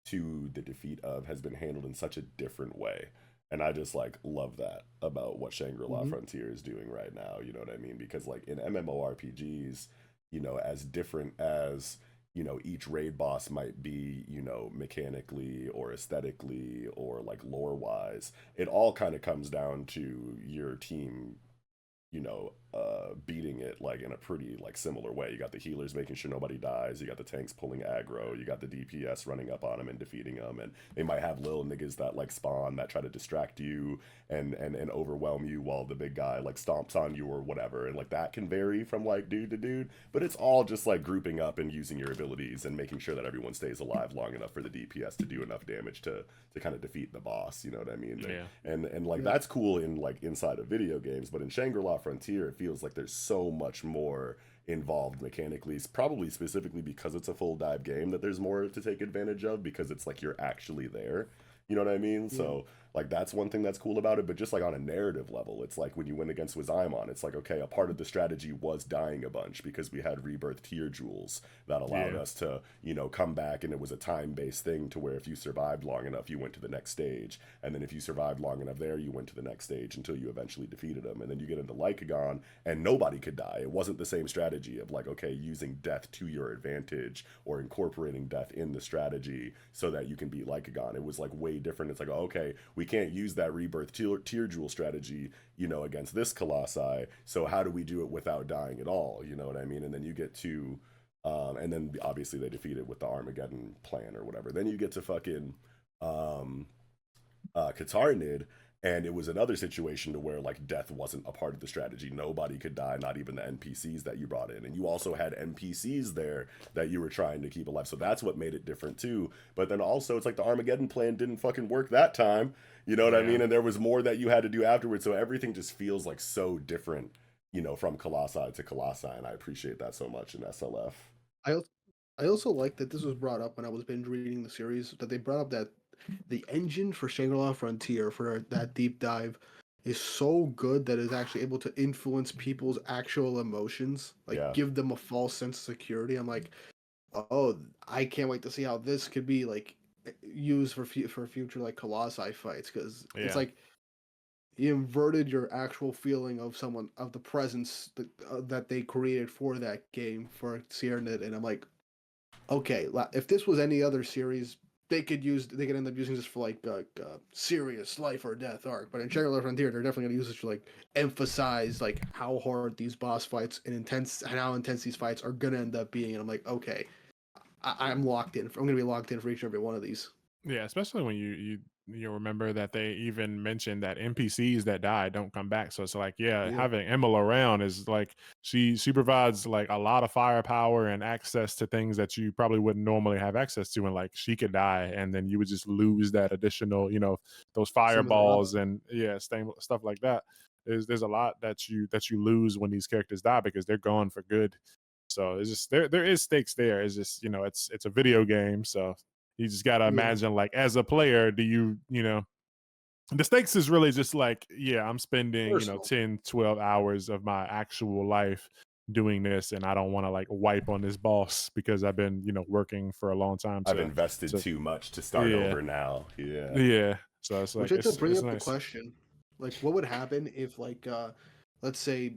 to the defeat of, has been handled in such a different way. And I just like love that about what Shangri-La Hmm. Frontier is doing right now. You know what I mean? Because like in MMORPGs, as different as, each raid boss might be, mechanically or aesthetically or like lore wise, it all kind of comes down to your team beating it like in a pretty like similar way. You got the healers making sure nobody dies. You got the tanks pulling aggro. You got the DPS running up on them and defeating them. And they might have little niggas that like spawn that try to distract you and overwhelm you while the big guy like stomps on you or whatever. And like that can vary from like dude to dude, but it's all just like grouping up and using your abilities and making sure that everyone stays alive long enough for the DPS to do enough damage to kind of defeat the boss. You know what I mean? yeah. And like Yeah. that's cool in like inside of video games, but in Shangri-La Frontier, it feels like there's so much more involved mechanically. It's probably specifically because it's a full dive game that there's more to take advantage of, because it's like you're actually there. You know what I mean? Yeah. So like that's one thing that's cool about it. But just like on a narrative level, it's like when you win against Wazaimon, it's like, okay, a part of the strategy was dying a bunch because we had rebirth tier jewels that allowed us to, you know, come back, and it was a time-based thing to where if you survived long enough, you went to the next stage. And then if you survived long enough there, you went to the next stage until you eventually defeated them. And then you get into Lycagon and nobody could die. It wasn't the same strategy of like, okay, using death to your advantage or incorporating death in the strategy so that you can beat Lycagon. It was like way different. It's like, oh, okay, we can't use that rebirth tier jewel strategy, you know, against this Colossi. So how do we do it without dying at all? You know what I mean? And then you get to, and then obviously they defeat it with the Armageddon plan or whatever. Then you get to fucking Katarnid, and it was another situation to where like death wasn't a part of the strategy. Nobody could die, not even the NPCs that you brought in. And you also had NPCs there that you were trying to keep alive. So that's what made it different too. But then also it's like the Armageddon plan didn't fucking work that time. You know what I mean? And there was more that you had to do afterwards. So everything just feels like so different, you know, from Colossi to Colossi. And I appreciate that so much in SLF. I also like that this was brought up when I was binge reading the series, that they brought up that the engine for Shangri-La Frontier for that deep dive is so good that it's actually able to influence people's actual emotions, like give them a false sense of security. I'm like, oh, I can't wait to see how this could be like used for future like Colossi fights, because it's like you inverted your actual feeling of the presence that they created for that game for Cyrnid, and I'm like, okay, if this was any other series, they could end up using this for like serious life or death arc. But in Shangri-La Frontier, they're definitely gonna use this to like emphasize like how hard these boss fights and how intense these fights are gonna end up being. And I'm like, okay, I'm locked in. I'm gonna be locked in for each and every one of these. Yeah, especially when you remember that they even mentioned that NPCs that die don't come back. So it's like, having Emma around is like she provides like a lot of firepower and access to things that you probably wouldn't normally have access to, and like she could die and then you would just lose that additional, you know, those fireballs and stuff like that. There's a lot that you lose when these characters die because they're gone for good. So it's just there is stakes there. It's just, you know, it's a video game, so you just got to imagine, like, as a player, you know, the stakes is really just like, I'm spending, you know, 10, 12 hours of my actual life doing this, and I don't want to like wipe on this boss because I've been, you know, working for a long time. I've invested too much to start over now. Yeah. So it's like, which I bring up the question, like, what would happen if, like, let's say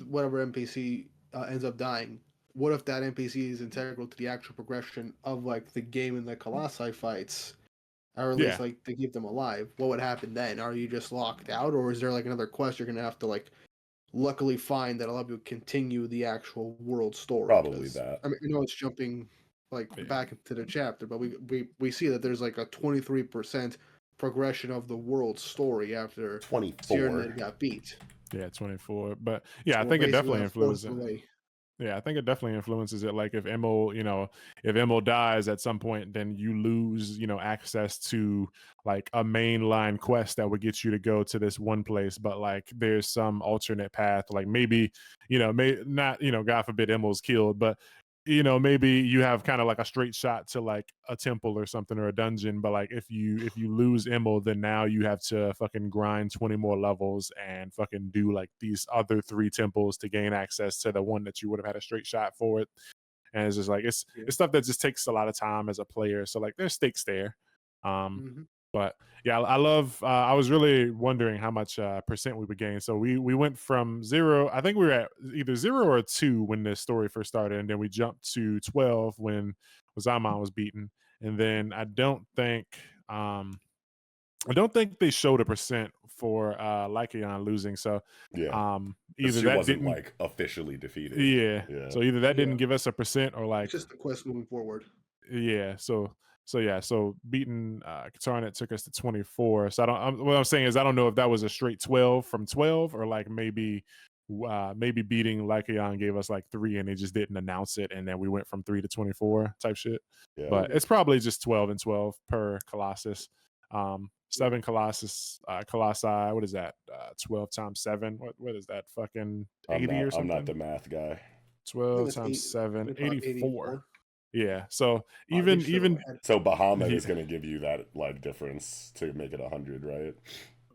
whatever NPC ends up dying? What if that NPC is integral to the actual progression of like the game and the Colossi fights, or at least like to keep them alive? What would happen then? Are you just locked out, or is there like another quest you're gonna have to like luckily find that'll help you continue the actual world story? Probably that. I mean, I know it's jumping like back into the chapter, but we see that there's like a 23% progression of the world story after 24 got beat. Yeah, 24. But I think it definitely influences it. Yeah, I think it definitely influences it. Like if Emil dies at some point, then you lose, you know, access to like a mainline quest that would get you to go to this one place. But like there's some alternate path, like maybe, you know, not, you know, God forbid Emil's killed, but you know, maybe you have kind of like a straight shot to like a temple or something or a dungeon. But like if you lose Emil, then now you have to fucking grind 20 more levels and fucking do like these other 3 temples to gain access to the one that you would have had a straight shot for it. And it's just like it's stuff that just takes a lot of time as a player. So like there's stakes there. But I love. I was really wondering how much percent we would gain. So we went from 0. I think we were at either 0 or 2 when the story first started, and then we jumped to 12 when Zaman was beaten. And then I don't think they showed a percent for Lycaon losing. So either she that wasn't didn't like officially defeated. Yeah. So either that didn't give us a percent, or like it's just the quest moving forward. Yeah. So beating Katarnit took us to 24. So what I'm saying is I don't know if that was a straight 12 from 12, or like maybe beating Lycaon gave us like 3 and they just didn't announce it, and then we went from 3 to 24 type shit. But it's probably just 12 and 12 per Colossus. 7 colossi. What is that? 12 times 7. What is that? Fucking 80 or I'm not something? the math guy. 12 that's times 7, 84. 84. Yeah. So They even just throw even ahead. So Bahamut yeah, is going to give you that like difference to make it 100, right?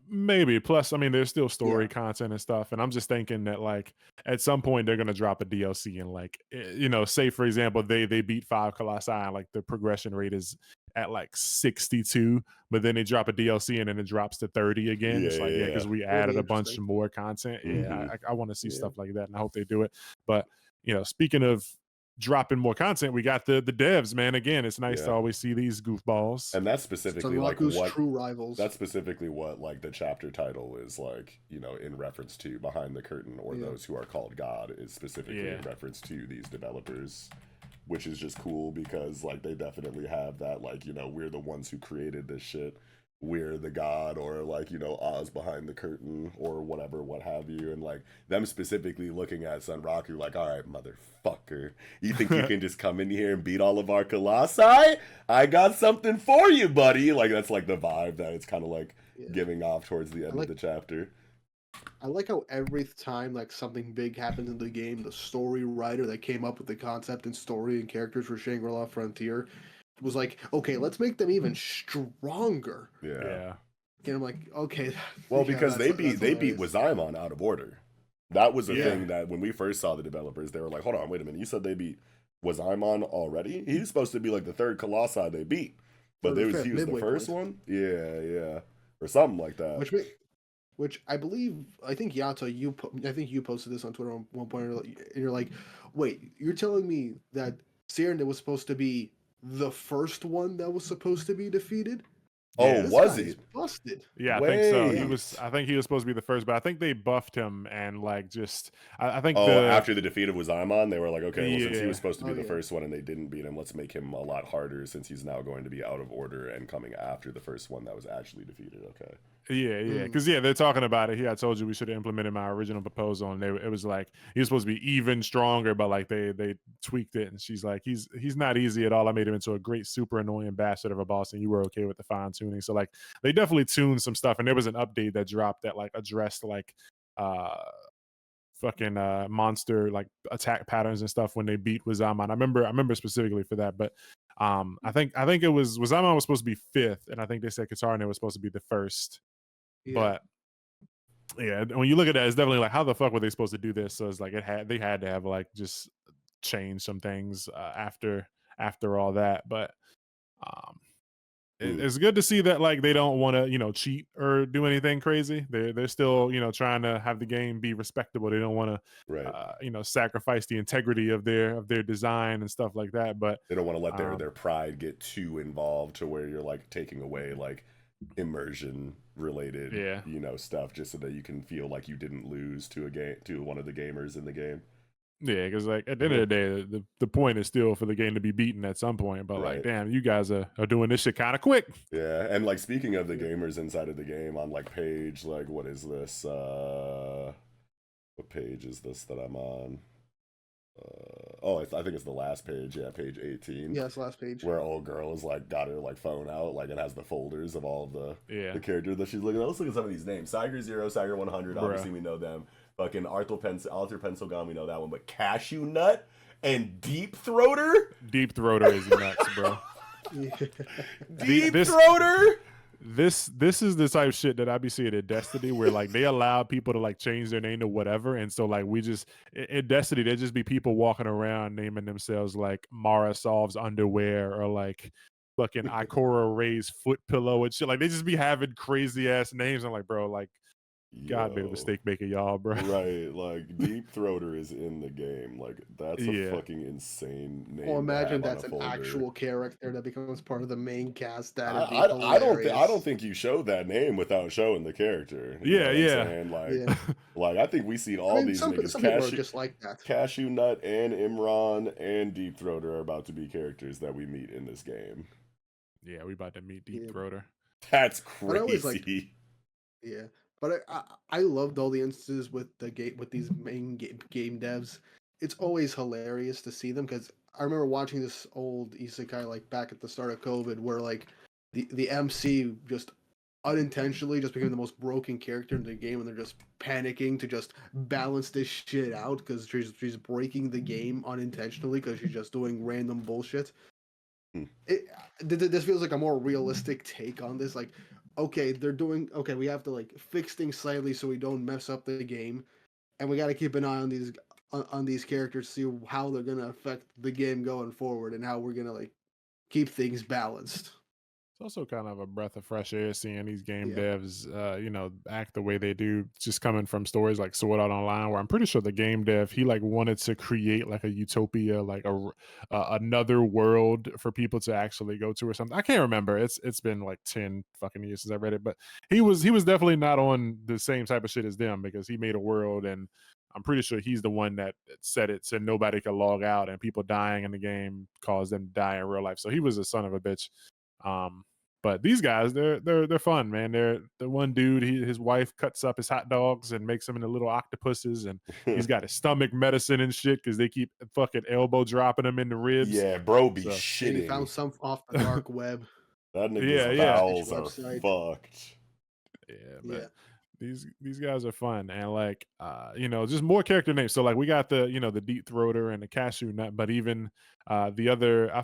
maybe. Plus, I mean, there's still Yeah. story content and stuff, and I'm just thinking that like at some point they're gonna drop a DLC and like say for example they beat 5 colossi and like the progression rate is at like 62, but then they drop a DLC and then it drops to 30 again. Yeah, It's like, yeah, yeah, because we It'll added be a bunch interesting. more content. yeah. Yeah, I want to see Yeah. stuff like that, and I hope they do it. But speaking of dropping more content, we got the devs, man. Again, it's nice to Yeah. always see these goofballs. And that's specifically like Sanraku's what true rivals. that's specifically what like the chapter title is like, in reference to behind the curtain or Yeah. those who are called God is specifically Yeah. in reference to these developers, which is just cool because like they definitely have that like, we're the ones who created this shit. We're the god or like, Oz behind the curtain or whatever, what have you. And like them specifically looking at Sunraku like, all right, motherfucker, you think you can just come in here and beat all of our colossi? I got something for you, buddy. Like that's like the vibe that it's kind of like Yeah. giving off towards the end of the chapter. I like how every time like something big happens in the game, the story writer that came up with the concept and story and characters for Shangri-La Frontier was like, okay, let's make them even stronger. Yeah. Yeah. And I'm like, okay. Well, yeah, because they beat hilarious. Wazaimon out of order. That was the Yeah. thing that when we first saw the developers, they were like, hold on, wait a minute. You said they beat Wazaimon already? He's supposed to be like the third Colossi they beat. But Or he the was the midway first point. one? Yeah. Or something like that. Which I believe, I think Yato, I think you posted this on Twitter at one point, and you're like, wait, you're telling me that Cyrano was supposed to be the first one that was supposed to be defeated? Oh, Yeah. This was guy is it? busted. Yeah, I think so. Wait. I think he was supposed to be the first, but I think they buffed him and like just. I think Oh, after the defeat of Wazaimon, they were like, okay, well, since he Yeah. was supposed to be Oh, the yeah. first one and they didn't beat him, let's make him a lot harder since he's now going to be out of order and coming after the first one that was actually defeated. Okay. Yeah, because they're talking about it here. I told you we should have implemented my original proposal, and it was like he was supposed to be even stronger, but like they tweaked it, and she's like he's not easy at all. I made him into a great, super annoying bastard of a boss, and you were okay with the fine tuning. So like they definitely tuned some stuff, and there was an update that dropped that like addressed like fucking monster like attack patterns and stuff when they beat Wazaman. I remember specifically for that, but I think it was Wazaman was supposed to be 5th, and I think they said Katarina was supposed to be the first. Yeah. But yeah, when you look at that, it's definitely like, how the fuck were they supposed to do this? So it's like they had to have like just change some things after all that. But it's good to see that like they don't want to cheat or do anything crazy. They're still trying to have the game be respectable. They don't want Right. to sacrifice the integrity of their design and stuff like that. But They don't want to let their pride get too involved to where you're like taking away like immersion related stuff just so that you can feel like you didn't lose to a game to one of the gamers in the game. Yeah, because like at the end of the day, the point is still for the game to be beaten at some point. But like, damn, you guys are doing this shit kind of quick. Yeah, and like speaking of the gamers inside of the game, on like page like what is this? What page is this that I'm on? I think it's the last page. Yeah, page 18. Yeah, it's the last page. Where old girl is like got her like phone out, like it has the folders of all of the characters that she's looking at. Let's look at some of these names. Saiger 0, Saiger 100. Obviously, we know them. Fucking Arthur Pencil Gun, we know that one. But Cashew Nut and Deep Throater. Deep Throater is nuts, bro. Deep Throater. This is the type of shit that I be seeing in Destiny where like they allow people to like change their name to whatever, and so like we just in Destiny there just be people walking around naming themselves like Mara Solves Underwear or like fucking Ikora Ray's Foot Pillow and shit. Like they just be having crazy ass names. I'm like, bro, like God made a mistake making y'all, bro. Right, like Deep Throater is in the game. Like that's a fucking insane name. Well, imagine that's an actual character that becomes part of the main cast. I don't think you show that name without showing the character. Like I think we see all these niggas. Some people are just like that. Cashew Nut and Imran and Deep Throater are about to be characters that we meet in this game. Yeah, we about to meet Deep Throater. That's crazy. But I loved all the instances with these main game devs. It's always hilarious to see them because I remember watching this old isekai like back at the start of COVID where like the MC just unintentionally just became the most broken character in the game, and they're just panicking to just balance this shit out because she's breaking the game unintentionally because she's just doing random bullshit. Hmm. This feels like a more realistic take on this. Like, okay, we have to like fix things slightly so we don't mess up the game, and we got to keep an eye on these characters to see how they're gonna affect the game going forward and how we're gonna like keep things balanced. It's also kind of a breath of fresh air seeing these game Yeah. devs, act the way they do, just coming from stories like Sword Art Online, where I'm pretty sure the game dev he like wanted to create like a utopia, like another world for people to actually go to or something. I can't remember. It's been like 10 fucking years since I read it, but he was definitely not on the same type of shit as them because he made a world and. I'm pretty sure he's the one that said it so nobody could log out and people dying in the game caused them to die in real life. So he was a son of a bitch. Um, but these guys, they're fun, man. They're the one dude. His wife cuts up his hot dogs and makes them into little octopuses, and he's got his stomach medicine and shit because they keep fucking elbow dropping him in the ribs. Yeah, bro be So And he found shitting. some off the dark web. That nigga's yeah, Fish bowels are website. fucked. yeah. But Yeah. these guys are fun and like just more character names. So like we got the deep throater and the cashew nut, but even the other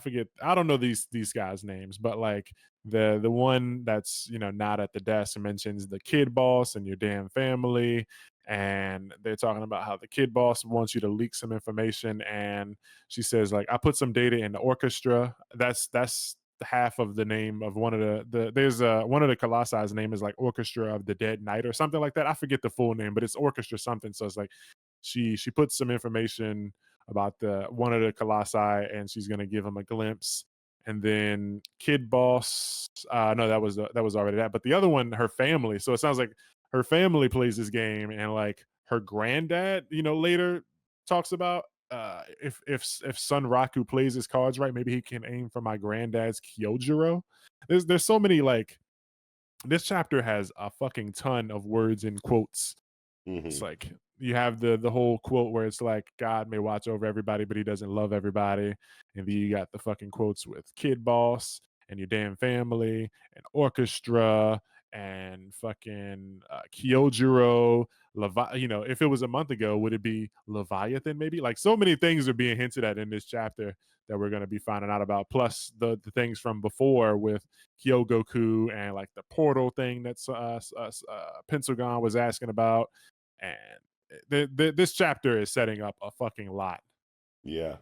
I don't know these guys' names, but like the one that's not at the desk mentions the kid boss and your damn family, and they're talking about how the kid boss wants you to leak some information, and she says like I put some data in the orchestra. That's half of the name of one of there's one of the colossi's name is like Orchestra of the Dead Knight or something like that. I forget the full name, but it's orchestra something. So it's like she puts some information about the one of the colossi and she's gonna give him a glimpse. And then Kid Boss, no, that was already that. But the other one, her family. So it sounds like her family plays this game, and like her granddad, later talks about if Sun Raku plays his cards right, maybe he can aim for my granddad's Kyojuro. There's so many like this chapter has a fucking ton of words and quotes. It's Hmm. like you have the whole quote where it's like God may watch over everybody, but he doesn't love everybody. And then you got the fucking quotes with Kid Boss and your damn family and orchestra and fucking Kyojuro. If it was a month ago, would it be Leviathan? Maybe like so many things are being hinted at in this chapter that we're going to be finding out about. Plus the things from before with Kyogoku and like the portal thing that's Pentagon was asking about, and this chapter is setting up a fucking lot. Yeah.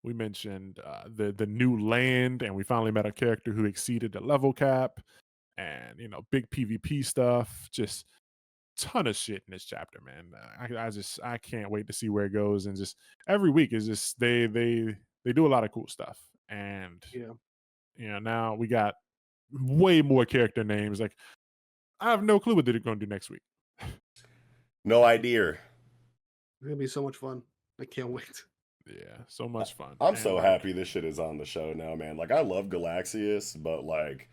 We mentioned the new land, and we finally met a character who exceeded the level cap, and big PvP stuff. Just ton of shit in this chapter, man. I can't wait to see where it goes, and just every week is just they do a lot of cool stuff, and Yeah. now we got way more character names. Like I have no clue what they're going to do next week. No idea. It's gonna be so much fun. I can't wait. Yeah, so much fun. I'm And so like, happy this shit is on the show now, man. Like I love Galaxius, but like,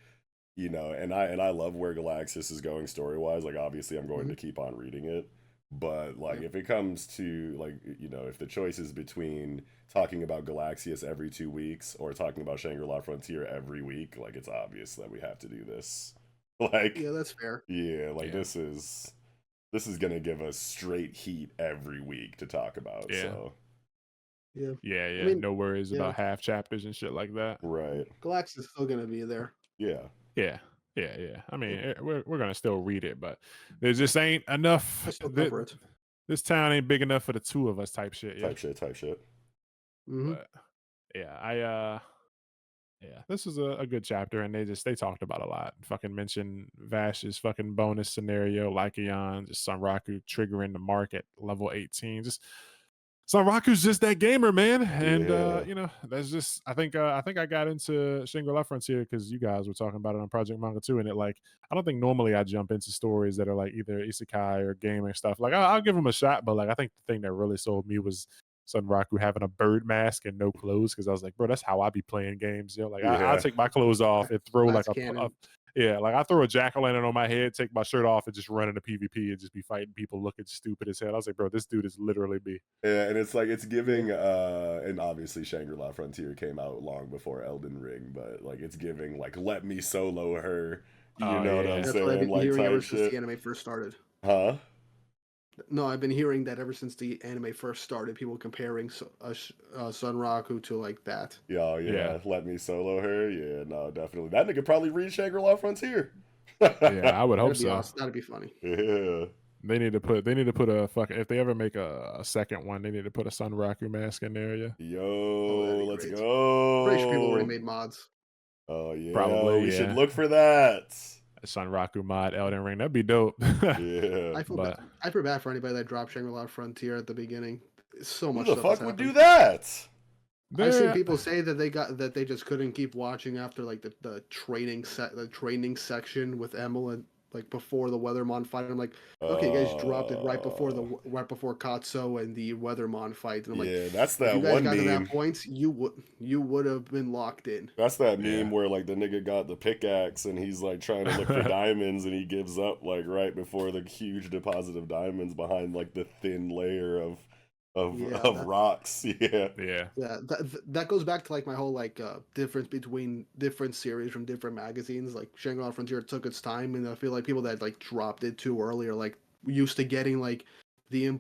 and I love where Galaxius is going story wise. Like obviously I'm going to keep on reading it. But like Yeah. if it comes to like, if the choice is between talking about Galaxius every 2 weeks or talking about Shangri-La Frontier every week, like it's obvious that we have to do this. Like Yeah, that's fair. yeah, like Yeah. this is gonna give us straight heat every week to talk about. Yeah. So Yeah. yeah, I mean, no worries yeah. about half chapters and shit like that. right. Galax is still gonna be there. Yeah. Yeah. I mean, we're gonna still read it, but there just ain't enough. I still cover it. This town ain't big enough for the two of us, type shit. Yeah. Type shit. But yeah, this is a good chapter, and they talked about a lot. Fucking mentioned Vash's fucking bonus scenario, Lycaon, just Sunraku triggering the mark at level 18. Just Sunraku's just that gamer, man. And Yeah. that's just I think I got into Shangri-La Frontier because you guys were talking about it on Project Manga too. And it like I don't think normally I jump into stories that are like either isekai or gaming stuff. Like I'll give them a shot, but like I think the thing that really sold me was Sunraku having a bird mask and no clothes because I was like, bro, that's how I be playing games. Like I Yeah. take my clothes off and throw like That's canon. Yeah, like I throw a jack-o'-lantern on my head, take my shirt off, and just run into PvP and just be fighting people looking stupid as hell. I was like, bro, this dude is literally me. Yeah, and it's like it's giving and obviously Shangri-La Frontier came out long before Elden Ring, but like it's giving like let me solo her, you Oh know what yeah. I'm That's what I've saying? been Like hearing ever type since the shit. anime first started. Huh? No, I've been hearing that ever since the anime first started. People comparing Sunraku to like that. Yeah, Yeah. let me solo her. Yeah, no, definitely. That nigga probably read Shangri-La Frontier. Yeah, I would hope That'd be so. awesome. That'd be funny. Yeah. They need to put a fucking, if they ever make a second one, they need to put a Sunraku mask in there. Yeah. Oh, that'd Yo, be let's great. Pretty sure people already go. made mods. Oh yeah, Probably, we should yeah. look for that. A Sunraku mod, Elden Ring. That'd be dope. Yeah. I feel But bad. I feel bad for anybody that dropped Shangri-La Frontier at the beginning. So Who much the stuff has fuck would do happened. that? I've seen there, people say that they just couldn't keep watching after like the training section with Emil and like before the Weathermon fight. I'm like, okay, you guys dropped it right before Katsu and the Weathermon fight, and I'm like, Yeah, that's if you that guys one got to that meme. point, you would have been locked in. That's that yeah. meme where like the nigga got the pickaxe and he's like trying to look for diamonds and he gives up like right before the huge deposit of diamonds behind like the thin layer of rocks. Yeah. Yeah. Yeah, that goes back to like my whole like difference between different series from different magazines. Like Shangri-La Frontier took its time, and I feel like people that like dropped it too early are like used to getting like the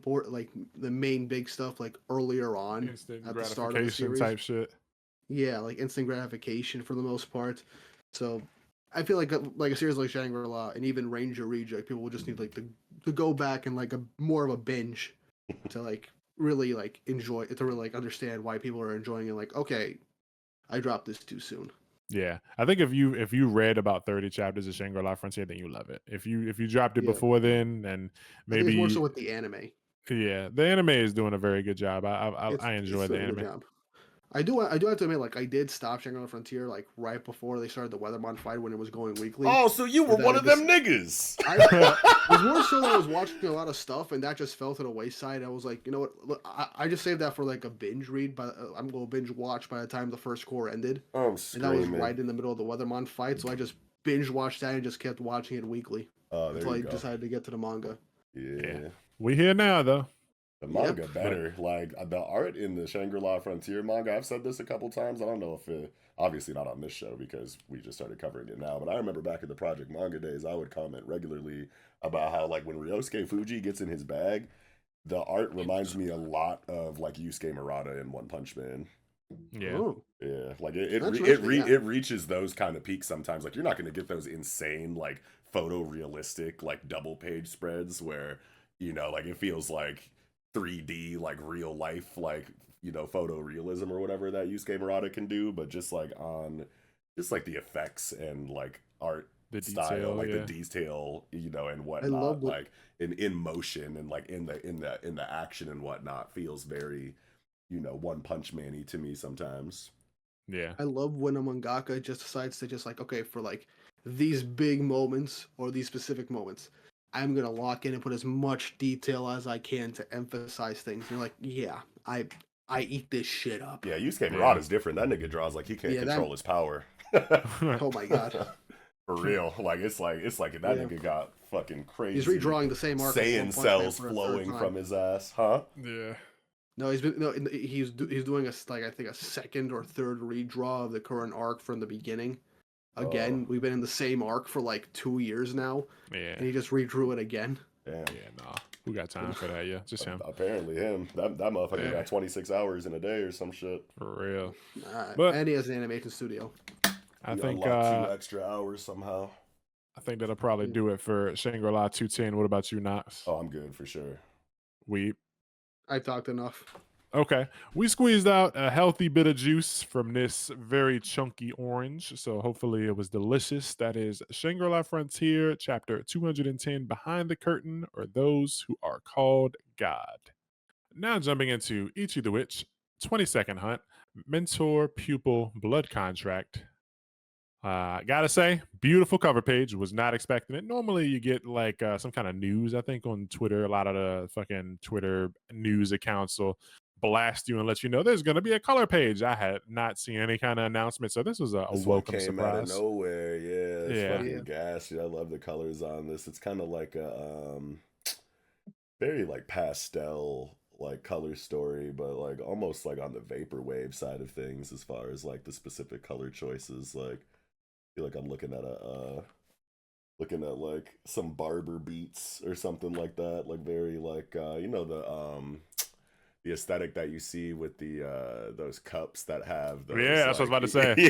main big stuff like earlier on Instant at the start of the gratification series. type shit. Yeah, like instant gratification for the most part. So I feel like a series like Shangri-La and even Ranger Reject, people will just need like to go back and like a more of a binge to like really like enjoy it, to really like understand why people are enjoying it. Like, okay, I dropped this too soon. Yeah, I think if you read about 30 chapters of Shangri-La Frontier, then you love it. If you dropped it Yeah, before then, then I think it's more so maybe with the anime. yeah, the anime is doing a very good job. I It's enjoy the doing a good anime. job. I do have to admit, like I did stop Shangri-La Frontier like right before they started the Weathermon fight when it was going weekly. Oh, so you were With that, one of them niggas. it was more so that I was watching a lot of stuff and that just fell to the wayside. I was like, you know what? Look, I just saved that for like a binge read, but I'm going to binge watch by the time the first core ended. I'm And that was screaming. right in the middle of the Weathermon fight, so I just binge watched that and just kept watching it weekly Oh, there until I you go. decided to get to the manga. Yeah. We here now though. The manga better. Like the art in the Shangri-La Frontier manga, I've said this a couple times. I don't know if it, obviously not on this show because we just started covering it now, but I remember back in the Project Manga days, I would comment regularly about how like when Ryosuke Fuji gets in his bag, the art reminds me a lot of like Yusuke Murata in One Punch Man. Yeah. Oh, Yeah, like yeah. it reaches those kind of peaks sometimes. Like you're not going to get those insane like photorealistic like double page spreads where you know like it feels like 3D like real life like you know photorealism or whatever that Yusuke Murata can do, but just like on just like the effects and like art The style, detail, like yeah. the detail, you know, and I whatnot, love what like in motion and like in the action and whatnot feels very you know One Punch Man-y to me sometimes. Yeah. I love when a mangaka just decides to just like, okay, for like these big moments or these specific moments, I'm gonna lock in and put as much detail as I can to emphasize things. You're like, yeah, I eat this shit up. Yeah, Yusuke Yeah. Murata's different. That nigga draws like he can't Yeah, control his power. Oh my god. For real. Like it's like that Yeah. nigga got fucking crazy. He's redrawing the same arc. Saiyan cells flowing from his ass, huh? Yeah. No, he's doing I think a second or third redraw of the current arc from the beginning. Again, we've been in the same arc for like 2 years now, Yeah. and he just redrew it again. Damn. Yeah, nah. Who got time for that? Yeah, just him. Apparently him. That motherfucker Yeah. got 26 hours in a day or some shit. For real. But and he has an animation studio. I He think unlocked 2 extra hours somehow. I think that'll probably do it for Shangri-La 210. What about you, Knox? Oh, I'm good for sure. Weep. I talked enough. Okay. We squeezed out a healthy bit of juice from this very chunky orange. So hopefully it was delicious. That is Shangri-La Frontier, chapter 210, Behind the Curtain, or Those Who Are Called God. Now jumping into Ichi the Witch, 22nd Hunt, Mentor Pupil Blood Contract. Gotta say, beautiful cover page. Was not expecting it. Normally, you get like some kind of news. I think on Twitter, a lot of the fucking Twitter news accounts will blast you and let you know there's going to be a color page. I had not seen any kind of announcement, so this was a This one welcome came out of surprise. nowhere, yeah. It's Yeah. fucking gas. Yeah, I love the colors on this. It's kind of like a very like pastel like color story, but like almost like on the vaporwave side of things as far as like the specific color choices. Like I feel like I'm looking at like some barber beats or something like that. Like very like you know the aesthetic that you see with the those cups that have those Yeah, that's what I was like about to say.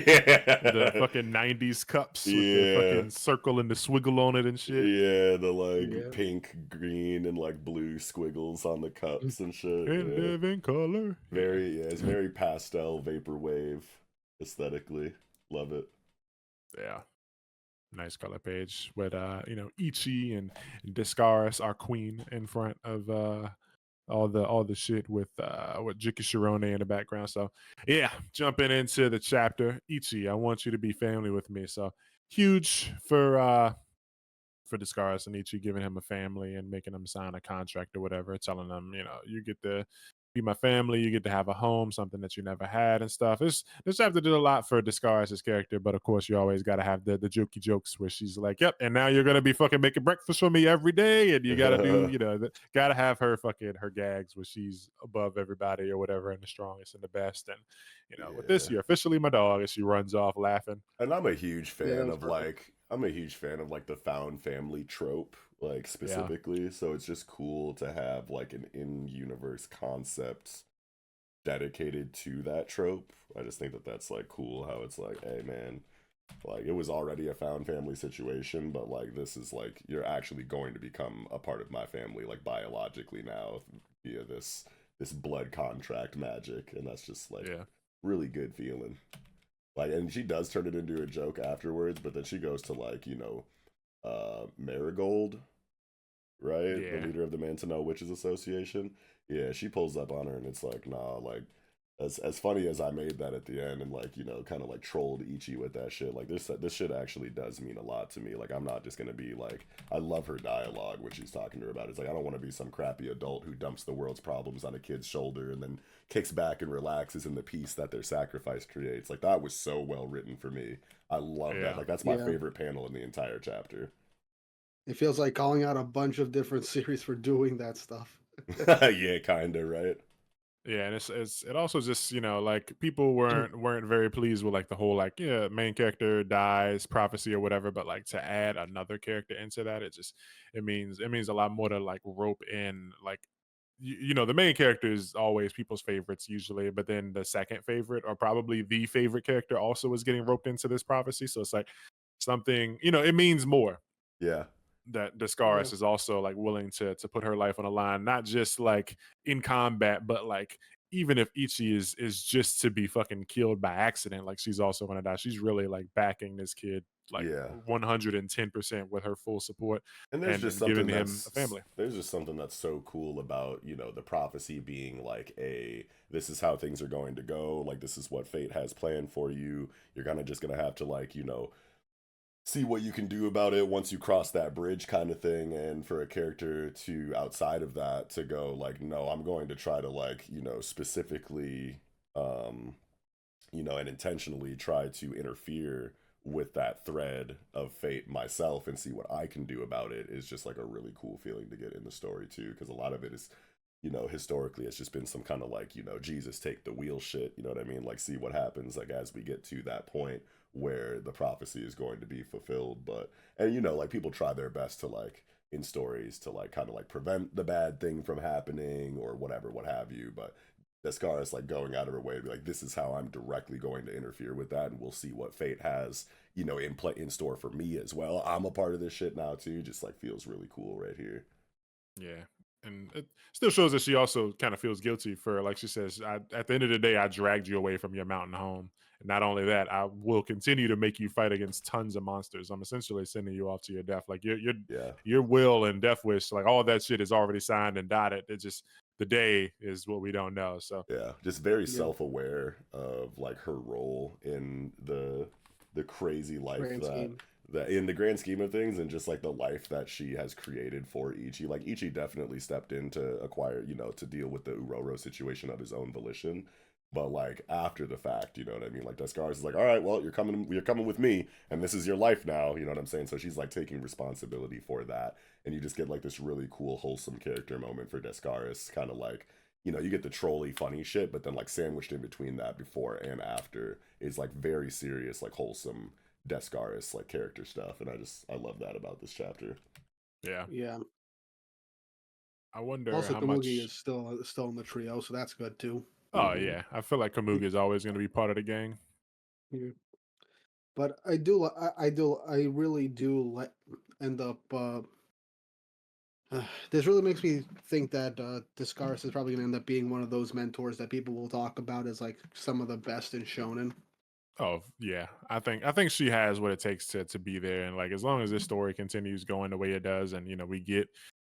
The yeah fucking 90s cups with the yeah fucking circle and the swiggle on it and shit. yeah the like Yeah. pink, green, and like blue squiggles on the cups and shit. In Yeah, living color. Yeah. very yeah, it's very pastel vaporwave aesthetically. Love it. Yeah. Nice color page with Ichi and Discaris, our queen, in front of all the shit with Jiki Shirone in the background. So yeah, jumping into the chapter. Ichi, I want you to be family with me. So huge for Discaris and Ichi, giving him a family and making him sign a contract or whatever, telling them, you get to be my family, you get to have a home, something that you never had and stuff. This chapter did a lot for Discaris' character, but of course you always gotta have the jokey jokes where she's like, "Yep, and now you're gonna be fucking making breakfast for me every day," and you gotta do, gotta have her fucking her gags where she's above everybody or whatever, and the strongest and the best. And with this, Yeah. you're officially my dog, and she runs off laughing. And I'm a huge Yeah, that fan was of perfect. like I'm a huge fan of like the found family trope, like Yeah. specifically. So it's just cool to have like an in-universe concept dedicated to that trope. I just think that that's like cool how it's like, hey man, like it was already a found family situation, but like this is like you're actually going to become a part of my family like biologically now via this blood contract magic, and that's just like Yeah. really good feeling. Like, and she does turn it into a joke afterwards, but then she goes to like, Marigold, right? The Yeah. leader of the Mantonel Witches Association. Yeah, she pulls up on her and it's like, nah, like as funny as I made that at the end and like, kind of like trolled Ichi with that shit, like this shit actually does mean a lot to me. Like I'm not just gonna be like I love her dialogue when she's talking to her about it. It's like I don't want to be some crappy adult who dumps the world's problems on a kid's shoulder and then kicks back and relaxes in the peace that their sacrifice creates. Like that was so well written for me. I love that. Yeah. Like that's my Yeah. favorite panel in the entire chapter. It feels like calling out a bunch of different series for doing that stuff. Yeah, kinda, right? Yeah, and it also just like people weren't very pleased with like the whole like main character dies prophecy or whatever, but like to add another character into that, it means a lot more to like rope in like the main character is always people's favorites usually, but then the second favorite or probably the favorite character also is getting roped into this prophecy, so it's like something it means more Yeah. that Yeah. Discaris is also like willing to put her life on the line, not just like in combat, but like even if Ichi is just to be fucking killed by accident, like she's also gonna die. She's really like backing this kid like Yeah. 110% with her full support And and giving him a family. there's just something that's so cool about, the prophecy being like this is how things are going to go, like this is what fate has planned for you. You're just gonna have to like, see what you can do about it once you cross that bridge kind of thing. And for a character to outside of that to go like, no, I'm going to try to like, specifically and intentionally try to interfere with that thread of fate myself and see what I can do about it is just like a really cool feeling to get in the story too, because a lot of it is historically it's just been some kind of like Jesus take the wheel shit, you know what I mean, like see what happens like as we get to that point where the prophecy is going to be fulfilled. But and like people try their best to like in stories to like kind of like prevent the bad thing from happening or whatever what have you, but Descar is like going out of her way to be like, this is how I'm directly going to interfere with that, and we'll see what fate has, in store for me as well. I'm a part of this shit now too. Just like feels really cool right here. Yeah. And it still shows that she also kind of feels guilty for, like she says, at the end of the day, I dragged you away from your mountain home. And not only that, I will continue to make you fight against tons of monsters. I'm essentially sending you off to your death. Like Yeah. your will and death wish, like all that shit is already signed and dotted. It just the day is what we don't know. So Yeah, just very Yeah. self-aware of like her role in the crazy life Grand scheme. that in the grand scheme of things, and just like the life that she has created for Ichi. Like Ichi definitely stepped in to acquire, to deal with the Uroro situation of his own volition. but like after the fact, you know what I mean? Like Descaris is like, all right, well, you're coming with me, and this is your life now, you know what I'm saying? So she's like taking responsibility for that, and you just get like this really cool, wholesome character moment for Descaris, kind of like, you know, you get the trolly funny shit, but then like sandwiched in between that before and after is like very serious, like wholesome Descaris like character stuff, and I love that about this chapter. Yeah. Yeah. I wonder Also, how Kamugi much. is still in the trio, so that's good too. Oh Mm-hmm. yeah, I feel like Kamuga is always going to be part of the gang. Yeah. But I do, I really do end up. This really makes me think that Discaris is probably going to end up being one of those mentors that people will talk about as like some of the best in Shonen. Oh yeah, I think she has what it takes to be there, and like as long as this story continues going the way it does, and you know we get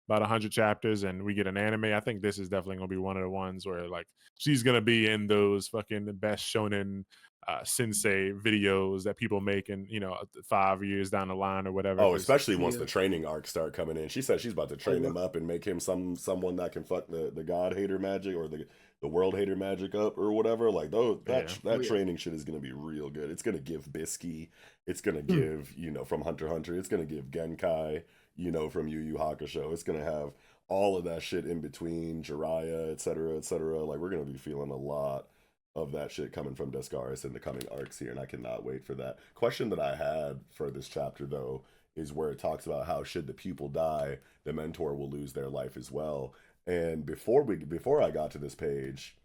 about 100 chapters and we get an anime, I think this is definitely gonna be one of the ones where like she's gonna be in those fucking best shonen sensei videos that people make in 5 years down the line or whatever. Oh, Because especially once Yeah, the training arcs start coming in. She said she's about to I train lo- him up and make him someone that can fuck the god hater magic or the world hater magic up or whatever. Like those yeah, oh that yeah, training shit is gonna be real good. It's gonna give Bisky, it's gonna Hmm. give, you know, from Hunter x Hunter, it's gonna give Genkai, you know, from Yu Yu Hakusho. It's gonna have all of that shit in between, Jiraiya, et cetera, et cetera. Like we're gonna be feeling a lot of that shit coming from Descaris in the coming arcs here, and I cannot wait for that. Question that I had for this chapter though is where it talks about how should the pupil die, the mentor will lose their life as well. And before I got to this page,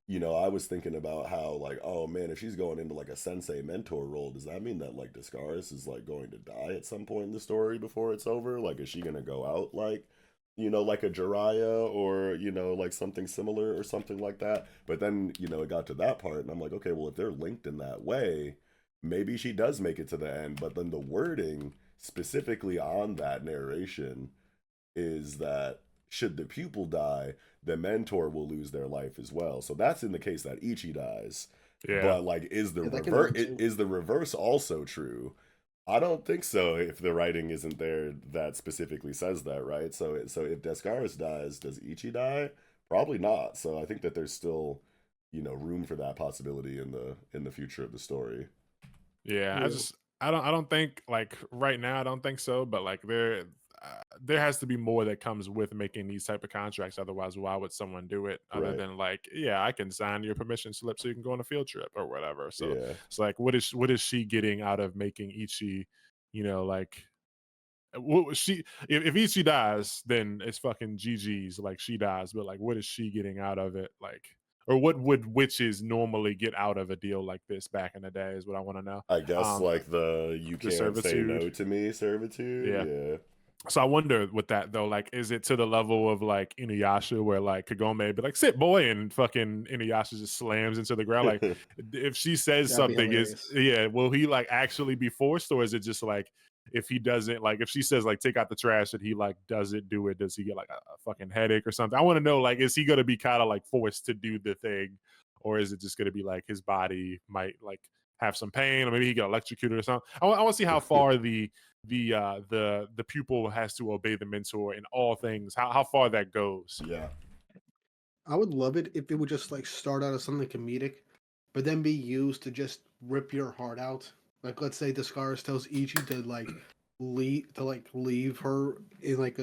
you know, I was thinking about how like, oh man, if she's going into like a sensei mentor role, does that mean that like Descaris is like going to die at some point in the story before it's over? Like, is she gonna go out like, you know, like a Jiraiya or you know, like something similar or something like that? But then you know, it got to that part, and I'm like, okay, well, if they're linked in that way, maybe she does make it to the end. But then the wording specifically on that narration is that should the pupil die, the mentor will lose their life as well. So that's in the case that Ichi dies. yeah, But like, yeah, that can happen too. is the reverse also true? I don't think so. If the writing isn't there that specifically says that, right? So if Descaris dies, does Ichi die? Probably not. So I think that there's still, you know, room for that possibility in the future of the story. yeah. Yeah, I don't think like right now I don't think so, but like there has to be more that comes with making these type of contracts. Otherwise, why would someone do it other Right. than like, yeah, I can sign your permission slip so you can go on a field trip or whatever. So Yeah. it's like, what is she getting out of making Ichi, like what was she if Ichi dies, then it's fucking GG's, like she dies, but like what is she getting out of it? Like or what would witches normally get out of a deal like this back in the day is what I want to know. I guess Um like the you the can't say servitude. no to me servitude. Yeah. Yeah. So I wonder with that though, like, is it to the level of like Inuyasha where like Kagome be like, sit boy, and fucking Inuyasha just slams into the ground? Like, if she says that'd be something, is hilarious. yeah, will he like actually be forced, or is it just like if he doesn't like if she says like take out the trash and he like doesn't do it, does he get like a fucking headache or something? I want to know like, is he gonna be kind of like forced to do the thing, or is it just gonna be like his body might like have some pain, or maybe he get electrocuted or something? I want to see how far the pupil has to obey the mentor in all things, how far that goes. Yeah. I would love it if it would just like start out as something comedic, but then be used to just rip your heart out. Like let's say Descaris tells Ichi to leave her in like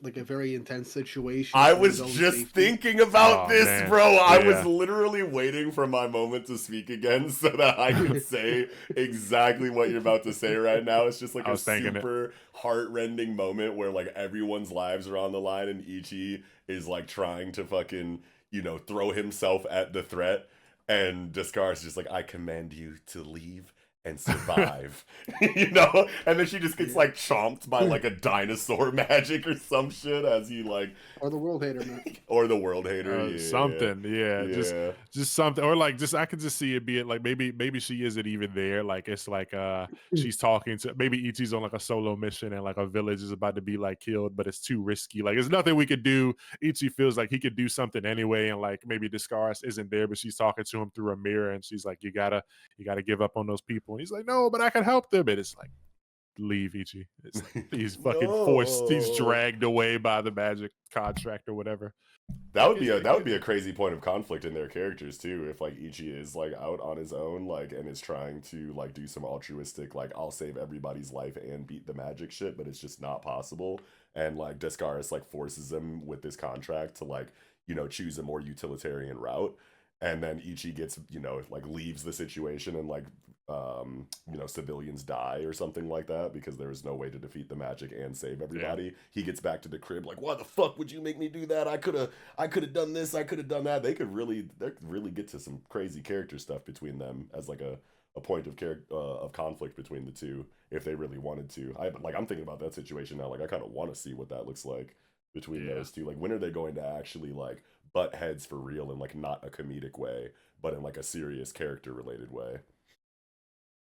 like a very intense situation I for his was own just safety. thinking about Oh this, man, bro. I was yeah, literally waiting for my moment to speak again so that I could say exactly what you're about to say right now. It's just like I a was thinking it. super heart-rending moment where like everyone's lives are on the line and Ichi is like trying to fucking, you know, throw himself at the threat, and Descartes is just like, I command you to leave and survive. You know? And then she just gets Yeah. like chomped by like a dinosaur magic or some shit as he like Or the world hater, man. or the world hater, yeah. Something, yeah, Yeah. just something, or like just I could just see it being like maybe she isn't even there. Like it's like she's talking to maybe Ichi's on like a solo mission and like a village is about to be like killed, but it's too risky. Like there's nothing we could do. Ichi feels like he could do something anyway, and like maybe Discaris isn't there, but she's talking to him through a mirror, and she's like, you gotta give up on those people, and he's like, no, but I can help them. And it's like, leave Ichi. It's like he's fucking forced. He's No. dragged away by the magic contract or whatever. That would Is be a it that would could be a crazy point of conflict in their characters too. If like Ichi is like out on his own, like and is trying to like do some altruistic, like I'll save everybody's life and beat the magic shit, but it's just not possible. And like Descaris like forces him with this contract to like choose a more utilitarian route. And then Ichi gets like leaves the situation and like civilians die or something like that because there is no way to defeat the magic and save Yeah. everybody. He gets back to the crib like, why the fuck would you make me do that? I could have done this, I could have done that. They could really get to some crazy character stuff between them as like a point of conflict between the two if they really wanted to. I'm thinking about that situation now. Like I kind of want to see what that looks like between Yeah. those two. Like when are they going to actually like butt heads for real in like not a comedic way, but in like a serious character related way?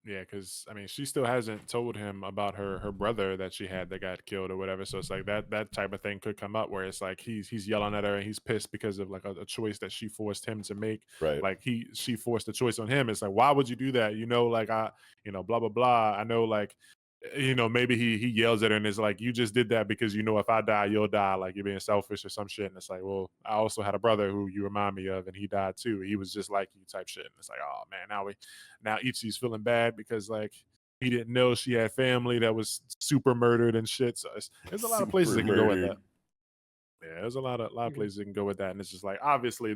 Yeah, because I mean, she still hasn't told him about her brother that she had that got killed or whatever. So it's like that type of thing could come up where it's like he's yelling at her and he's pissed because of like a choice that she forced him to make. Right. Like she forced a choice on him. It's like, why would you do that? Like blah blah blah. I know, like, maybe he yells at her and it's like, you just did that because if I die, you'll die. Like you're being selfish or some shit. And it's like, well, I also had a brother who you remind me of, and he died too. He was just like you, type shit. And it's like, oh man, now Ichi's feeling bad because like he didn't know she had family that was super murdered and shit. So there's a lot of places Super it can go with that. murdered. Yeah, there's a lot of Mhm. places it can go with that, and it's just like obviously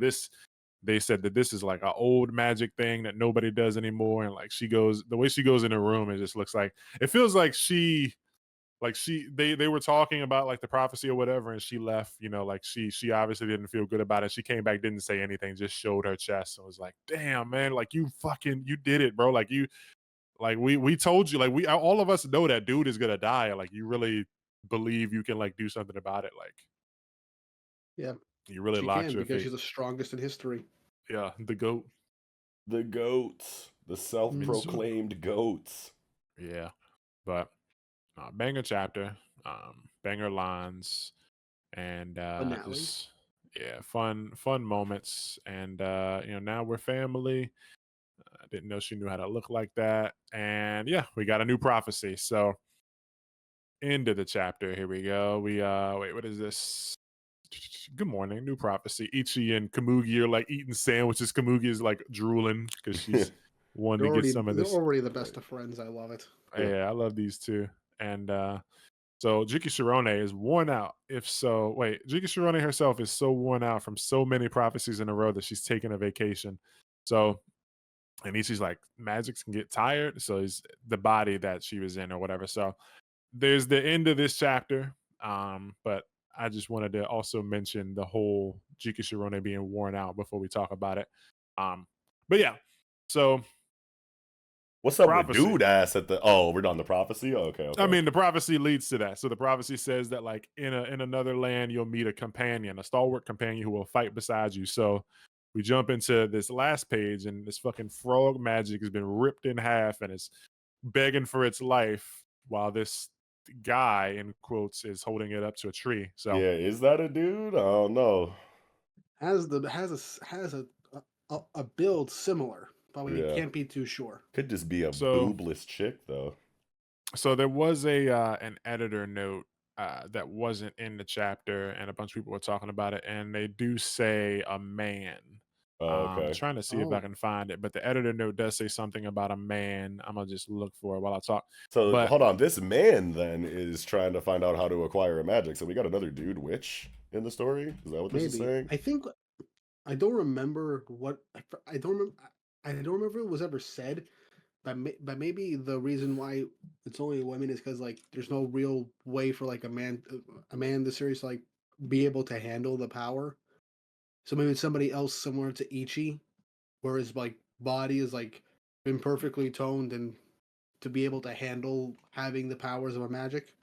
they said that this is like an old magic thing that nobody does anymore, and like the way she goes in her room, it just looks like it feels like they were talking about like the prophecy or whatever, and she left. Like she obviously didn't feel good about it. She came back, didn't say anything, just showed her chest, and was like, "Damn, man, like you did it, bro. Like we told you, like all of us know that dude is gonna die. Like you really believe you can like do something about it. Like Yeah, you really she locked can your because fate. she's the strongest in history. Yeah, the goat The goats. The Mitsu. self-proclaimed goats. Yeah, but banger chapter, banger lines, and Finale. just yeah, fun moments, and now we're family. I didn't know she knew how to look like that, and yeah, we got a new prophecy. So end of the chapter. Here we go. We wait, what is this? Good morning, new prophecy. Ichi and Kamugi are like eating sandwiches. Kamugi is like drooling because she's wanting to get some of They're this. already the best of friends. I love it. Yeah, I love these two. And so Jiki Shirone is worn out. If so, wait, Jiki Shirone herself is so worn out from so many prophecies in a row that she's taking a vacation. So, and Ichi's like, magics can get tired. So he's the body that she was in or whatever. So there's the end of this chapter. But I just wanted to also mention the whole Jiki Shirone being worn out before we talk about it. But yeah, so What's up with prophecy. dude ass at the? Oh, we're done the prophecy. Oh, okay, I okay. mean, the prophecy leads to that. So the prophecy says that, like, in another land, you'll meet a companion, a stalwart companion who will fight beside you. So we jump into this last page, and this fucking frog magic has been ripped in half, and it's begging for its life, while this guy, in quotes, is holding it up to a tree. So Yeah, is that a dude? I don't know. Has a build similar, but we Yeah, can't be too sure. could just be a so boobless chick though. so there was an editor note that wasn't in the chapter, and a bunch of people were talking about it, and they do say a man. Oh, okay. Trying to see if I Oh, can find it, but the editor note does say something about a man. I'm gonna just look for it while I talk. So But hold on, this man then is trying to find out how to acquire a magic. So we got another dude witch in the story. Is that what this is maybe. saying? I think I don't remember what I don't remember. I don't remember if it was ever said, but maybe the reason why it's only women is because like there's no real way for like a man in the series to like be able to handle the power. So maybe it's somebody else similar to Ichi, where his like body is like been perfectly toned and to be able to handle having the powers of a magic.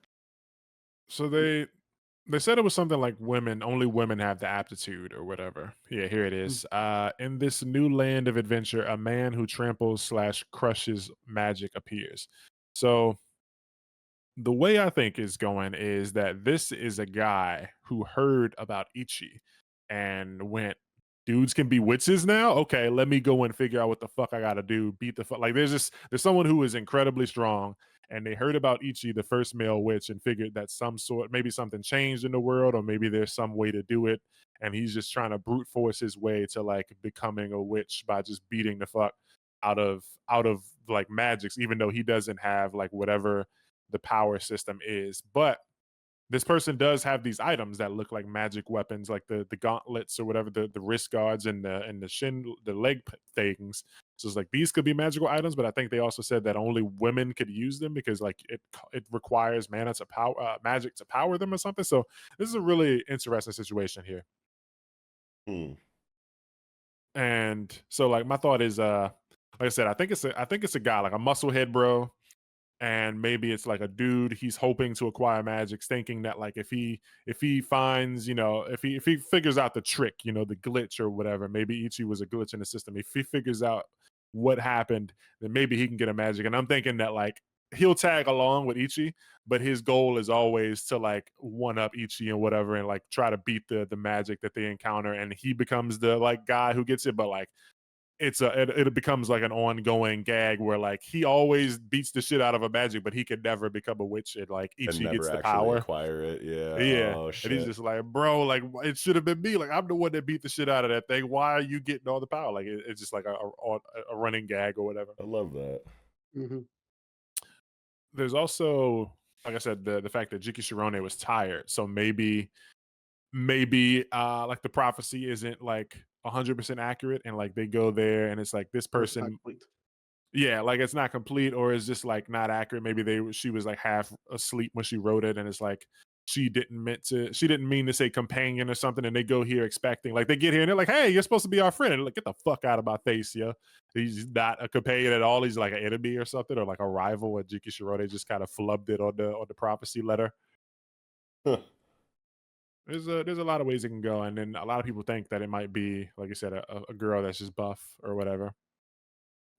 so they said it was something like only women have the aptitude or whatever. Yeah, here it Mm. is. In this new land of adventure, a man who tramples slash crushes magic appears. So the way I think is going is that this is a guy who heard about Ichi and went, dudes can be witches now? Okay, let me go and figure out what the fuck I gotta do. Beat the fuck. Like there's someone who is incredibly strong and they heard about Ichi, the first male witch, and figured that maybe something changed in the world, or maybe there's some way to do it, and he's just trying to brute force his way to like becoming a witch by just beating the fuck out of like magics, even though he doesn't have like whatever the power system is. But this person does have these items that look like magic weapons, like the gauntlets or whatever, the wrist guards and the leg things. So it's like these could be magical items, but I think they also said that only women could use them because like it requires mana to power magic to power them or something. So this is a really interesting situation here. Hmm. And so like my thought is like I said, I think it's a guy, like a musclehead bro, and maybe it's like a dude he's hoping to acquire magic, thinking that like if he finds, if he figures out the trick, the glitch or whatever, maybe Ichi was a glitch in the system. If he figures out what happened, then maybe he can get a magic. And I'm thinking that like he'll tag along with Ichi, but his goal is always to like one up Ichi and whatever, and like try to beat the magic that they encounter, and he becomes the like guy who gets it. But like it becomes like an ongoing gag where like he always beats the shit out of a magic, but he could never become a witch. And like And Ichi never gets the actually power. acquire it. Yeah. Yeah. Oh And he's shit. just like, bro, like it should have been me. Like I'm the one that beat the shit out of that thing. Why are you getting all the power? Like it's just like a running gag or whatever. I love that. Hmm. There's also, like I said, the fact that Jiki Shirone was tired. So maybe like the prophecy isn't like 100% accurate, and like they go there and it's like this Or it's not person. complete. Yeah, like it's not complete, or it's just like not accurate. Maybe she was like half asleep when she wrote it, and it's like she didn't mean to say companion or something, and they go here expecting, like they get here and they're like, hey, you're supposed to be our friend, and like get the fuck out of my face, yeah. He's not a companion at all. He's like an enemy or something, or like a rival. And Jiki Shirode just kind of flubbed it on the prophecy letter. Huh. There's a lot of ways it can go, and then a lot of people think that it might be, like I said, a girl that's just buff or whatever,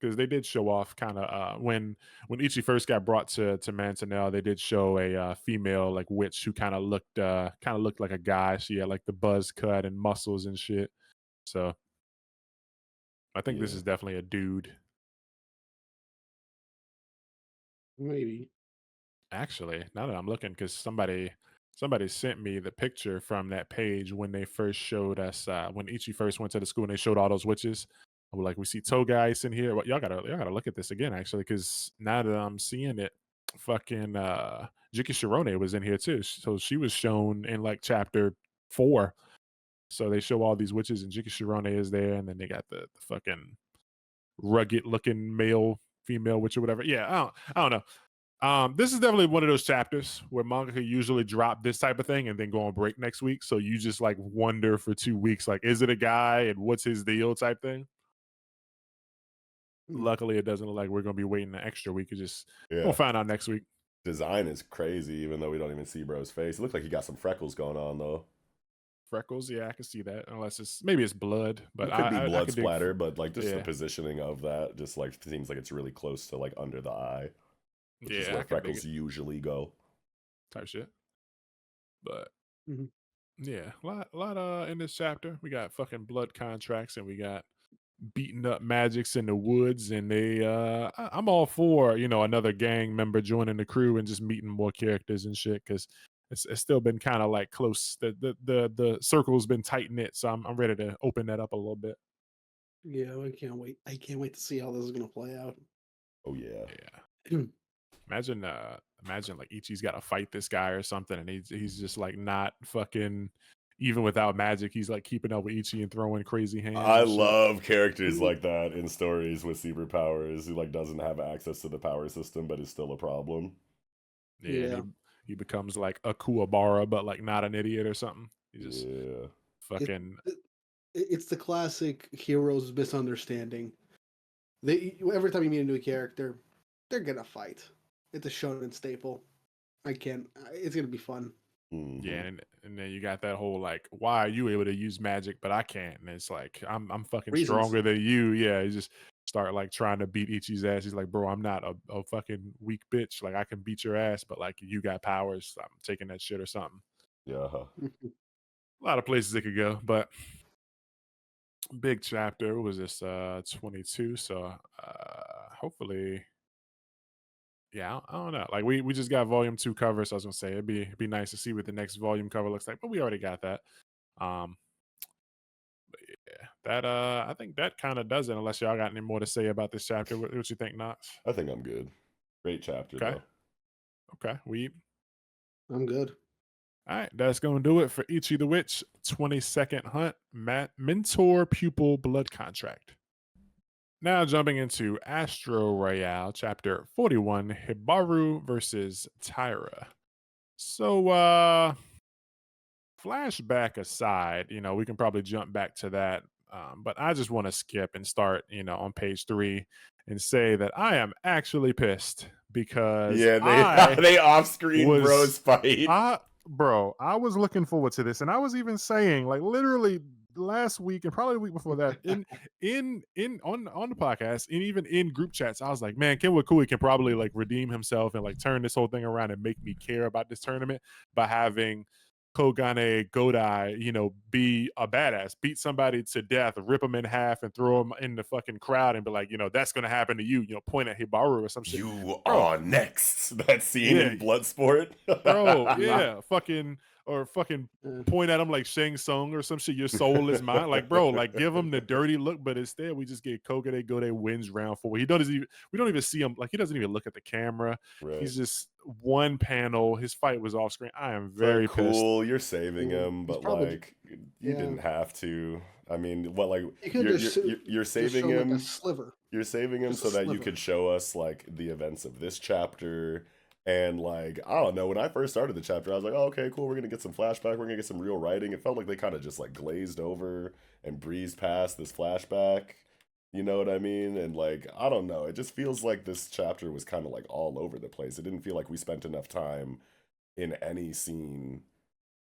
because they did show off kind of when Ichi first got brought to Mangonel, they did show a female like witch who kind of looked like a guy. She had like the buzz cut and muscles and shit. So I think this Yeah. is definitely a dude. Maybe. Actually, now that I'm looking, because somebody sent me the picture from that page when they first showed us when Ichi first went to the school and they showed all those witches. We're like, we see Toga Ice in here. Well, y'all gotta look at this again, actually, because now that I'm seeing it, fucking Jiki Shirone was in here too. So she was shown in like chapter 4. So they show all these witches and Jiki Shirone is there, and then they got the fucking rugged looking male, female witch or whatever. Yeah, I don't know. This is definitely one of those chapters where manga could usually drop this type of thing and then go on break next week. So you just like wonder for 2 weeks, like, is it a guy and what's his deal type thing? Hmm. Luckily, it doesn't look like we're gonna be waiting an extra week. We'll Yeah. find out next week. Design is crazy, even though we don't even see bro's face. It looks like he got some freckles going on though. Freckles, yeah, I can see that. Unless maybe it's blood, but It could be I blood could dig. splatter, but like just the Yeah, positioning of that just like seems like it's really close to like under the eye, which is yeah, where I can dig freckles it. usually go. Type shit. But Hmm. yeah, lot in this chapter. We got fucking blood contracts and we got beating up magics in the woods, and I'm all for another gang member joining the crew and just meeting more characters and shit, because it's still been kind of like close. The circle's been tight knit, so I'm ready to open that up a little bit. Yeah, I can't wait. I can't wait to see how this is gonna play out. Oh yeah. Yeah, imagine like Ichi's got to fight this guy or something, and he's just like not fucking, even without magic, he's like keeping up with Ichi and throwing crazy hands I and shit. love characters like that in stories with superpowers who like doesn't have access to the power system but is still a problem. Yeah, and Yeah, he becomes like a Kuwabara, but like not an idiot or something. He just it, fucking it it's the classic hero's misunderstanding. Every time you meet a new character, they're gonna fight. It's a shonen staple. I can't. It's gonna be fun. yeah, Mhm. and then you got that whole like, why are you able to use magic but I can't? And it's like I'm fucking Reasons. stronger than you. Yeah, he just start like trying to beat Ichi's ass. He's like, bro, I'm not a fucking weak bitch. Like I can beat your ass, but like you got powers. I'm taking that shit or something. Yeah. A lot of places it could go, but big chapter. What was this 22? So hopefully Yeah, I don't know. Like we just got volume 2 cover, so I was gonna say it'd be nice to see what the next volume cover looks like, but we already got that. Um, yeah, that I think that kind of does it. Unless y'all got any more to say about this chapter, what you think, Knox? I think I'm good. Great chapter Okay, though. okay, we I'm good. all right. That's gonna do it for Ichi the Witch 22nd Hunt Mentor Pupil Blood Contract. Now jumping into Astro Royale, chapter 41, Hibaru versus Tyra. So flashback aside, we can probably jump back to that. But I just want to skip and start, on page 3 and say that I am actually pissed because Yeah, they I they off-screen bros was fight. I was looking forward to this, and I was even saying, like, literally last week and probably the week before that, in on the podcast, and even in group chats, I was like, man, Ken Wakui can probably like redeem himself and like turn this whole thing around and make me care about this tournament by having Kogane Godai, be a badass, beat somebody to death, rip him in half, and throw him in the fucking crowd, and be like, that's gonna happen to you. Point at Hibaru or some shit, You bro. are next. That scene Yeah, in Bloodsport. bro. Yeah, fucking Uh, point at him like Shang Tsung or some shit. Your soul is mine. Like, bro, like give him the dirty look, but instead we just get Kogane Gode wins round 4. We don't even see him. Like he doesn't even look at the camera. Right. He's just one panel. His fight was off screen. I am It's like, very pissed. cool, you're saving him, he's but probably like you yeah. didn't have to. I mean, what like You could you're just saving show like a him. sliver, You're saving him just so a that you sliver. could show us like the events of this chapter. And like, I don't know, when I first started the chapter, I was like, oh, okay, cool, we're gonna get some flashback, we're gonna get some real writing. It felt like they kind of just like glazed over and breezed past this flashback. You know what I mean? And like, I don't know, it just feels like this chapter was kind of like all over the place. It didn't feel like we spent enough time in any scene,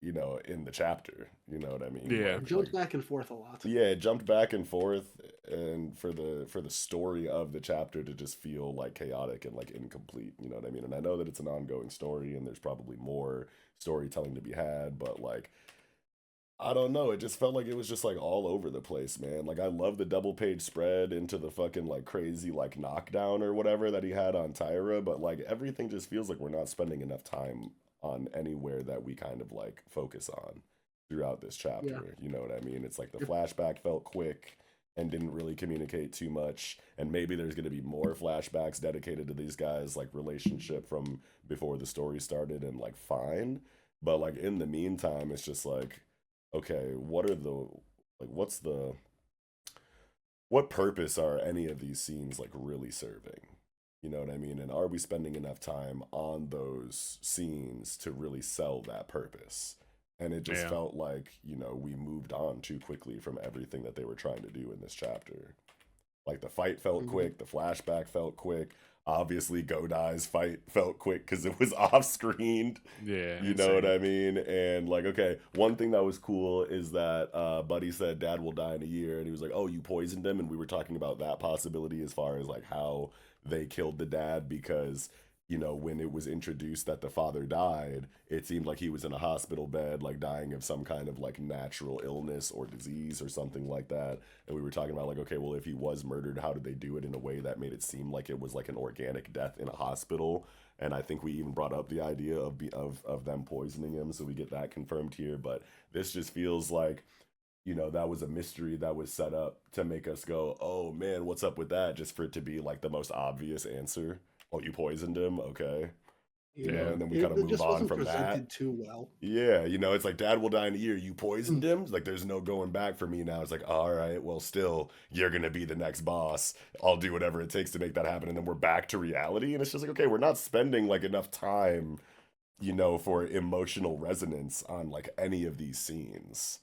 in the chapter. You know what I mean? Yeah. It jumped back and forth a lot. Yeah, it jumped back and forth, and for the story of the chapter to just feel like chaotic and like incomplete. You know what I mean? And I know that it's an ongoing story, and there's probably more storytelling to be had, but like, I don't know. It just felt like it was just like all over the place, man. Like I love the double page spread into the fucking like crazy like knockdown or whatever that he had on Tyra, but like everything just feels like we're not spending enough time on anywhere that we kind of like focus on throughout this chapter. Yeah. You know what I mean? It's like the flashback felt quick and didn't really communicate too much. And maybe there's going to be more flashbacks dedicated to these guys' like relationship from before the story started, and like fine. But like in the meantime, it's just like, okay, what purpose are any of these scenes like really serving? You know what I mean? And are we spending enough time on those scenes to really sell that purpose? And it just Yeah. felt like, we moved on too quickly from everything that they were trying to do in this chapter. Like the fight felt quick, the flashback felt quick. Obviously, Godai's fight felt quick because it was off screened. Yeah. You know what I mean? And like, okay, one thing that was cool is that Buddy said Dad will die in a year, and he was like, "Oh, you poisoned him," and we were talking about that possibility as far as like how they killed the dad, because when it was introduced that the father died, it seemed like he was in a hospital bed, like dying of some kind of like natural illness or disease or something like that. And we were talking about like, okay, well, if he was murdered, how did they do it in a way that made it seem like it was like an organic death in a hospital? And I think we even brought up the idea of them poisoning him, so we get that confirmed here. But this just feels like, that was a mystery that was set up to make us go, oh man, what's up with that? Just for it to be like the most obvious answer. Oh, you poisoned him? Okay. And then we kind of move just on wasn't from presented that. too well. Yeah, it's like Dad will die in a year. You poisoned him? Like there's no going back for me now. It's like, all right, well, still, you're gonna be the next boss. I'll do whatever it takes to make that happen. And then we're back to reality. And it's just like, okay, we're not spending like enough time, for emotional resonance on like any of these scenes.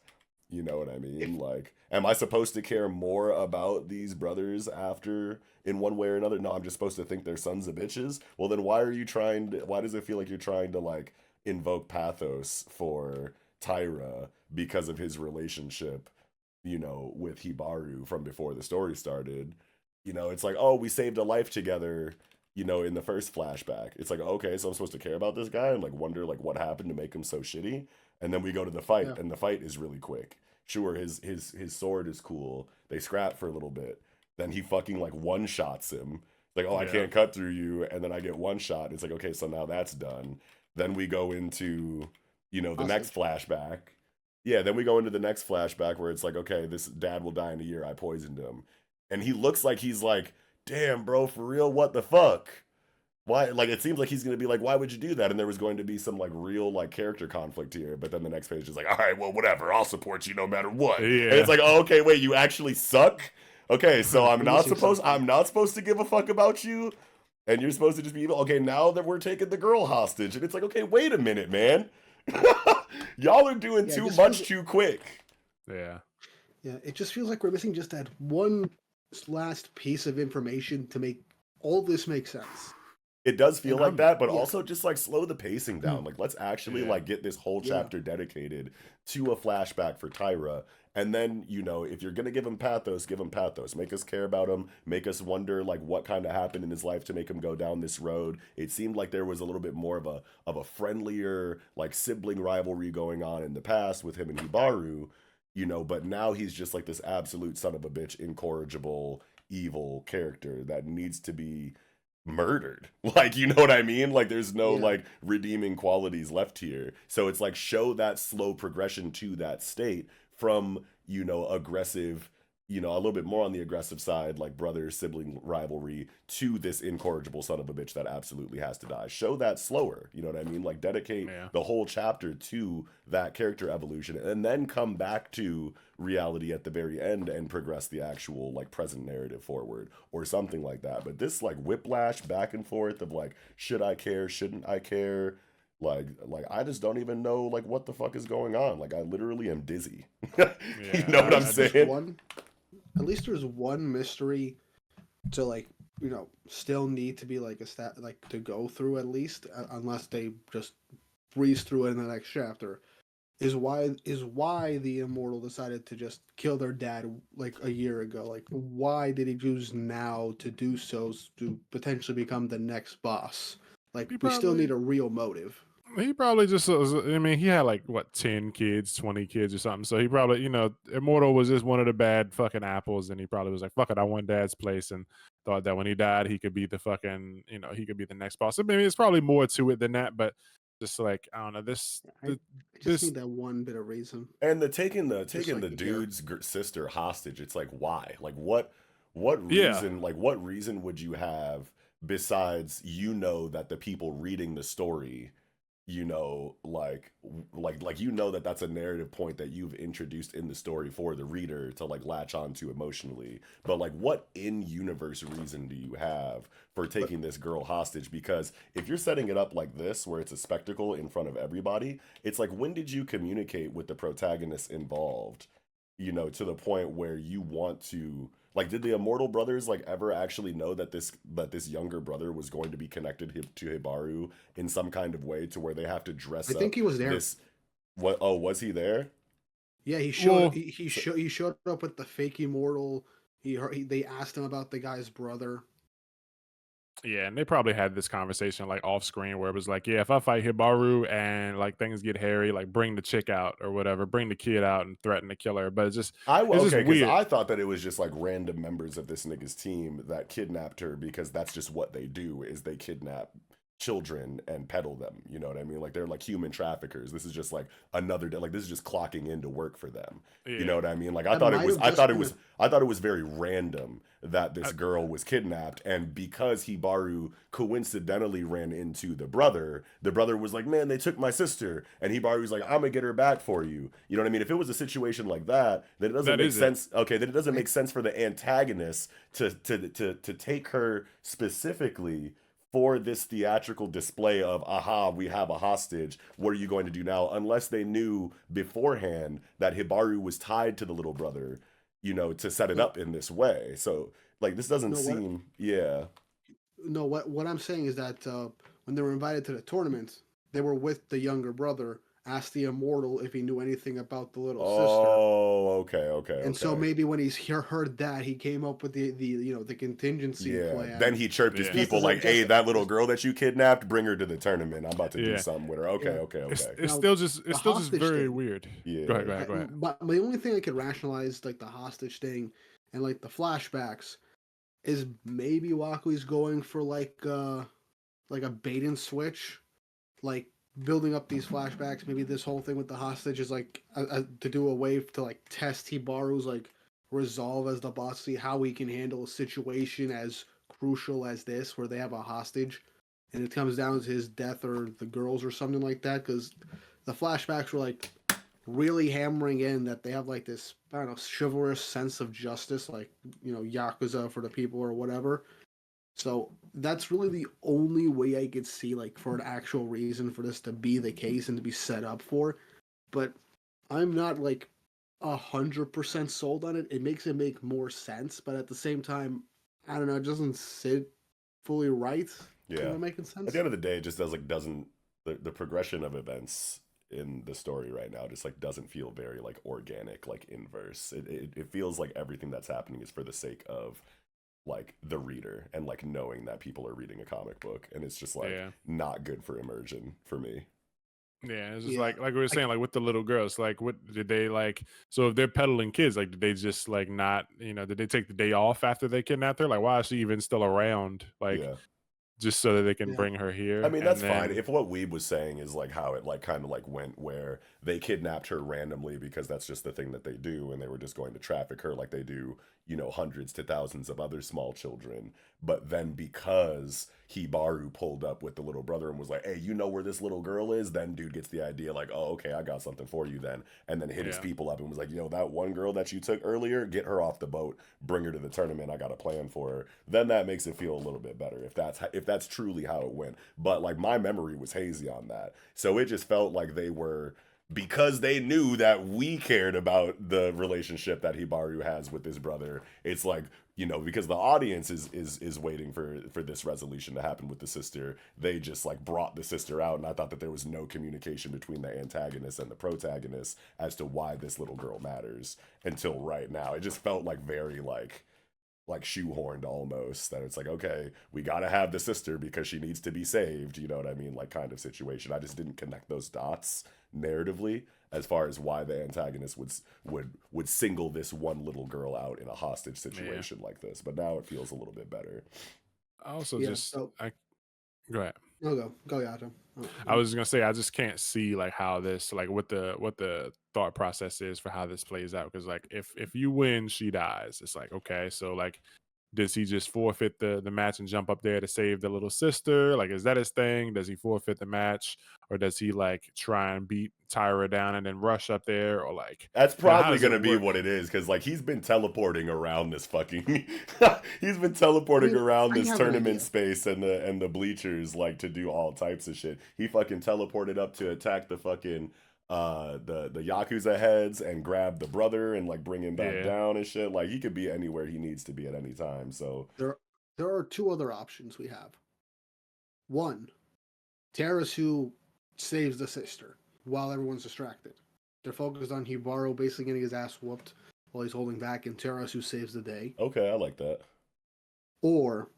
You know what I mean? Like, am I supposed to care more about these brothers after in one way or another? No, I'm just supposed to think they're sons of bitches. Well, then why does it feel like you're trying to like invoke pathos for Tyra because of his relationship, with Hibaru from before the story started? It's like, oh, we saved a life together, in the first flashback. It's like, okay, so I'm supposed to care about this guy and like wonder like what happened to make him so shitty. And then we go to the fight, and the fight is really quick. Sure, his sword is cool. They scrap for a little bit. Then he fucking like one shots him. Like, oh, I Yeah. can't cut through you, and then I get one shot. It's like, okay, so now that's done. Then we go into, the next flashback. Yeah, then we go into the next flashback where it's like, okay, this dad will die in a year. I poisoned him. And he looks like he's like, damn, bro, for real, what the fuck? Why? Like, it seems like he's going to be like, why would you do that? And there was going to be some like real like character conflict here. But then the next page is like, all right, well, whatever. I'll support you no matter what. And Yeah. it's like, oh, okay, wait, you actually suck? Okay, so I'm not something. supposed to give a fuck about you, and you're supposed to just be evil. Okay, now that we're taking the girl hostage, and it's like, okay, wait a minute, man. Y'all are doing Yeah, it too just much feels- too quick. Yeah. Yeah, it just feels like we're missing just that one last piece of information to make all this make sense. It does feel And like I'm- that, but yeah. also just like slow the pacing down. Like, let's actually Yeah. like get this whole Yeah. chapter dedicated to a flashback for Tyra. And then, if you're gonna give him pathos, give him pathos. Make us care about him. Make us wonder like what kind of happened in his life to make him go down this road. It seemed like there was a little bit more of a friendlier like sibling rivalry going on in the past with him and Hibaru, but now he's just like this absolute son of a bitch, incorrigible, evil character that needs to be murdered. Like, you know what I mean? Like, there's no Yeah. like redeeming qualities left here. So it's like, show that slow progression to that state from, aggressive, a little bit more on the aggressive side, like brother sibling rivalry, to this incorrigible son of a bitch that absolutely has to die. Show that slower, you know what I mean? Like, dedicate Yeah. the whole chapter to that character evolution, and then come back to reality at the very end and progress the actual like present narrative forward or something like that. But this like whiplash back and forth of like, should I care, shouldn't I care, like I just don't even know like what the fuck is going on. Like, I literally am dizzy. You know what I'm saying? At least there's one mystery to like, still need to be like like to go through at least, unless they just breeze through it in the next chapter. Is why the immortal decided to just kill their dad like a year ago? Like, why did he choose now to do so, to potentially become the next boss? Like, we still need a real motive. He probably just was, I mean, he had like what, 10 kids, 20 kids or something. So he probably, Immortal was just one of the bad fucking apples, and he probably was like, fuck it, I want dad's place, and thought that when he died he could be the fucking, he could be the next boss. I mean, it's probably more to it than that, but just like, I don't know, I just need that one bit of reason. And the taking the like dude's sister hostage, it's like, why? Like, what Yeah. reason? Like, what reason would you have besides that the people reading the story, that's a narrative point that you've introduced in the story for the reader to like latch onto emotionally. But like, what in-universe reason do you have for taking this girl hostage? Because if you're setting it up like this, where it's a spectacle in front of everybody, it's like, when did you communicate with the protagonists involved, to the point where you want to, like, did the Immortal brothers like ever actually know that this younger brother was going to be connected to Hibaru in some kind of way, to where they have to dress up? I think he was there. What? Oh, was he there? Yeah, he showed. Well, he showed up with the fake immortal. They asked him about the guy's brother. Yeah, and they probably had this conversation like off screen where it was like, yeah, if I fight Hibaru and like things get hairy, like bring the chick out or whatever, bring the kid out and threaten to kill her. But it's just Because weird. I thought that it was just like random members of this nigga's team that kidnapped her, because that's just what they do, is they kidnap children and peddle them. You know what I mean? Like, they're like human traffickers. This is just like another day. Like, this is just clocking in to work for them. You know what I mean? Like, I thought it was very random that this girl was kidnapped, and because Hibaru coincidentally ran into the brother was like, man, they took my sister, and Hibaru's like, I'm gonna get her back for you. You know what I mean? If it was a situation like that, then it doesn't make sense. Okay, then it doesn't make sense for the antagonist to take her specifically for this theatrical display of, aha, we have a hostage, what are you going to do now? Unless they knew beforehand that Hibaru was tied to the little brother, to set it up in this way. So, like, this doesn't seem, yeah. No, what I'm saying is that when they were invited to the tournament, they were with the younger brother. Asked the immortal if he knew anything about the little sister. Oh, okay. And so maybe when he's heard that, he came up with the contingency plan. Then he chirped his people like, hey, that little girl that you kidnapped, bring her to the tournament. I'm about to do something with her. Okay. It's still just very weird. Yeah. Go ahead. But the only thing I could rationalize, like the hostage thing and like the flashbacks, is maybe Wakui's going for like a bait and switch, like building up these flashbacks. Maybe this whole thing with the hostage is like to do a way to like test Hibaru's like resolve as the boss, see how he can handle a situation as crucial as this, where they have a hostage, and it comes down to his death or the girls or something like that. Because the flashbacks were like really hammering in that they have like this, I don't know, chivalrous sense of justice, like, Yakuza for the people or whatever. So that's really the only way I could see, like, for an actual reason for this to be the case and to be set up for. But I'm not like 100% sold on it. It makes it make more sense, but at the same time, I don't know, it doesn't sit fully right. Yeah. Am I making At sense? the end of the day, it just doesn't the progression of events in the story right now just like doesn't feel very like organic, like inverse. It feels like everything that's happening is for the sake of like the reader and like knowing that people are reading a comic book, and it's just like Yeah. not good for immersion for me. Yeah, it's just Yeah. like we were saying, like with the little girls, like what did they like? So if they're peddling kids, like did they just like not, did they take the day off after they kidnapped her? Like why is she even still around? Like Yeah. just so that they can Yeah. bring her I here, mean, that's and fine. then If what Weeb was saying is like how it like kind of like went where they kidnapped her randomly because that's just the thing that they do, and they were just going to traffic her like they do, hundreds to thousands of other small children. But then because Hibaru pulled up with the little brother and was like, "Hey, you know where this little girl is?" Then dude gets the idea like, "Oh, okay, I got something for you then." And then hit his yeah, people up and was like, that one girl that you took earlier, get her off the boat, bring her to the tournament. I got a plan for her." Then that makes it feel a little bit better if that's truly how it went. But like my memory was hazy on that. So it just felt like they were, because they knew that we cared about the relationship that Hibaru has with his brother. It's like, because the audience is waiting for this resolution to happen with the sister. They just like brought the sister out, and I thought that there was no communication between the antagonist and the protagonist as to why this little girl matters until right now. It just felt like very like shoehorned almost, that it's like, okay, we gotta have the sister because she needs to be saved, you know what I mean, like kind of situation. I just didn't connect those dots narratively as far as why the antagonist would single this one little girl out in a hostage yeah. situation like this. But now it feels a little bit better. I also Yeah. just So, I go ahead. no, go, Yato. I was just gonna say I just can't see like how this like what the thought process is for how this plays out, because like if you win, she dies. It's like okay, so like does he just forfeit the match and jump up there to save the little sister? Like, is that his thing? Does he forfeit the match, or does he like try and beat Tyra down and then rush up there, or like, That's how probably does it gonna be work? what it is, because like he's been teleporting around this fucking he's been I teleporting mean, around I this have an tournament idea. space and the bleachers like to do all types of shit. He fucking teleported up to attack the fucking the Yakuza heads and grab the brother and like bring him back Yeah, down and shit. Like he could be anywhere he needs to be at any time. So There, there are two other options we have. One, Tarasu saves the sister while everyone's distracted. They're focused on Hibaru basically getting his ass whooped while he's holding back, and Tarasu saves the day. okay, I like that. Or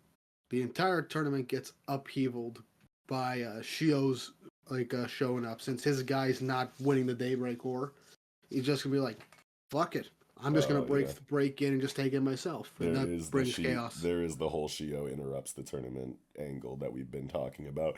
the entire tournament gets upheavaled by Shio's showing up, since his guy's not winning the daybreak or he's just gonna be like, fuck it. I'm just gonna Yeah. break in and just take it myself. And that brings chaos. There is the whole Shio interrupts the tournament angle that we've been talking about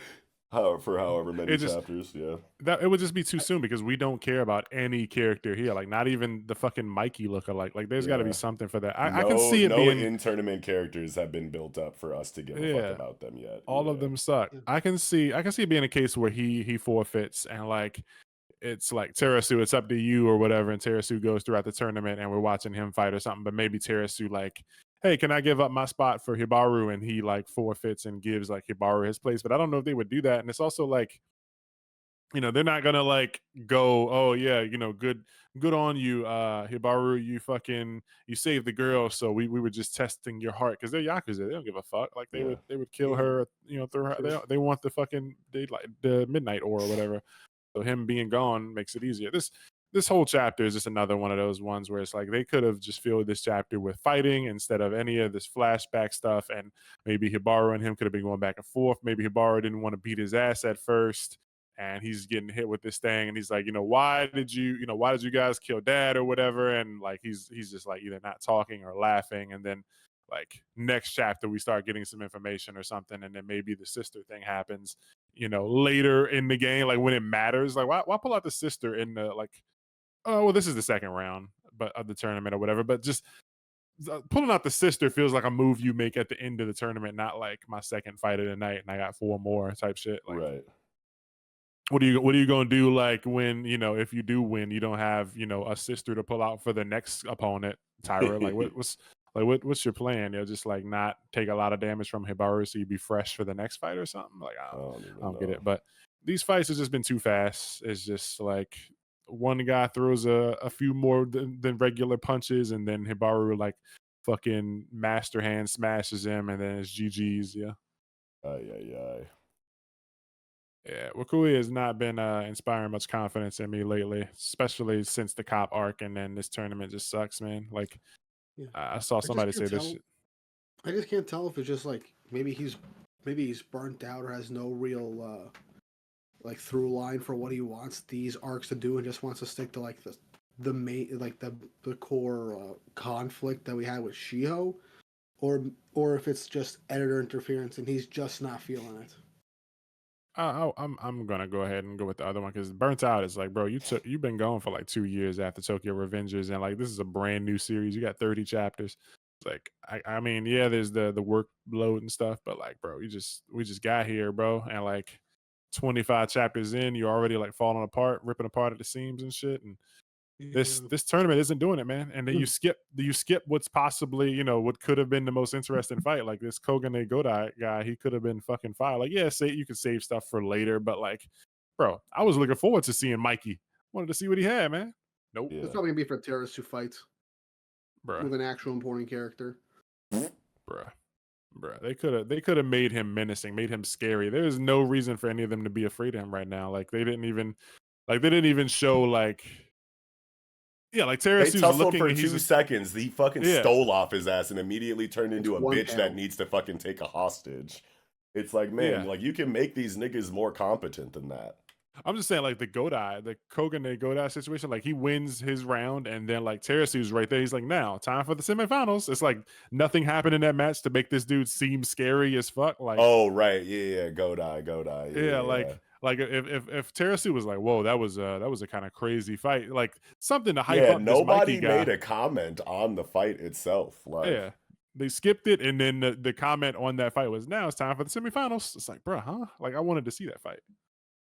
for however many it just chapters. Yeah. that it would just be too soon because we don't care about any character here. Like, not even the fucking Mikey lookalike. Like, there's got to be Yeah. something for that. I can No, see it no being, in tournament characters have been built up for us to give a fuck yeah. about them yet. All of Yeah. them suck. Yeah. I can see it being a case where he forfeits, and like it's like Terasu, it's up to you or whatever, and Terasu goes throughout the tournament and we're watching him fight or something. But maybe Terasu like, hey, can I give up my spot for Hibaru? And he like forfeits and gives like Hibaru his place. But I don't know if they would do that. And it's also like, they're not gonna like go, oh yeah, good on you, Hibaru, you saved the girl, so we were just testing your heart, because they're Yakuza, they don't give a fuck. Like they Yeah. would they would kill Yeah, her, throw her, true. they want the fucking daylight, the midnight or whatever. So him being gone makes it easier. This whole chapter is just another one of those ones where it's like they could have just filled this chapter with fighting instead of any of this flashback stuff, and maybe Hibaru and him could have been going back and forth. Maybe Hibaru didn't want to beat his ass at first, and he's getting hit with this thing, and he's like, why did you guys kill dad or whatever, and like he's just like either not talking or laughing, and then like next chapter we start getting some information or something, and then maybe the sister thing happens, later in the game, like when it matters. Like why pull out the sister in the like, oh well, this is the second round but of the tournament or whatever. But just pulling out the sister feels like a move you make at the end of the tournament, not like my second fight of the night and I got 4 more type shit. Like, Right. what are you gonna do? Like when if you do win, you don't have a sister to pull out for the next opponent, Tyra. Like what's your plan? Just like not take a lot of damage from Hibaru so you be fresh for the next fight or something. Like I don't even I don't know. get it. But these fights have just been too fast. It's just like one guy throws a few more than regular punches, and then Hibaru like fucking master hand smashes him, and then it's GG's. Yeah. Ay. Yeah, Wakui has not been inspiring much confidence in me lately, especially since the cop arc, and then this tournament just sucks, man. Like Yeah. I saw somebody say this. I just can't tell if it's just like maybe he's burnt out or has no real like through line for what he wants these arcs to do, and just wants to stick to like the main like the core conflict that we had with Shiho, or if it's just editor interference and he's just not feeling it. I'm gonna go ahead and go with the other one because burnt out is like, bro, you've been going for like 2 years after Tokyo Revengers, and like this is a brand new series. You got 30 chapters. It's like I mean, yeah, there's the workload and stuff, but like, bro, we just got here, bro, and like 25 chapters in, you're already like falling apart, ripping apart at the seams and shit, and this tournament isn't doing it, man. And then you skip what's possibly what could have been the most interesting fight, like this Kogane Godai guy. He could have been fucking fire. Like, yeah, say you could save stuff for later, but like, bro, I was looking forward to seeing Mikey. Wanted to see what he had, man. Nope. It's probably gonna be for terrorists who fight Bruh. with an actual important character. Bruh. They could have made him menacing, made him scary. There's no reason for any of them to be afraid of him right now. Like they didn't even show like. Yeah, like They Terasu's tussled looking for and he's 2 seconds. He fucking Yeah. stole off his ass and immediately turned into a one bitch that panel. needs to fucking take a hostage. It's like, man, Yeah. like you can make these niggas more competent than that. I'm just saying, like the Kogane Godai situation, like he wins his round, and then like Terasu's right there. He's like, now time for the semifinals. It's like nothing happened in that match to make this dude seem scary as fuck. Like, Oh right, yeah, Godai, yeah, like if Terasu was like, whoa, that was a kind of crazy fight, like something to hype yeah. up this Mikey Nobody guy. made a comment on the fight itself. Like, Yeah, they skipped it, and then the comment on that fight was, now it's time for the semifinals. It's like, bro, huh? Like I wanted to see that fight.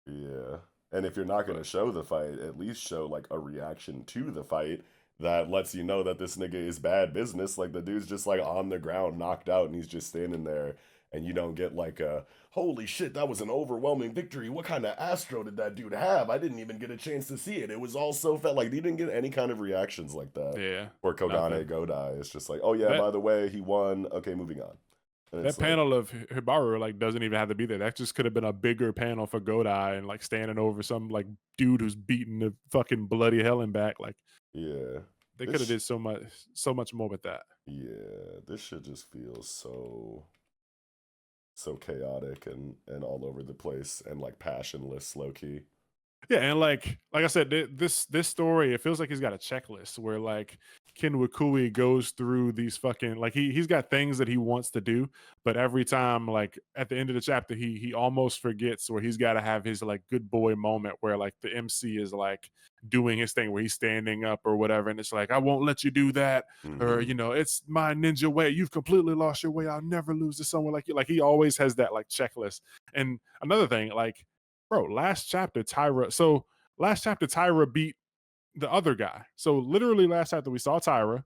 yeah. And if you're not going to show the fight, at least show like a reaction to the fight that lets you know that this nigga is bad business. Like the dude's just like on the ground, knocked out, and he's just standing there, and you don't get like a holy shit, that was an overwhelming victory. What kind of Astro did that dude have? I didn't even get a chance to see it. It was all so felt like he didn't get any kind of reactions like that. Yeah, Or Kogane nothing. Godai. It's just like, oh yeah, by the way, he won. Okay, moving on. And That it's like, panel of Hibaru like doesn't even have to be there. That just could have been a bigger panel for Godai and like standing over some like dude who's beating the fucking bloody hell and back. Like, yeah, they This could have did so much more with that. yeah, this shit just feels so chaotic and all over the place and like passionless, low key. Yeah, and like I said, this story, it feels like he's got a checklist where like Ken Wakui goes through these fucking like he's got things that he wants to do, but every time like at the end of the chapter he almost forgets, where he's got to have his like good boy moment where like the MC is like doing his thing where he's standing up or whatever, and it's like, I won't let you do that, or it's my ninja way, you've completely lost your way, I'll never lose to someone like you. Like he always has that like checklist. And another thing, like, bro, last chapter Tyra beat the other guy. So literally last chapter we saw Tyra,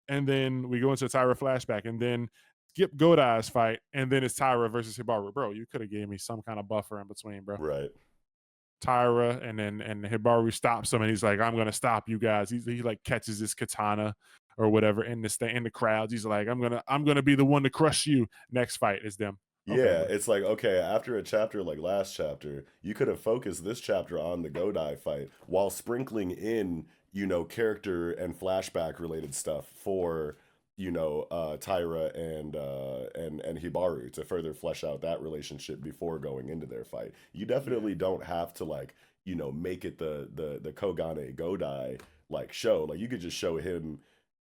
and then we go into Tyra flashback, and then skip Godai's fight, and then it's Tyra versus Hibaru. Bro, you could have gave me some kind of buffer in between, bro. Right. Tyra, and Hibaru stops him, and he's like, I'm gonna stop you guys. He like catches his katana or whatever in the crowds. He's like, I'm gonna be the one to crush you. Next fight is them. Yeah, Okay, it's like, okay, after a chapter like last chapter, you could have focused this chapter on the Godai fight while sprinkling in, character and flashback related stuff for, Tyra and Hibaru to further flesh out that relationship before going into their fight. You definitely don't have to like, make it the Kogane Godai like show. Like you could just show him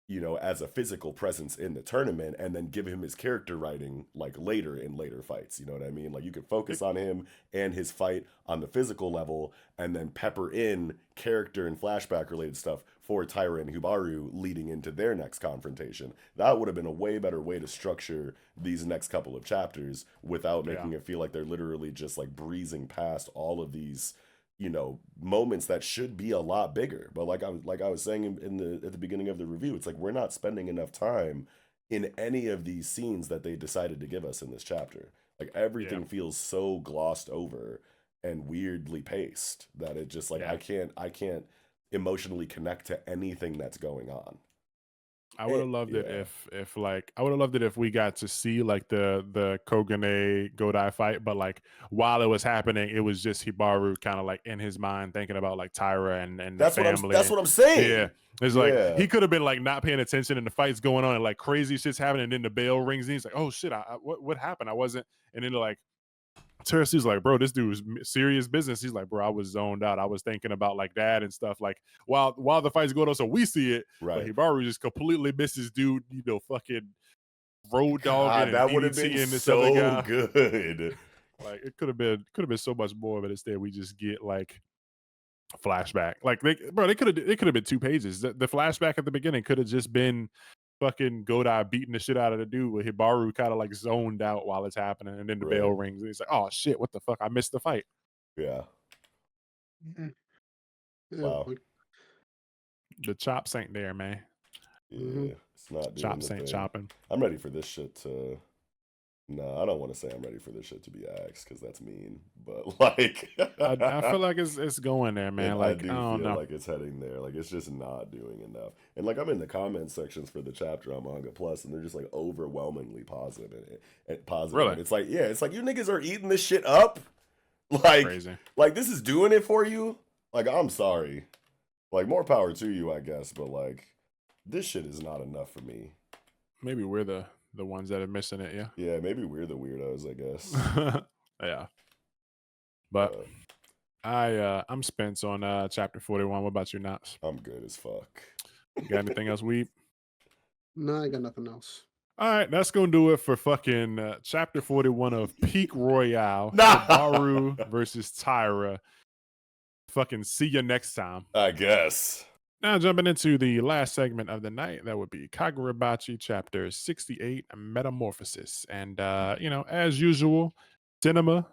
you know, as a physical presence in the tournament, and then give him his character writing like later in later fights. You know what I mean? Like you could focus on him and his fight on the physical level, and then pepper in character and flashback related stuff for Taira and Hubaru leading into their next confrontation. That would have been a way better way to structure these next couple of chapters without making it feel like they're literally just like breezing past all of these, you know, moments that should be a lot bigger. But like I was saying at the beginning of the review, it's like we're not spending enough time in any of these scenes that they decided to give us in this chapter. Like everything feels so glossed over and weirdly paced that it just like I can't emotionally connect to anything that's going on. I would have loved it if like I would have loved it if we got to see like the Kogane Godai fight, but like while it was happening, it was just Hibaru kind of like in his mind thinking about like Taira and the family. That's what I'm saying. Yeah, it's like he could have been like not paying attention and the fight's going on and like crazy shit's happening, and then the bell rings and he's like, oh shit, what happened? I wasn't, and then like Teresi's like, bro, this dude was serious business. He's like, bro, I was zoned out. I was thinking about like that and stuff. Like while the fight's going on, so we see it. Right. But Hibaru just completely misses dude, you know, fucking road dog and that would have been so good. Like it could have been so much more, but instead we just get like flashback. Like they could have been 2 pages. The flashback at the beginning could have just been fucking Godai beating the shit out of the dude with Hibaru kind of like zoned out while it's happening, and then the bell rings and he's like, oh shit, what the fuck, I missed the fight. Yeah. Wow. The chops ain't there, man. Yeah, it's not doing chops the ain't thing. chopping. I'm ready for this shit to no, I don't want to say I'm ready for this shit to be axed because that's mean. But like, I feel like it's going there, man. Like I don't know. Like it's heading there. Like it's just not doing enough. And like I'm in the comment sections for the chapter on Manga Plus, and they're just like overwhelmingly positive in it. And positive. Really? And it's like, yeah, it's like you niggas are eating this shit up. Like, crazy. Like this is doing it for you. Like I'm sorry. Like more power to you, I guess. But like, this shit is not enough for me. Maybe we're the ones that are missing it, yeah. Yeah, maybe we're the weirdos, I guess. Yeah. But I'm spent on chapter 41. What about you, Knox? I'm good as fuck. You got anything else, Weeb? No, I got nothing else. All right, that's gonna do it for fucking chapter 41 of Peak Royale. Hibaru versus Taira. Fucking see you next time, I guess. Now jumping into the last segment of the night, that would be Kagurabachi chapter 68, Metamorphosis. And you know, as usual, cinema,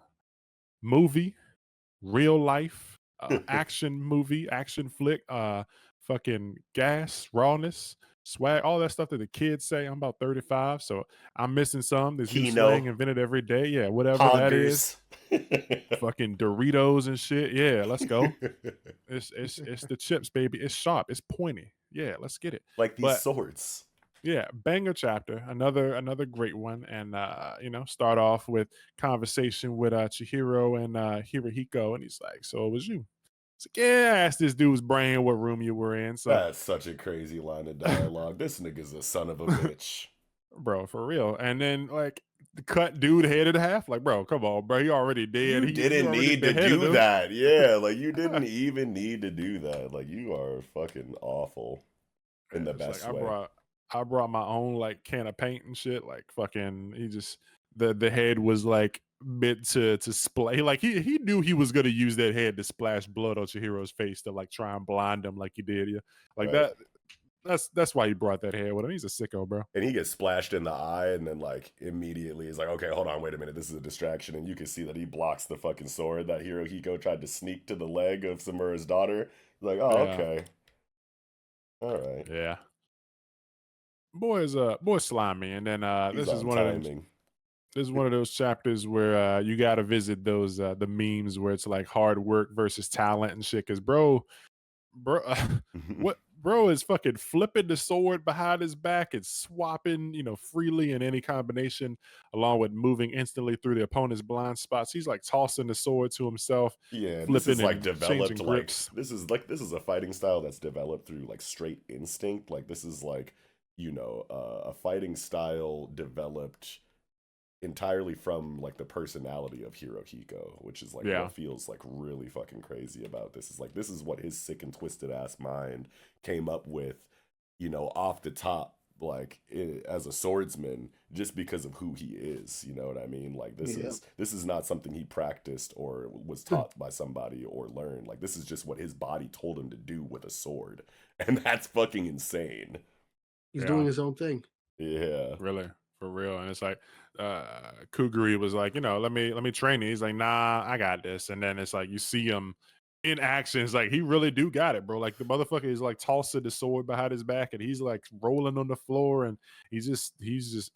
movie, real life, action movie, action flick, fucking gas, rawness, swag, all that stuff that the kids say. I'm about 35, so I'm missing some. There's new slang invented every day. Yeah, whatever that is. Fucking Doritos and shit. Yeah, let's go. It's the chips, baby. It's sharp. It's pointy. Yeah, let's get it. Like these swords. Yeah, banger chapter. Another great one. And you know, start off with conversation with Chihiro and Hirohiko, and he's like, so it was you. It's like, yeah, I asked this dude's brain what room you were in. So that's such a crazy line of dialogue. This nigga's a son of a bitch. Bro, for real. And then like cut dude head in half. Like, bro, come on, bro. He already did. You didn't need to do that. Yeah, like you didn't even need to do that. Like you are fucking awful in the best way. I brought my own like can of paint and shit. Like fucking he just the head was like meant to splash. Like he knew he was gonna use that head to splash blood on Chihiro's face to like try and blind him like he did. Yeah. Like that. That's why he brought that head with him. He's a sicko, bro. And he gets splashed in the eye, and then like immediately he's like, "Okay, hold on, wait a minute, this is a distraction." And you can see that he blocks the fucking sword that Hirohiko tried to sneak to the leg of Samura's daughter. He's like, "Oh, okay, all right, yeah." Boy's slimy, and then this is one of those chapters where you got to visit those the memes where it's like hard work versus talent and shit. Because bro, what? Bro is fucking flipping the sword behind his back and swapping, you know, freely in any combination, along with moving instantly through the opponent's blind spots. He's like tossing the sword to himself. Yeah, this is like developed like this is a fighting style that's developed through like straight instinct. Like this is like, you know, a fighting style developed entirely from like the personality of Hirohiko, which is like what feels like really fucking crazy about this. Is like this is what his sick and twisted ass mind came up with, you know, off the top, like as a swordsman, just because of who he is. You know what I mean? Like Yeah. this is not something he practiced or was taught by somebody or learned. Like this is just what his body told him to do with a sword, and that's fucking insane. He's Yeah. doing his own thing. Yeah. Really, for real. And it's like Kuguri was like, let me train you. He's like, nah, I got this. And then it's like you see him in action. It's like he really do got it, bro. Like the motherfucker is like tossing the sword behind his back and he's like rolling on the floor and he's just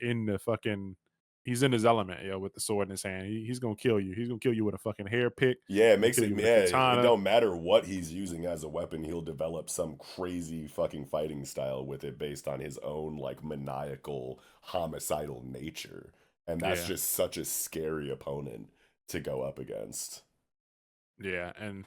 in the fucking he's in his element, with the sword in his hand. He's gonna kill you. He's gonna kill you with a fucking hair pick. Yeah, it He'll makes kill it. you with a Yeah, it katana. don't matter what he's using as a weapon. He'll develop some crazy fucking fighting style with it based on his own like maniacal, homicidal nature, and that's Yeah. just such a scary opponent to go up against. Yeah, and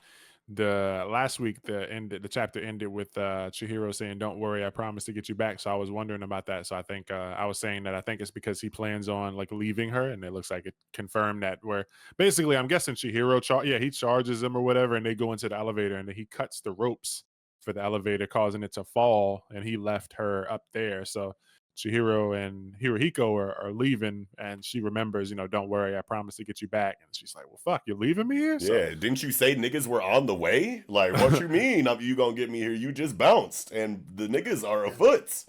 the last week the chapter ended with Chihiro saying, "Don't worry, I promise to get you back." So I was wondering about that. So I think I was saying that I think it's because he plans on like leaving her, and it looks like it confirmed that. Where basically, I'm guessing Chihiro, he charges him or whatever, and they go into the elevator, and then he cuts the ropes for the elevator, causing it to fall, and he left her up there. So Chihiro and Hirohiko are leaving, and she remembers, don't worry, I promise to get you back. And she's like, well, fuck, you're leaving me here? So Yeah, didn't you say niggas were on the way? Like, what you mean? You gonna get me here? You just bounced, and the niggas are afoot.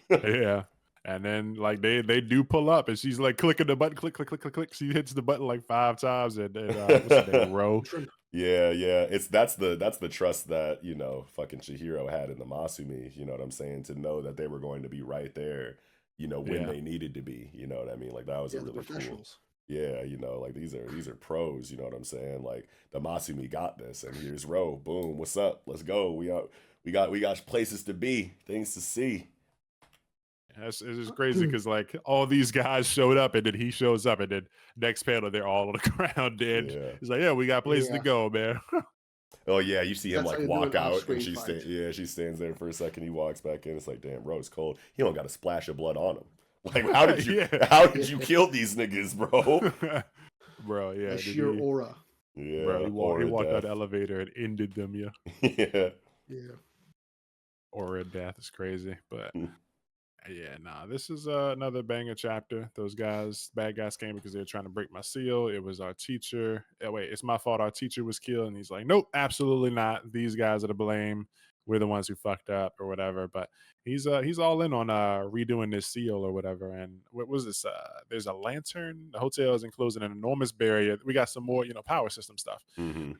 yeah. And then like they do pull up, and she's like clicking the button, click, click, click, click, click. She hits the button like 5 times, and what's his name, Ro? Yeah, yeah. That's the trust that, you know, fucking Chihiro had in the Masumi, you know what I'm saying, to know that they were going to be right there, you know, when Yeah. they needed to be, you know what I mean? Like that was a The really cool. professionals. Yeah, you know, like these are pros, you know what I'm saying? Like the Masumi got this, and here's Ro. Boom, what's up? Let's go. We got places to be, things to see. It's just crazy because like all these guys showed up, and then he shows up, and then next panel they're all on the ground dead. Yeah. He's like, yeah, we got places to Yeah. go, man. Oh yeah, you see him That's how like you do walk an out, off-screen and she fight. she stands there for a second. He walks back in. It's like, damn, Ro's cold. He don't got a splash of blood on him. Like, how did you Yeah. how did you kill these niggas, bro? Bro, yeah, The did sheer he, aura. Yeah, bro, he or walked out death. the elevator and ended them, yeah. Yeah. Yeah. Aura of death is crazy, but yeah, nah, this is another banger chapter. Those bad guys came because they were trying to break my seal. It was our teacher. Wait, it's my fault. Our teacher was killed, and he's like, nope, absolutely not. These guys are to blame. We're the ones who fucked up or whatever. But he's all in on redoing this seal or whatever. And what was this? There's a lantern. The hotel is enclosed in an enormous barrier. We got some more, power system stuff. Mm-hmm.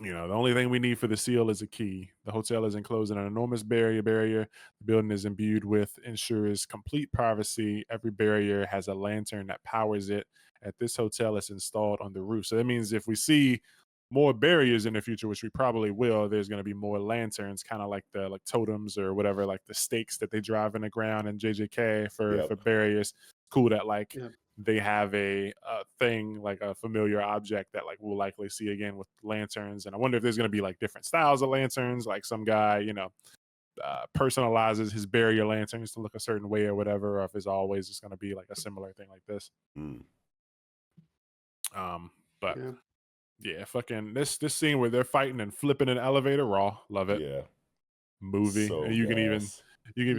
The only thing we need for the seal is a key. The hotel is enclosed in an enormous barrier. The building is imbued with ensures complete privacy. Every barrier has a lantern that powers it. At this hotel, it's installed on the roof. So that means if we see more barriers in the future, which we probably will, there's going to be more lanterns, kind of like the totems or whatever, like the stakes that they drive in the ground in JJK for barriers. Cool that like they have a thing, like a familiar object that like we'll likely see again with lanterns. And I wonder if there's going to be like different styles of lanterns, like some guy personalizes his barrier lanterns to look a certain way or whatever, or if it's always just going to be like a similar thing like this. But yeah, fucking this scene where they're fighting and flipping an elevator, raw, love it. Yeah, movie. so And you can even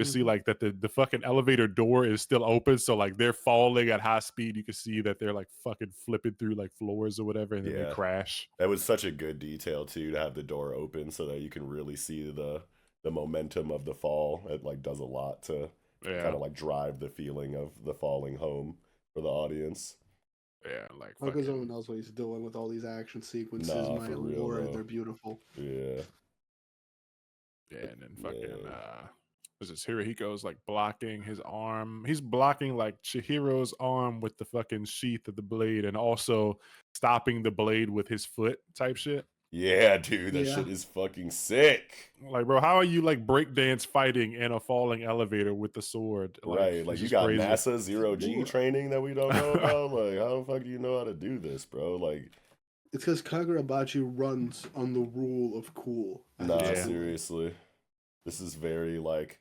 see like that the fucking elevator door is still open, so like they're falling at high speed. You can see that they're like fucking flipping through like floors or whatever, and then they crash. That was such a good detail too, to have the door open so that you can really see the momentum of the fall. It like does a lot to kind of like drive the feeling of the falling home for the audience. Yeah, like because no one knows what he's doing with all these action sequences. My lord, they're beautiful. Yeah. Yeah, and then fucking was this Hirohiko's like blocking his arm. He's blocking like Chihiro's arm with the fucking sheath of the blade, and also stopping the blade with his foot type shit. Yeah, dude, that shit is fucking sick. Like, bro, how are you like breakdance fighting in a falling elevator with the sword? Like, right, like you got crazy. NASA zero-G training that we don't know about. Like, how the fuck do you know how to do this, bro? Like, it's because Kagurabachi runs on the rule of cool. Nah, seriously, this is very like,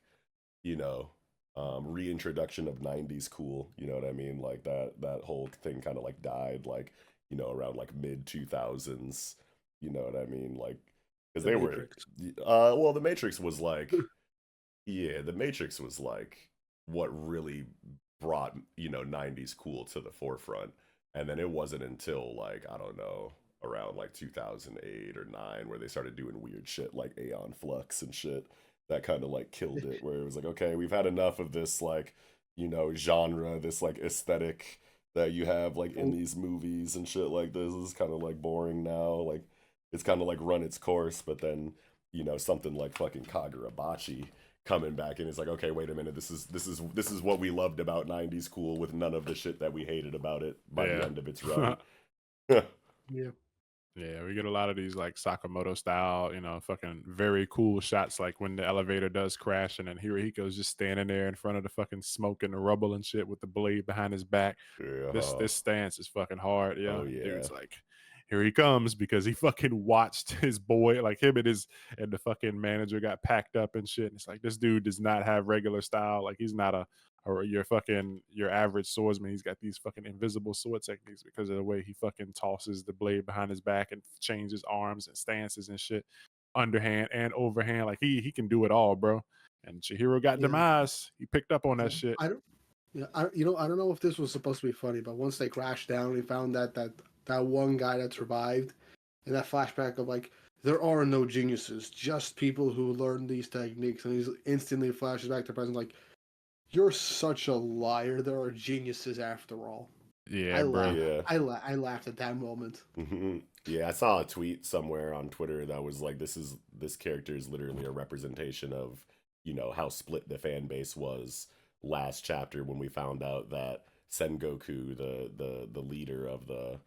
reintroduction of 90s cool. You know what I mean? Like that whole thing kind of like died like, around like mid 2000s. You know what I mean? Like, because they Matrix. The Matrix was like, Yeah, The Matrix was like what really brought, 90s cool to the forefront. And then it wasn't until like, I don't know, around like 2008 or 9 where they started doing weird shit like Aeon Flux and shit that kind of like killed it, where it was like, okay, we've had enough of this like, genre, this like aesthetic that you have like in Oh, these movies and shit like this. This is kind of like boring now. Like it's kind of like run its course, but then, something like fucking Kagurabachi coming back and it's like, okay, wait a minute, this is what we loved about 90s cool with none of the shit that we hated about it by the Yeah. end of its run. yeah. Yeah, we get a lot of these like Sakamoto style, fucking very cool shots, like when the elevator does crash and then Hirohiko's just standing there in front of the fucking smoke and the rubble and shit with the blade behind his back. This Yeah. this stance is fucking hard, Oh yeah. yeah. Dude's like, here he comes because he fucking watched his boy, like him and the fucking manager got packed up and shit. And it's like this dude does not have regular style. Like he's not your average swordsman. He's got these fucking invisible sword techniques because of the way he fucking tosses the blade behind his back and changes arms and stances and shit, underhand and overhand. Like he can do it all, bro. And Chihiro got Yeah. demise. He picked up on that Yeah. shit. I don't. Yeah, I don't know if this was supposed to be funny, but once they crashed down, we found that one guy that survived, and that flashback of like there are no geniuses, just people who learn these techniques, and he instantly flashes back to present. Like you're such a liar. There are geniuses after all. Yeah, bro. Yeah. I laughed at that moment. Yeah, I saw a tweet somewhere on Twitter that was like, this character is literally a representation of, how split the fan base was last chapter when we found out that Sengoku, the leader of the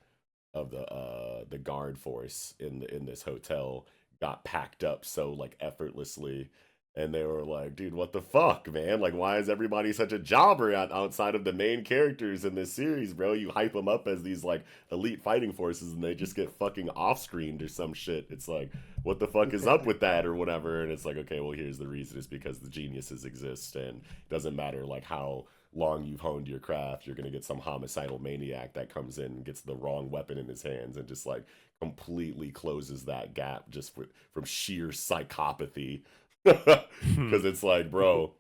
guard force in this hotel, got packed up so like effortlessly, and they were like, dude, what the fuck, man? Like, why is everybody such a jobber outside of the main characters in this series, bro? You hype them up as these like elite fighting forces and they just get fucking off screened or some shit. It's like, what the fuck is up with that or whatever? And it's like, okay, well, here's the reason. It's because the geniuses exist, and it doesn't matter like how long you've honed your craft, you're gonna get some homicidal maniac that comes in and gets the wrong weapon in his hands and just like completely closes that gap just from sheer psychopathy. Because it's like, bro,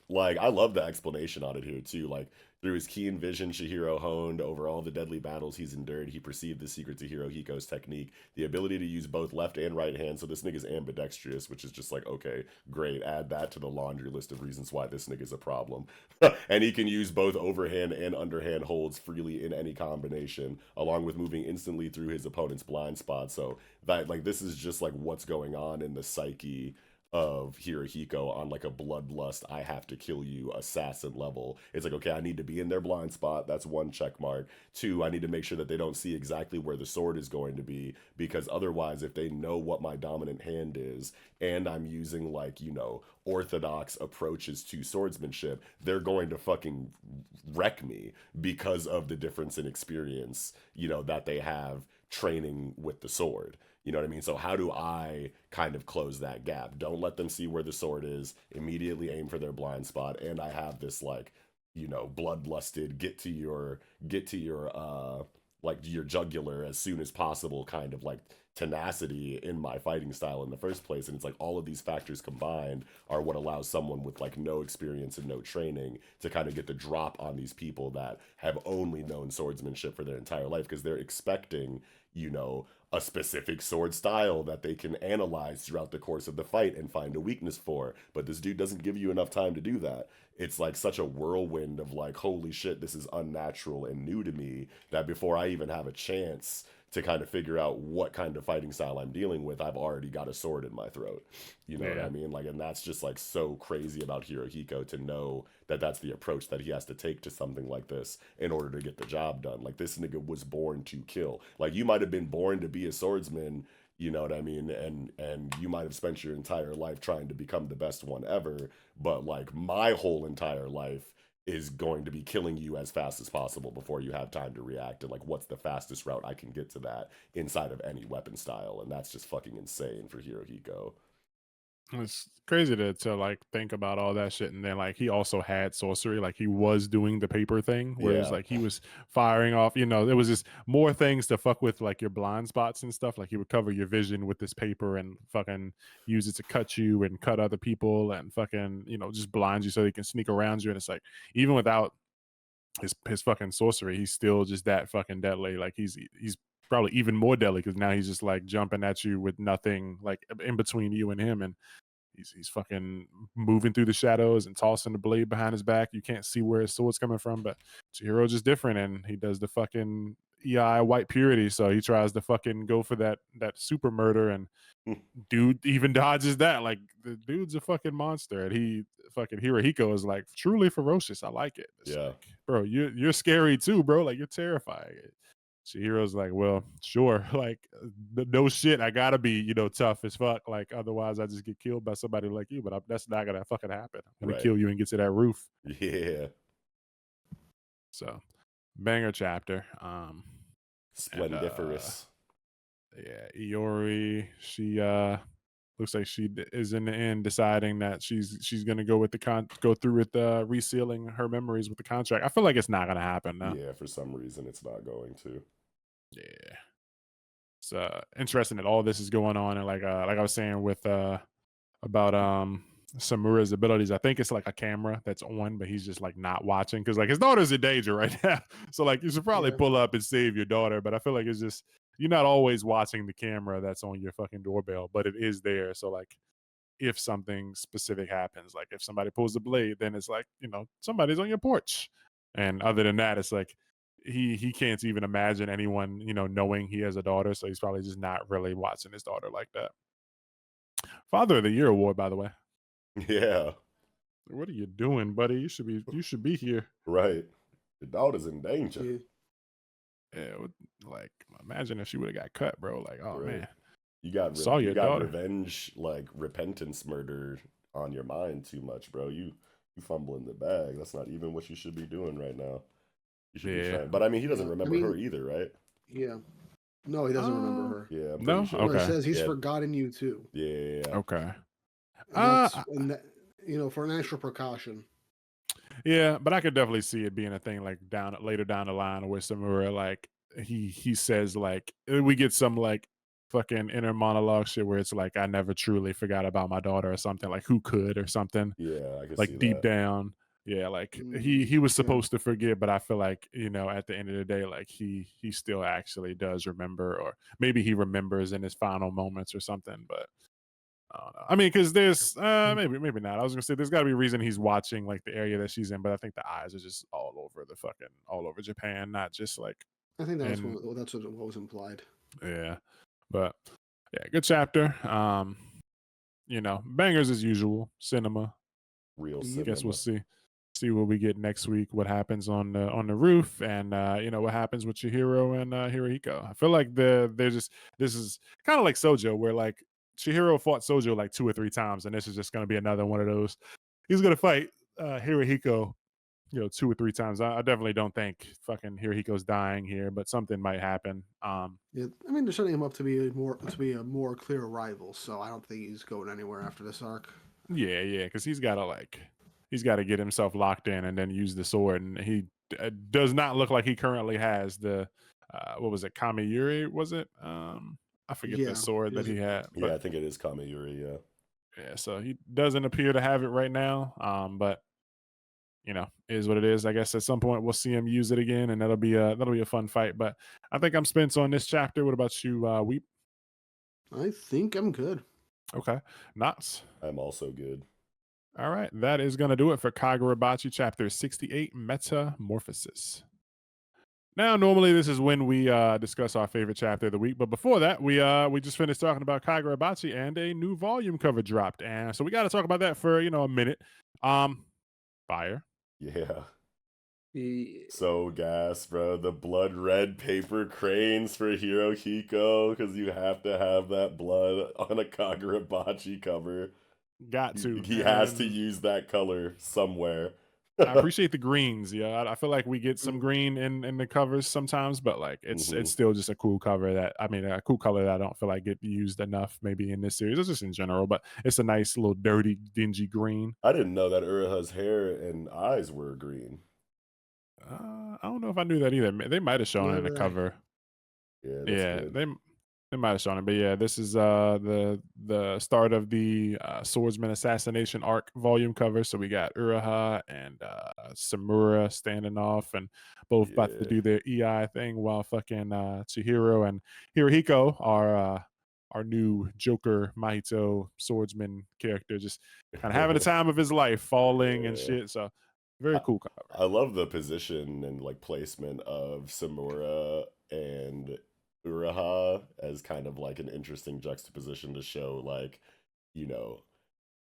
like I love the explanation on it here too. Like through his keen vision, Chihiro honed over all the deadly battles he's endured. He perceived the secret to Hirohiko's technique, the ability to use both left and right hands. So this nigga's ambidextrous, which is just like, okay, great. Add that to the laundry list of reasons why this nigga's a problem. And he can use both overhand and underhand holds freely in any combination, along with moving instantly through his opponent's blind spot. So that like this is just like what's going on in the psyche of Hirohiko on like a bloodlust, I have to kill you assassin level. It's like, okay, I need to be in their blind spot. That's one check mark. Two, I need to make sure that they don't see exactly where the sword is going to be, because otherwise, if they know what my dominant hand is and I'm using like, orthodox approaches to swordsmanship, they're going to fucking wreck me because of the difference in experience, that they have training with the sword. You know what I mean? So how do I kind of close that gap? Don't let them see where the sword is. Immediately aim for their blind spot. And I have this like, bloodlusted get to your like your jugular as soon as possible kind of like tenacity in my fighting style in the first place. And it's like all of these factors combined are what allows someone with like no experience and no training to kind of get the drop on these people that have only known swordsmanship for their entire life, because they're expecting, a specific sword style that they can analyze throughout the course of the fight and find a weakness for. But this dude doesn't give you enough time to do that. It's like such a whirlwind of like, holy shit, this is unnatural and new to me, that before I even have a chance to kind of figure out what kind of fighting style I'm dealing with, I've already got a sword in my throat. You know what I mean? Like, and that's just like so crazy about Hirohiko, to know that that's the approach that he has to take to something like this in order to get the job done. Like, this nigga was born to kill. Like, you might have been born to be a swordsman, you know what I mean? And you might have spent your entire life trying to become the best one ever, but like my whole entire life is going to be killing you as fast as possible before you have time to react. And like, what's the fastest route I can get to that inside of any weapon style? And that's just fucking insane for Hirohiko. It's crazy to like think about all that shit, and then like he also had sorcery, like he was doing the paper thing, whereas Yeah, like he was firing off. There was just more things to fuck with, like your blind spots and stuff. Like he would cover your vision with this paper and fucking use it to cut you and cut other people and fucking just blind you so he can sneak around you. And it's like even without his fucking sorcery, he's still just that fucking deadly. Like he's probably even more deadly because now he's just like jumping at you with nothing like in between you and him, and he's fucking moving through the shadows and tossing the blade behind his back. You can't see where his sword's coming from, but Chihiro's just different, and he does the fucking EI white purity. So he tries to fucking go for that super murder, and dude even dodges that. Like the dude's a fucking monster, and he fucking Hirohiko is like truly ferocious. I like it. It's yeah, like, bro, you're scary too, bro. Like you're terrifying. Chihiro's like, well, sure, like no shit. I gotta be, tough as fuck. Like otherwise, I just get killed by somebody like you. But that's not gonna fucking happen. I'm gonna right. kill you and get to that roof. Yeah, So banger chapter. And splendiferous. yeah, Iori, she looks like she is in the end deciding that she's gonna go with go through with resealing her memories with the contract. I feel like it's not gonna happen now. Yeah, for some reason it's not going to. Yeah. It's interesting that all this is going on, and like I was saying with about Samura's abilities. I think it's like a camera that's on, but he's just like not watching because like his daughter's in danger right now. So like you should probably Yeah. pull up and save your daughter. But I feel like it's just you're not always watching the camera that's on your fucking doorbell, but it is there. So like if something specific happens, like if somebody pulls the blade, then it's like, somebody's on your porch. And other than that, it's like he can't even imagine anyone, knowing he has a daughter. So he's probably just not really watching his daughter like that. Father of the Year award, by the way. Yeah, What are you doing, buddy? You should be here. right. The daughter's in danger. Yeah. Yeah, like imagine if she would have got cut, bro. Like, oh Right. man, You saw your got daughter. revenge, like repentance murder on your mind too much, bro. You fumbling the bag. That's not even what you should be doing right now. You should be Yeah. trying. But I mean, he doesn't Yeah, I remember mean- her either, right? Yeah. No, he doesn't remember her. Yeah, I'm No? pretty sure. No, Okay. it says he's Yeah. forgotten you too. Yeah. Okay. And that, for an extra precaution. Yeah, but I could definitely see it being a thing like later down the line where Samura like he says like we get some like fucking inner monologue shit where it's like I never truly forgot about my daughter or something like who could or something Yeah, I can see like deep that. down. Yeah, like he was Yeah. supposed to forget, but I feel like at the end of the day, like he still actually does remember, or maybe he remembers in his final moments or something. But I don't know. I mean, because there's maybe not. I was gonna say there's got to be a reason he's watching like the area that she's in, but I think the eyes are just all over Japan, not just like I think that's in what was implied. yeah. But yeah, good chapter. Bangers as usual. Cinema. Real Yep. Guess we'll cinema. see what we get next week. What happens on the roof, and what happens with Chihiro and Hirohiko. I feel like this is kind of like Sojo, where like Chihiro fought Sojo like 2 or 3 times, and this is just going to be another one of those. He's going to fight Hirohiko, 2 or 3 times. I definitely don't think fucking Hirohiko's dying here, but something might happen. Yeah, I mean they're setting him up to be a more clear rival, so I don't think he's going anywhere after this arc. Yeah, because he's got to get himself locked in and then use the sword, and he does not look like he currently has the what was it, Kamiyuri? Was it? I forget Yeah, the sword that he had. Yeah, But I think it is Kamiyuri, yeah. yeah, so he doesn't appear to have it right now. But is what it is. I guess at some point we'll see him use it again, and that'll be a fun fight. But I think I'm spent on this chapter. What about you, Weep? I think I'm good. Okay, Knots. I'm also good. All right, that is going to do it for Kagurabachi chapter 68, Metamorphosis. Now, normally this is when we discuss our favorite chapter of the week, but before that, we just finished talking about Kagurabachi and a new volume cover dropped, and so we got to talk about that for a minute. Fire. Yeah. He, So gas, bro. The blood red paper cranes for Hirohiko, because you have to have that blood on a Kagurabachi cover. Got to. He has to And use that color somewhere. I appreciate the greens. Yeah, I feel like we get some Mm. green in the covers sometimes, but like it's Hmm. still just a cool cover that I mean a cool color that I don't feel like get used enough maybe in this series or just in general. But it's a nice little dirty, dingy green. I didn't know that Uraha's hair and eyes were green. I don't know if I knew that either. They might have shown it Neither in the did I. cover. Yeah, that's Yeah, good. they might have shown it, but yeah, this is the start of the swordsman assassination arc volume cover. So we got Uraha and Samura standing off, and both about to Yeah. do their EI thing, while fucking Chihiro and Hirohiko, our new Joker Mahito swordsman character, just kind of having the time of his life, falling and Yeah. shit. So very I, cool cover. I love the position and like placement of Samura and Uraha as kind of like an interesting juxtaposition to show like, you know,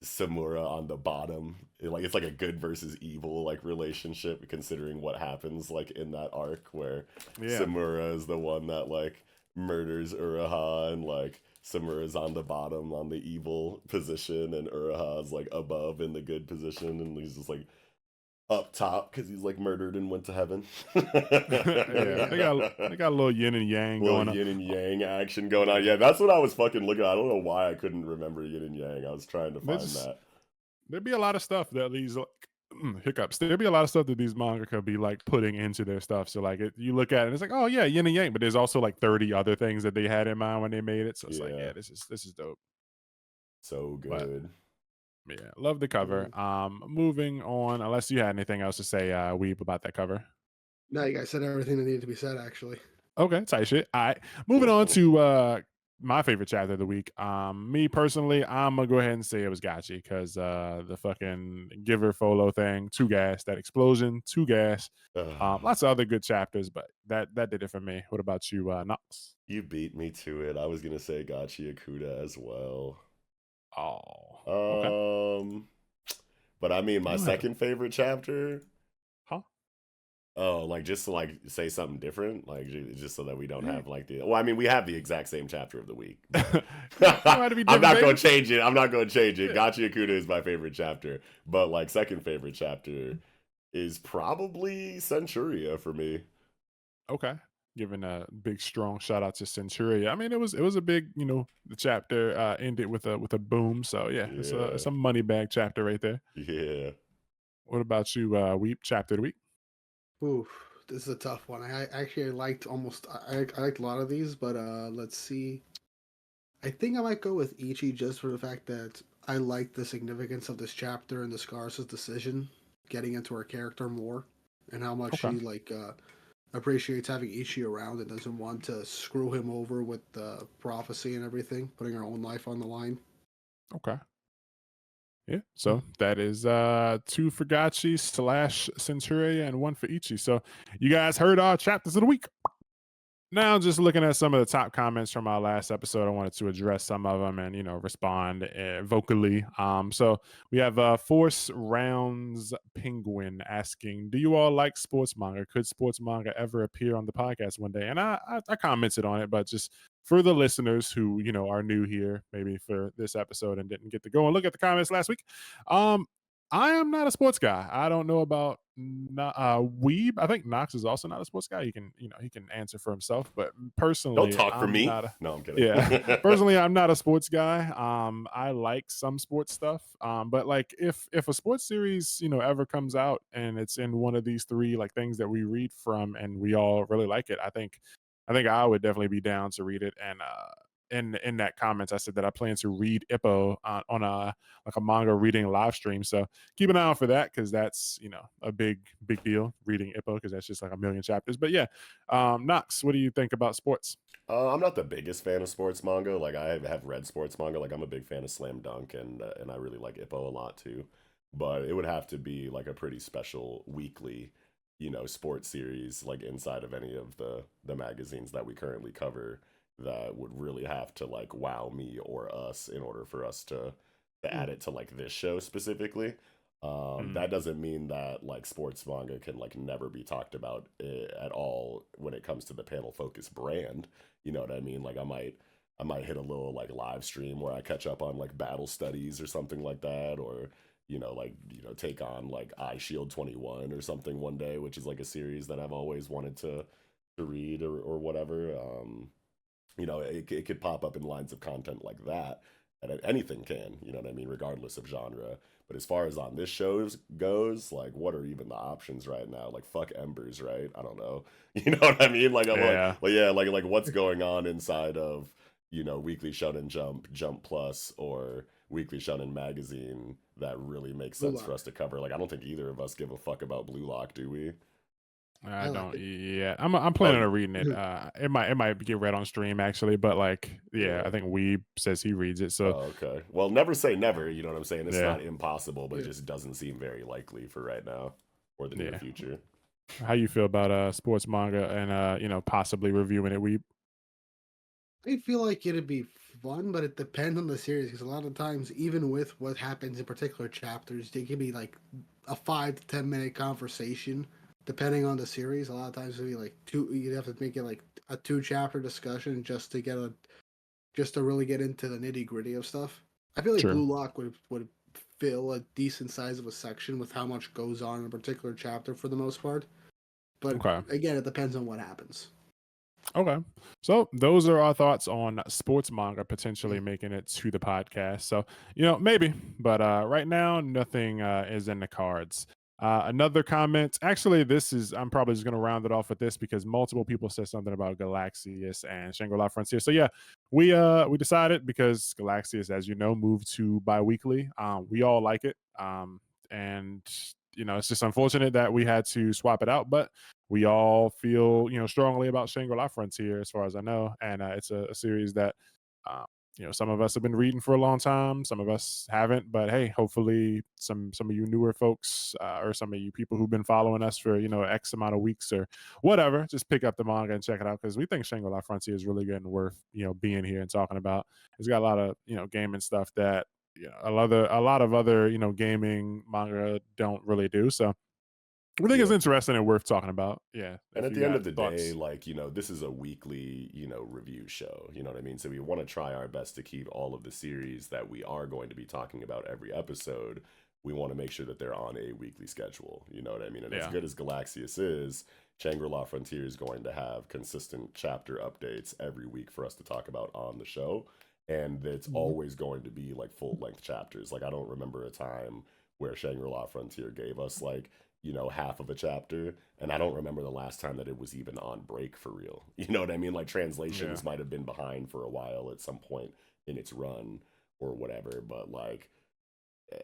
Samura on the bottom. Like it's like a good versus evil like relationship considering what happens like in that arc where Yeah. Samura is the one that like murders Uraha and like Samura's on the bottom on the evil position and Uraha's like above in the good position and he's just like up top because he's like murdered and went to heaven. Yeah, Yeah. they got a little yin and yang Little going on. yin and yang action going on. Yeah, that's what I was fucking looking at. I don't know why I couldn't remember yin and yang. I was trying to find There's that. there'd be a lot of stuff that these like, hiccups. There'd be a lot of stuff that these manga could be like putting into their stuff. So like you look at it, and it's like, oh yeah, yin and yang. But there's also like 30 other things that they had in mind when they made it. So it's like, Yeah, yeah, this is dope. so But good. yeah, love the cover. Mm. Moving on. Unless you had anything else to say, Weeb, about that cover. No, you guys said everything that needed to be said, actually. Okay, tight shit. All right. Moving on to my favorite chapter of the week. Me personally, I'm gonna go ahead and say it was Gachi because the fucking Giver Folo thing, two gas, that explosion, two gas. Lots of other good chapters, but that did it for me. What about you, Knox? You beat me to it. I was gonna say Gachiakuta as well. Oh, okay. But I mean my You don't have to, second favorite chapter. huh? Oh, like just to like say something different, like just so that we don't Yeah. have like the. Well, I mean, we have the exact same chapter of the week. But You don't have to be I'm different, not gonna baby. change it. I'm not gonna change it. Yeah. Gachiakuta is my favorite chapter, but like second favorite chapter is probably Centuria for me. Okay. Giving a big strong shout out to Centuria. I mean, it was a big, the chapter ended with a boom. So yeah, it's Yeah, a money bag chapter right there. yeah. What about you, Weep? Chapter of the week? Oof, this is a tough one. I actually liked almost. I liked a lot of these, but let's see. I think I might go with Ichi just for the fact that I like the significance of this chapter and the Scars' decision, getting into her character more, and how much Okay. she appreciates having Ichi around and doesn't want to screw him over with the prophecy and everything, putting her own life on the line. Okay. Yeah. So that is two for Gachi / Centuria and one for Ichi. So you guys heard our chapters of the week. Now, just looking at some of the top comments from our last episode, I wanted to address some of them and respond vocally. So we have Force Rounds Penguin asking, "Do you all like sports manga? Could sports manga ever appear on the podcast one day?" And I commented on it, but just for the listeners who are new here, maybe for this episode and didn't get to go and look at the comments last week, I am not a sports guy. I don't know about Weeb. I think Knox is also not a sports guy. He can answer for himself. But Don't personally, talk for I'm me. not a No, I'm kidding. yeah. Personally, I'm not a sports guy. I like some sports stuff. But like if a sports series, ever comes out and it's in one of these three like things that we read from and we all really like it, I think I would definitely be down to read it. And in that comments, I said that I plan to read Ippo on a manga reading live stream. So keep an eye out for that because that's a big deal reading Ippo because that's just like a million chapters. But yeah, Knox, what do you think about sports? I'm not the biggest fan of sports manga. Like I have read sports manga. Like I'm a big fan of Slam Dunk and I really like Ippo a lot too. But it would have to be like a pretty special weekly, sports series like inside of any of the magazines that we currently cover that would really have to like wow me or us in order for us to add it to like this show specifically. Mm, That doesn't mean that like sports manga can like never be talked about at all when it comes to the panel focus brand. You know what I mean? Like I might hit a little like live stream where I catch up on like battle studies or something like that, or take on like I Shield 21 or something one day, which is like a series that I've always wanted to read or whatever. It could pop up in lines of content like that, and anything can, you know what I mean, regardless of genre. But as far as on this show goes, like, what are even the options right now? Like, fuck Embers, right? I don't know. You know what I mean? Like, I'm Yeah. yeah, like what's going on inside of Weekly Shonen Jump, Jump Plus, or Weekly Shonen Magazine that really makes Blue sense for Lock. us to cover? Like, I don't think either of us give a fuck about Blue Lock, do we? I I like don't it. yet. I'm Oh, planning on reading it. It might get read on stream actually, but like, yeah, yeah. I think Weeb says he reads it. So Oh, okay. Well, never say never. You know what I'm saying? It's yeah, not impossible, but it Yeah. just doesn't seem very likely for right now or the near yeah. future. How you feel about sports manga and possibly reviewing it? Weeb. I feel like it'd be fun, but it depends on the series because a lot of times, even with what happens in particular chapters, they can be like a 5 to 10 minute conversation. Depending on the series, a lot of times it'd be like two. You'd have to make it like a 2 chapter discussion just to really get into the nitty gritty of stuff. I feel like True. Blue Lock would fill a decent size of a section with how much goes on in a particular chapter for the most part. But Okay. again, it depends on what happens. Okay. So those are our thoughts on sports manga potentially making it to the podcast. So, maybe, but right now nothing is in the cards. Another comment. Actually, I'm probably just going to round it off with this because multiple people said something about Galaxius and Shangri-La Frontier. So yeah, we decided because Galaxius, as you know, moved to bi-weekly. We all like it. And it's just unfortunate that we had to swap it out, but we all feel strongly about Shangri-La Frontier as far as I know, and it's a series that um, some of us have been reading for a long time, some of us haven't, but hey, hopefully some of you newer folks or some of you people who've been following us for X amount of weeks or whatever, just pick up the manga and check it out because we think Shangri-La Frontier is really good and worth being here and talking about. It's got a lot of gaming stuff that a lot of other gaming manga don't really do, so I think it's Yeah. interesting and worth talking about. Yeah, And if at you the end got of the day, thoughts. like, this is a weekly, review show. You know what I mean? So we want to try our best to keep all of the series that we are going to be talking about every episode. We want to make sure that they're on a weekly schedule. You know what I mean? And as Yeah. good as Galaxius is, Shangri-La Frontier is going to have consistent chapter updates every week for us to talk about on the show. And it's always going to be like full length chapters. Like, I don't remember a time where Shangri-La Frontier gave us like, half of a chapter. And I don't remember the last time that it was even on break for real. You know what I mean? Like, Yeah. translations might have been behind for a while at some point in its run or whatever. But like,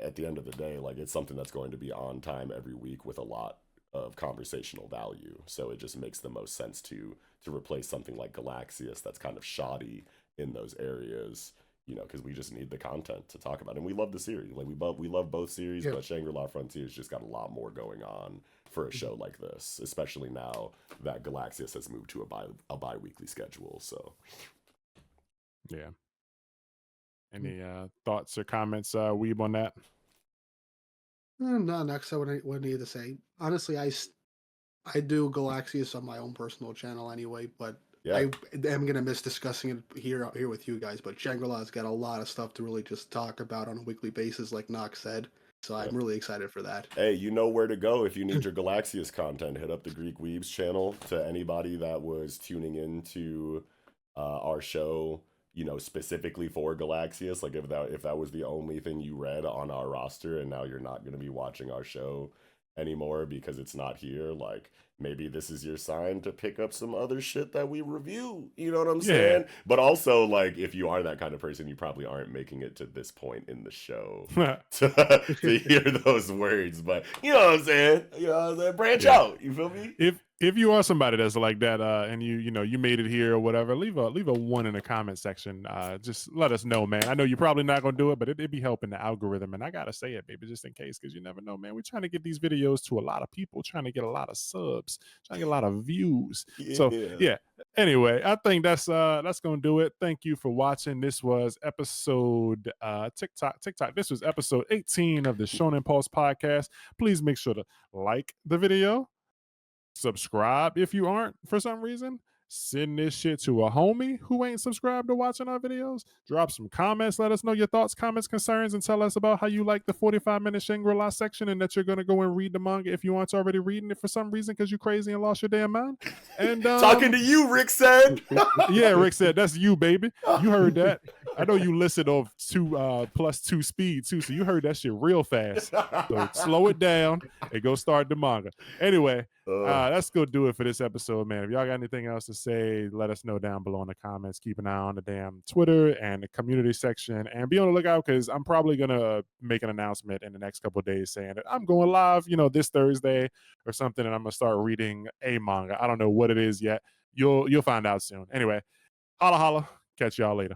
at the end of the day, like, it's something that's going to be on time every week with a lot of conversational value. So it just makes the most sense to replace something like Galaxius that's kind of shoddy in those areas, because we just need the content to talk about. And we love the series. Like, we love both series, Yeah. but Shangri-La Frontier's just got a lot more going on for a show like this, especially now that Galaxius has moved to a bi-weekly schedule. So Yeah. Any thoughts or comments, Weeb, on that? No, next I would need to say. Honestly, I do Galaxius on my own personal channel anyway, but yeah, I am gonna miss discussing it here with you guys. But Shangri-La's got a lot of stuff to really just talk about on a weekly basis, like Knox said. So yeah. I'm really excited for that. Hey, you know where to go if you need your Galaxius content. Hit up the Greek Weebs channel. To anybody that was tuning into our show, specifically for Galaxius. Like, if that was the only thing you read on our roster, and now you're not going to be watching our show anymore because it's not here, like, maybe this is your sign to pick up some other shit that we review. You know what I'm Yeah. saying? But also, like, if you are that kind of person, you probably aren't making it to this point in the show to hear those words. But you know what I'm saying? Branch Yeah. out. You feel me? If you are somebody that's like that, and you made it here or whatever, leave a 1 in the comment section. Just let us know, man. I know you're probably not gonna do it, but it'd be helping the algorithm. And I gotta say it, baby, just in case, because you never know, man. We're trying to get these videos to a lot of people, trying to get a lot of subs, trying to get a lot of views. So Yeah. yeah. Anyway, I think that's gonna do it. Thank you for watching. This was episode TikTok. This was episode 18 of the Shonen Pulse podcast. Please make sure to like the video, subscribe if you aren't for some reason, Send this shit to a homie who ain't subscribed to watching our videos. Drop some comments. Let us know your thoughts, comments, concerns, and tell us about how you like the 45-minute Shangri-La section and that you're going to go and read the manga if you aren't already reading it for some reason because you're crazy and lost your damn mind. And Talking to you, Rick said. yeah, Rick said, that's you, baby. You heard that. I know you listened off +2 speed too, so you heard that shit real fast. So slow it down and go start the manga. Anyway, let's go do it for this episode, man. If y'all got anything else to say, let us know down below in the comments. Keep an eye on the damn Twitter and the community section, and be on the lookout because I'm probably gonna make an announcement in the next couple of days saying that I'm going live, this Thursday or something, and I'm gonna start reading a manga. I don't know what it is yet. You'll find out soon. Anyway, holla holla. Catch y'all later.